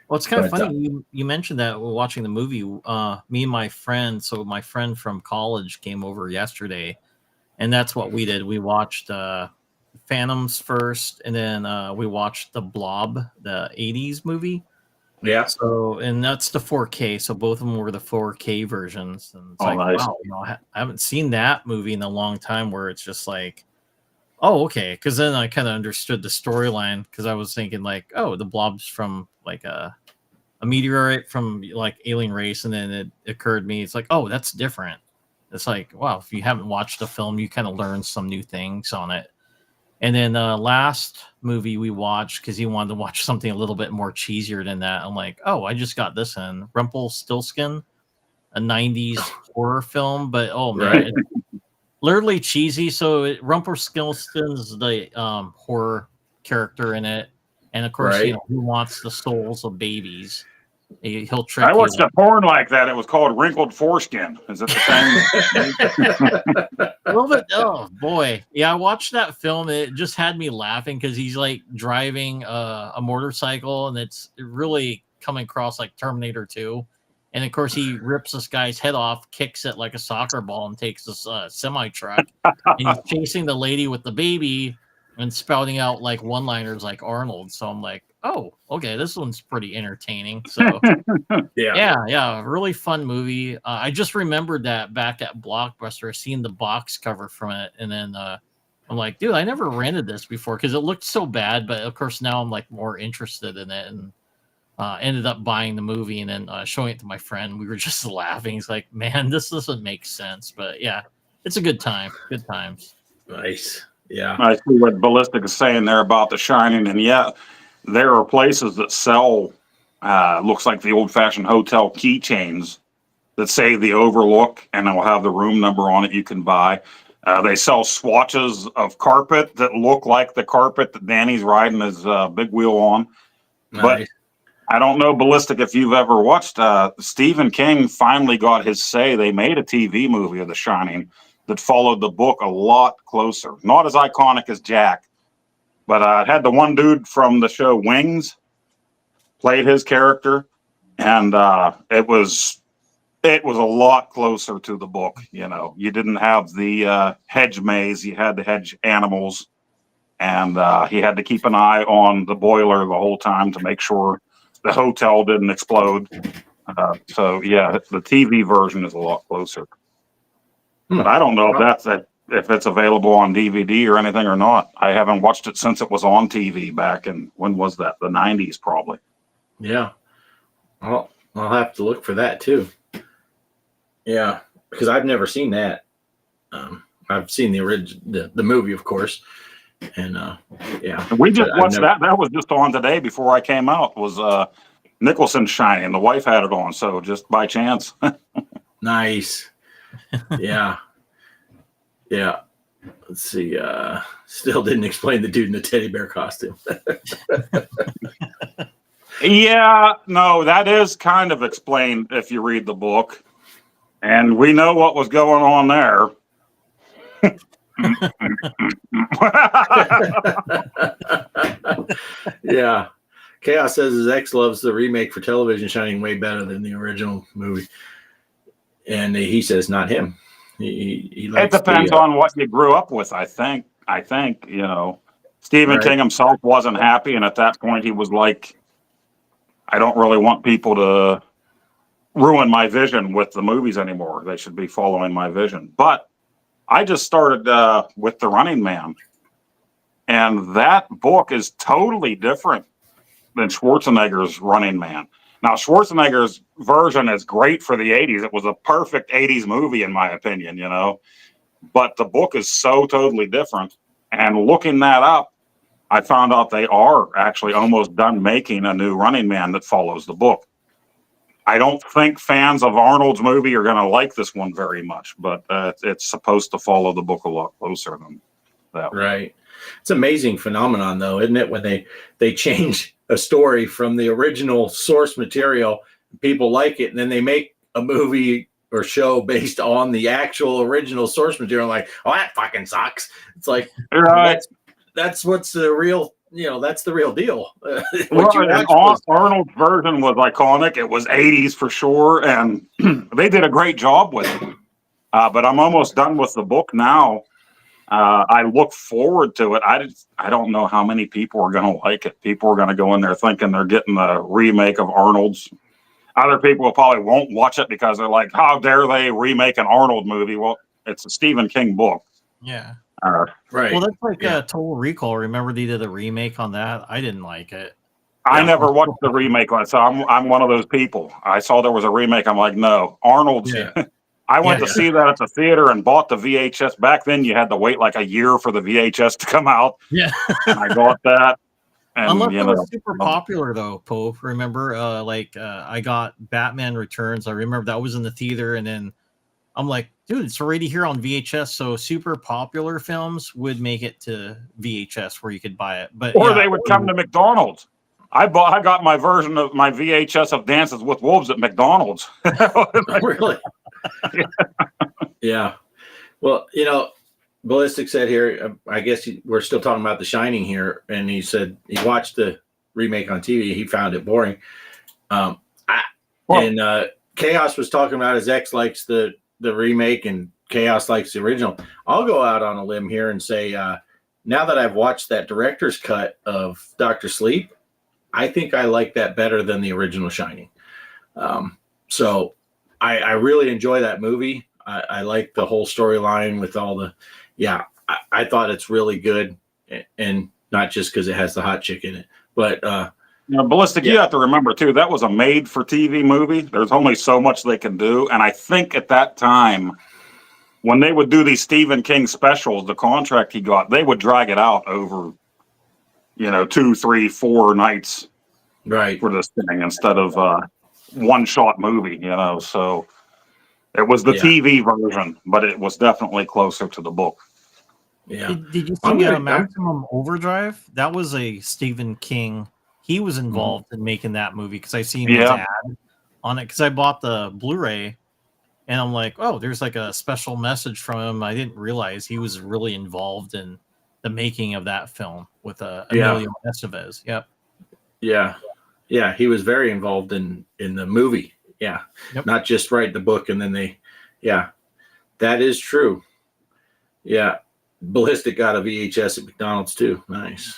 Well, it's kind of funny. You mentioned that we're watching the movie. Me and my friend, so my friend from college came over yesterday, and that's what we did. We watched Phantoms first, and then we watched The Blob, the 80s movie. Yeah. So, and that's the 4K. So both of them were the 4K versions. And it's nice. wow, I haven't seen that movie in a long time where it's just like, oh, okay. Because then I kind of understood the storyline because I was thinking like, oh, the Blob's from like a meteorite from like alien race, and then it occurred to me, it's like, oh, that's different. It's like, wow, if you haven't watched the film, you kind of learn some new things on it. And then last movie we watched, because he wanted to watch something a little bit more cheesier than that. I'm like, oh, I just got this in Rumpelstiltskin, a 90s horror film, but oh man, it's literally cheesy. So Rumpelstiltskin's the horror character in it, and of course, he wants the souls of babies. He'll trick you. I watched a porn like that. It was called Wrinkled Foreskin. Is it the same? A little bit. Oh boy, yeah. I watched that film. It just had me laughing because he's like driving a motorcycle, and it's really coming across like Terminator 2. And of course, he rips this guy's head off, kicks it like a soccer ball, and takes this semi truck. And he's chasing the lady with the baby and spouting out like one-liners like Arnold. So I'm like, oh, okay, this one's pretty entertaining. So yeah, really fun movie. I just remembered that back at Blockbuster, seeing the box cover from it, and then I'm like, dude, I never rented this before because it looked so bad. But of course, now I'm like more interested in it, and ended up buying the movie and then showing it to my friend. We were just laughing. He's like, man, this doesn't make sense. But yeah, it's a good time. Good times. Nice. Yeah. I see what Ballistic is saying there about The Shining, and yeah, there are places that sell looks like the old-fashioned hotel keychains that say the Overlook, and they'll have the room number on it you can buy. They sell swatches of carpet that look like the carpet that Danny's riding his big wheel on. Nice. But I don't know, Ballistic, if you've ever watched, Stephen King finally got his say. They made a TV movie of The Shining that followed the book a lot closer. Not as iconic as Jack, but it had the one dude from the show Wings played his character, and it was a lot closer to the book. You know, you didn't have the hedge maze; you had the hedge animals, and he had to keep an eye on the boiler the whole time to make sure the hotel didn't explode. So yeah, the TV version is a lot closer. But I don't know if it's available on DVD or anything or not. I haven't watched it since it was on TV back in, when was that? The 90s probably. Yeah. I'll have to look for that too. Yeah, because I've never seen that. I've seen the original, the movie, of course. And yeah. And we just watched that. That was just on today before I came out. Was Nicholson Shining. The wife had it on, so just by chance. Nice. Yeah. Yeah. Let's see. Still didn't explain the dude in the teddy bear costume. Yeah, no, that is kind of explained if you read the book. And we know what was going on there. Yeah. Kaos says his ex loves the remake for television Shining way better than the original movie. And he says not him. He likes it depends on what you grew up with, I think. You know, Stephen King himself wasn't happy, and at that point he was like, I don't really want people to ruin my vision with the movies anymore. They should be following my vision. But I just started with The Running Man, and that book is totally different than Schwarzenegger's Running Man. Now, Schwarzenegger's version is great for the 80s. It was a perfect 80s movie, in my opinion, you know. But the book is so totally different. And looking that up, I found out they are actually almost done making a new Running Man that follows the book. I don't think fans of Arnold's movie are going to like this one very much, but it's supposed to follow the book a lot closer than that. Right. It's an amazing phenomenon, though, isn't it? When they change a story from the original source material, people like it, and then they make a movie or show based on the actual original source material. Like, oh, that fucking sucks. It's like, right. That's what's the real, that's the real deal. Arnold's version was iconic. It was 80s for sure, and they did a great job with it. But I'm almost done with the book now. I look forward to it. I don't know how many people are going to like it. People are going to go in there thinking they're getting the remake of Arnold's. Other people probably won't watch it because they're like, how dare they remake an Arnold movie? Well, it's a Stephen King book. Yeah. Right. Well, that's like Total Recall. Remember they did a remake on that? I didn't like it. I never watched the remake on it, so I'm one of those people. I saw there was a remake. I'm like, no. Arnold's. Yeah. I went to see that at the theater and bought the VHS. Back then, you had to wait like a year for the VHS to come out. Yeah. And I bought that. And, Unless it was super popular, though, Poe. Remember, I got Batman Returns. I remember that was in the theater, and then I'm like, dude, it's already here on VHS. So super popular films would make it to VHS where you could buy it. Or they would come to McDonald's. I got my version of my VHS of Dances with Wolves at McDonald's. Really? Yeah. Well, Ballistic said here, I guess we're still talking about The Shining here, and he said he watched the remake on TV. He found it boring. Kaos was talking about his ex likes the remake and Kaos likes the original. I'll go out on a limb here and say, now that I've watched that director's cut of Dr. Sleep, I think I like that better than the original Shining. So I really enjoy that movie. I like the whole storyline with all the, I thought it's really good, and not just because it has the hot chick in it, but Ballistic, you have to remember too, that was a made-for-TV movie. There's only so much they can do, and I think at that time, when they would do these Stephen King specials, the contract he got, they would drag it out over, 2, 3, 4 nights, right, for this thing instead of one-shot movie. So it was the TV version, but it was definitely closer to the book. Yeah. Did you see Maximum Overdrive? That was a Stephen King. He was involved in making that movie because I seen his ad on it because I bought the Blu-ray, and I'm like, oh, there's like a special message from him. I didn't realize he was really involved in the making of that film with Emilio Estevez. Yep. Yeah. Yeah. He was very involved in the movie. Yeah. Yep. Not just write the book and then that is true. Yeah. Ballistic got a VHS at McDonald's too. Nice.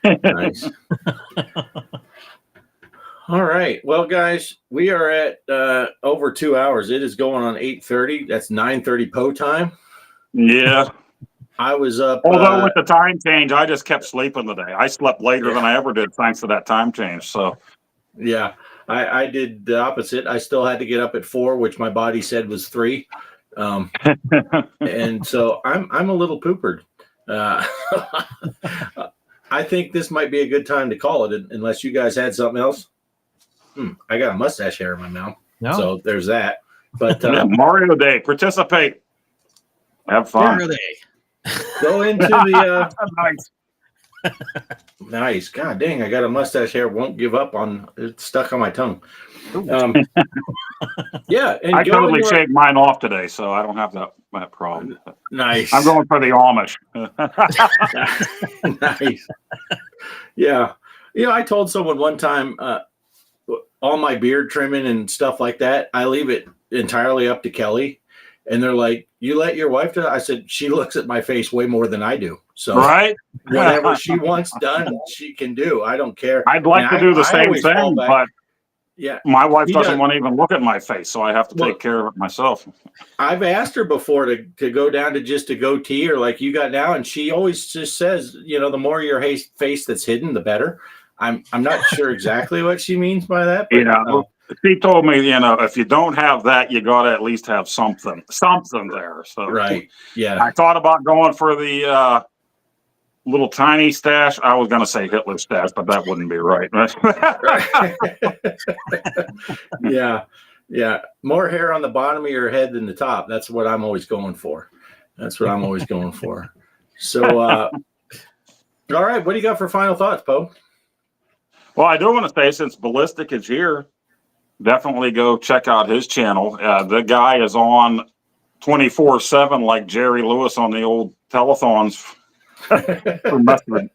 Nice. All right. Well, guys, we are at over 2 hours. It is going on 8:30. That's 9:30 Poe time. Yeah. I was up. Although with the time change, I just kept sleeping today. I slept later than I ever did thanks to that time change. So, yeah, I did the opposite. I still had to get up at 4, which my body said was 3. And so I'm a little poopered. I think this might be a good time to call it, unless you guys had something else. I got a mustache hair in my mouth. No. So there's that. But Mario Day, participate. Have fun. Mario Day. Go into the nice. Nice. God dang, I got a mustache hair. Won't give up on it's stuck on my tongue. Yeah, and I totally shaved mine off today, so I don't have that problem. Nice. I'm going for the Amish. Nice. Yeah. I told someone one time, all my beard trimming and stuff like that, I leave it entirely up to Kelly. And they're like, you let your wife do it? I said, she looks at my face way more than I do. So right? Whatever she wants done, she can do. I don't care. I'd like to do the same thing, but Yeah. My wife He doesn't does. want to even look at my face, so I have to Well, take care of it myself. I've asked her before to go down to just a goatee or like you got now, and she always just says, the more your face that's hidden, the better. I'm not sure exactly what she means by that, but She told me, if you don't have that, you got to at least have something there. So right, yeah. I thought about going for the little tiny stash. I was going to say Hitler stash, but that wouldn't be right. Yeah. More hair on the bottom of your head than the top. That's what I'm always going for. So, all right. What do you got for final thoughts, Poe? Well, I do want to say, since Ballistic is here, definitely go check out his channel. The guy is on 24/7 like Jerry Lewis on the old telethons. Who must have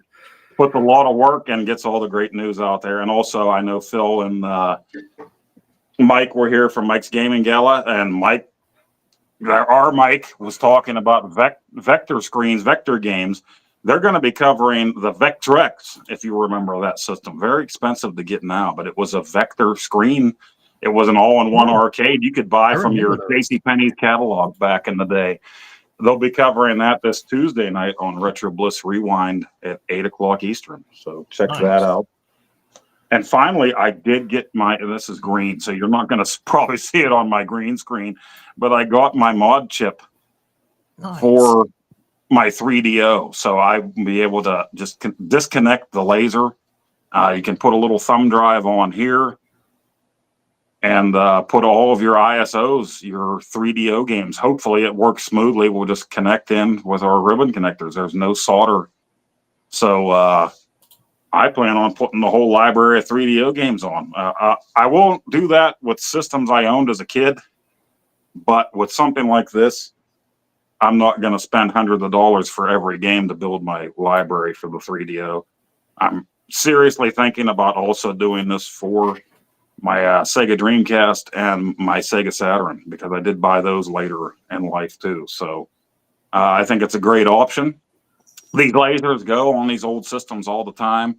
put a lot of work and gets all the great news out there. And also, I know Phil and Mike were here from Mike's Gaming Gala, and our Mike was talking about vector screens, vector games. They're going to be covering the Vectrex, if you remember that system. Very expensive to get now, but it was a vector screen. It was an all-in-one arcade you could buy from your JCPenney's catalog back in the day. They'll be covering that this Tuesday night on Retro Bliss Rewind at 8:00 Eastern. So check that out. And finally, I did get this is green, so you're not going to probably see it on my green screen, but I got my mod chip for my 3DO. So I'll be able to just disconnect the laser. You can put a little thumb drive on here and put all of your ISOs, your 3DO games. Hopefully it works smoothly. We'll just connect in with our ribbon connectors. There's no solder. So I plan on putting the whole library of 3DO games on. I won't do that with systems I owned as a kid, but with something like this, I'm not going to spend hundreds of dollars for every game to build my library for the 3DO. I'm seriously thinking about also doing this for my Sega Dreamcast and my Sega Saturn, because I did buy those later in life too. So I think it's a great option. These lasers go on these old systems all the time.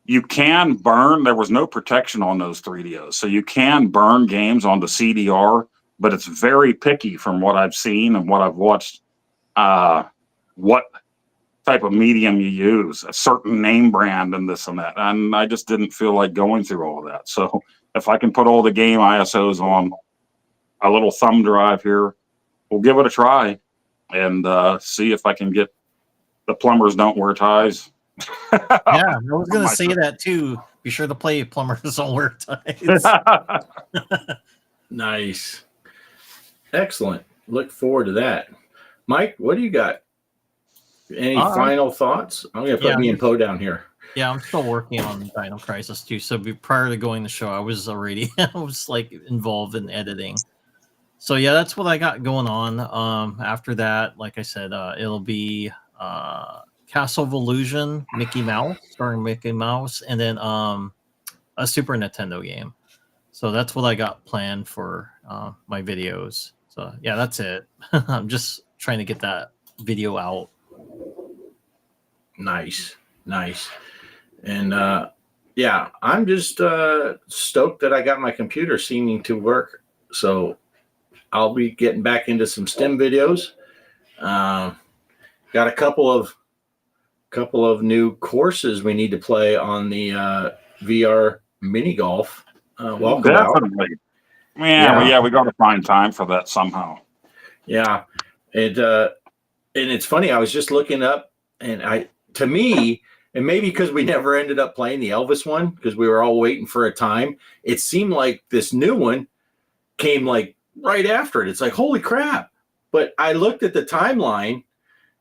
You can burn. There was no protection on those 3DOs. So you can burn games onto CDR, but it's very picky from what I've seen and what I've watched, what type of medium you use, a certain name brand and this and that. And I just didn't feel like going through all of that. So if I can put all the game ISOs on a little thumb drive here, we'll give it a try and see if I can get the plumbers don't wear ties. Yeah, I was going to say that too. Be sure to play plumbers don't wear ties. Nice. Excellent. Look forward to that. Mike, what do you got? Any final thoughts? I'm going to put me and Poe down here. Yeah, I'm still working on Dino Crisis too. So prior to going to the show, I was already like involved in editing. So yeah, that's what I got going on. After that, like I said, it'll be Castle of Illusion, Mickey Mouse, starring Mickey Mouse, and then a Super Nintendo game. So that's what I got planned for my videos. So yeah, that's it. I'm just trying to get that video out. Nice. And I'm just stoked that I got my computer seeming to work. So I'll be getting back into some STEM videos. Got a couple of new courses we need to play on the VR mini golf. Welcome Definitely. Yeah, we got to find time for that somehow. Yeah, and it's funny. I was just looking up, and to me, and maybe because we never ended up playing the Elvis one because we were all waiting for a time, it seemed like this new one came like right after it. It's like, holy crap. But I looked at the timeline,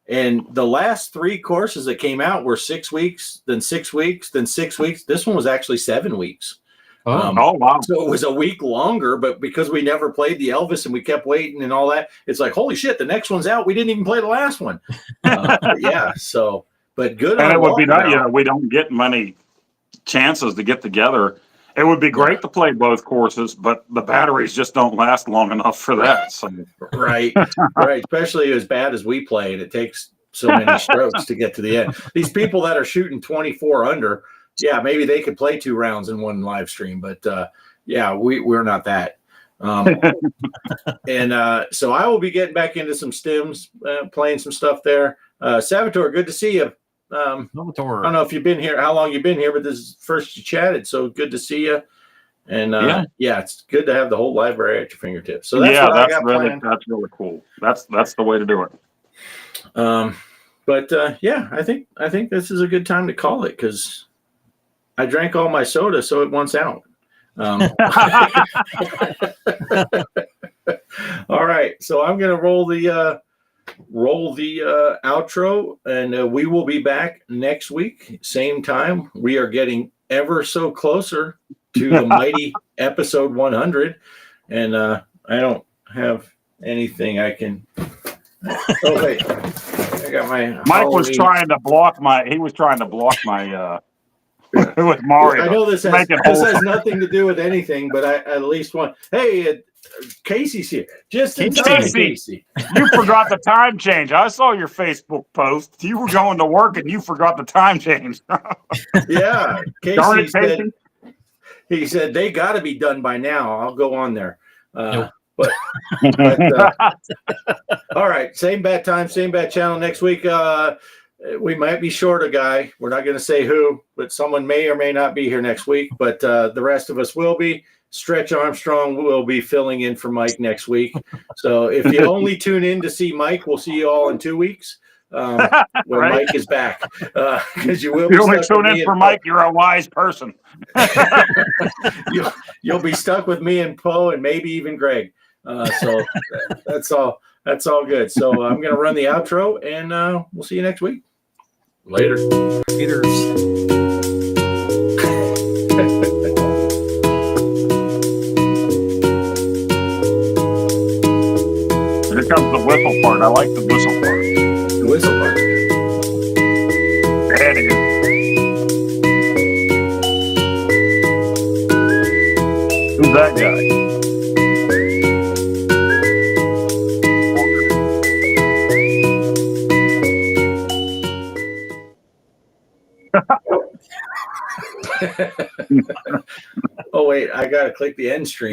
and the last 3 courses that came out were 6 weeks, then 6 weeks, then 6 weeks. This one was actually 7 weeks. Oh, wow. So it was a week longer, but because we never played the Elvis and we kept waiting and all that, it's like, holy shit, the next one's out. We didn't even play the last one. But good. And it would be nice. We don't get many chances to get together. It would be great to play both courses, but the batteries just don't last long enough for that. So. Right. Especially as bad as we play, and it takes so many strokes to get to the end. These people that are shooting 24 under, yeah, maybe they could play 2 rounds in one live stream, but Yeah, we're not that. And so I will be getting back into some stims, playing some stuff there. Salvatore, good to see you. I don't know if you've been here, how long you've been here, but this is first you chatted, so good to see you. And yeah, it's good to have the whole library at your fingertips. So that's what I got planned. That's really cool. That's the way to do it. But yeah, I think this is a good time to call it because I drank all my soda, so it wants out. All right, so I'm gonna roll the outro, and we will be back next week, same time. We are getting ever so closer to the mighty episode 100, and I don't have anything I can. Oh wait, I got my. Mike was trying to block my. He was trying to block my. With Mario. I know this has nothing to do with anything, but I at least want. Hey, Casey's here. Just in time, Casey. You forgot the time change. I saw your Facebook post. You were going to work and you forgot the time change. Yeah, Casey said. He said they got to be done by now. I'll go on there. Nope. But all right, same bad time, same bad channel next week. We might be short a guy. We're not going to say who, but someone may or may not be here next week. But the rest of us will be. Stretch Armstrong will be filling in for Mike next week. So if you only tune in to see Mike, we'll see you all in 2 weeks when Mike is back. Because you will. If you only tune in for Mike, you're a wise person. You'll be stuck with me and Poe and maybe even Greg. So that's all. That's all good. So I'm going to run the outro, and we'll see you next week. Later. Here comes the whistle part. I like the whistle part. The whistle part. There it is. Who's that guy? Oh wait, I gotta click the end stream.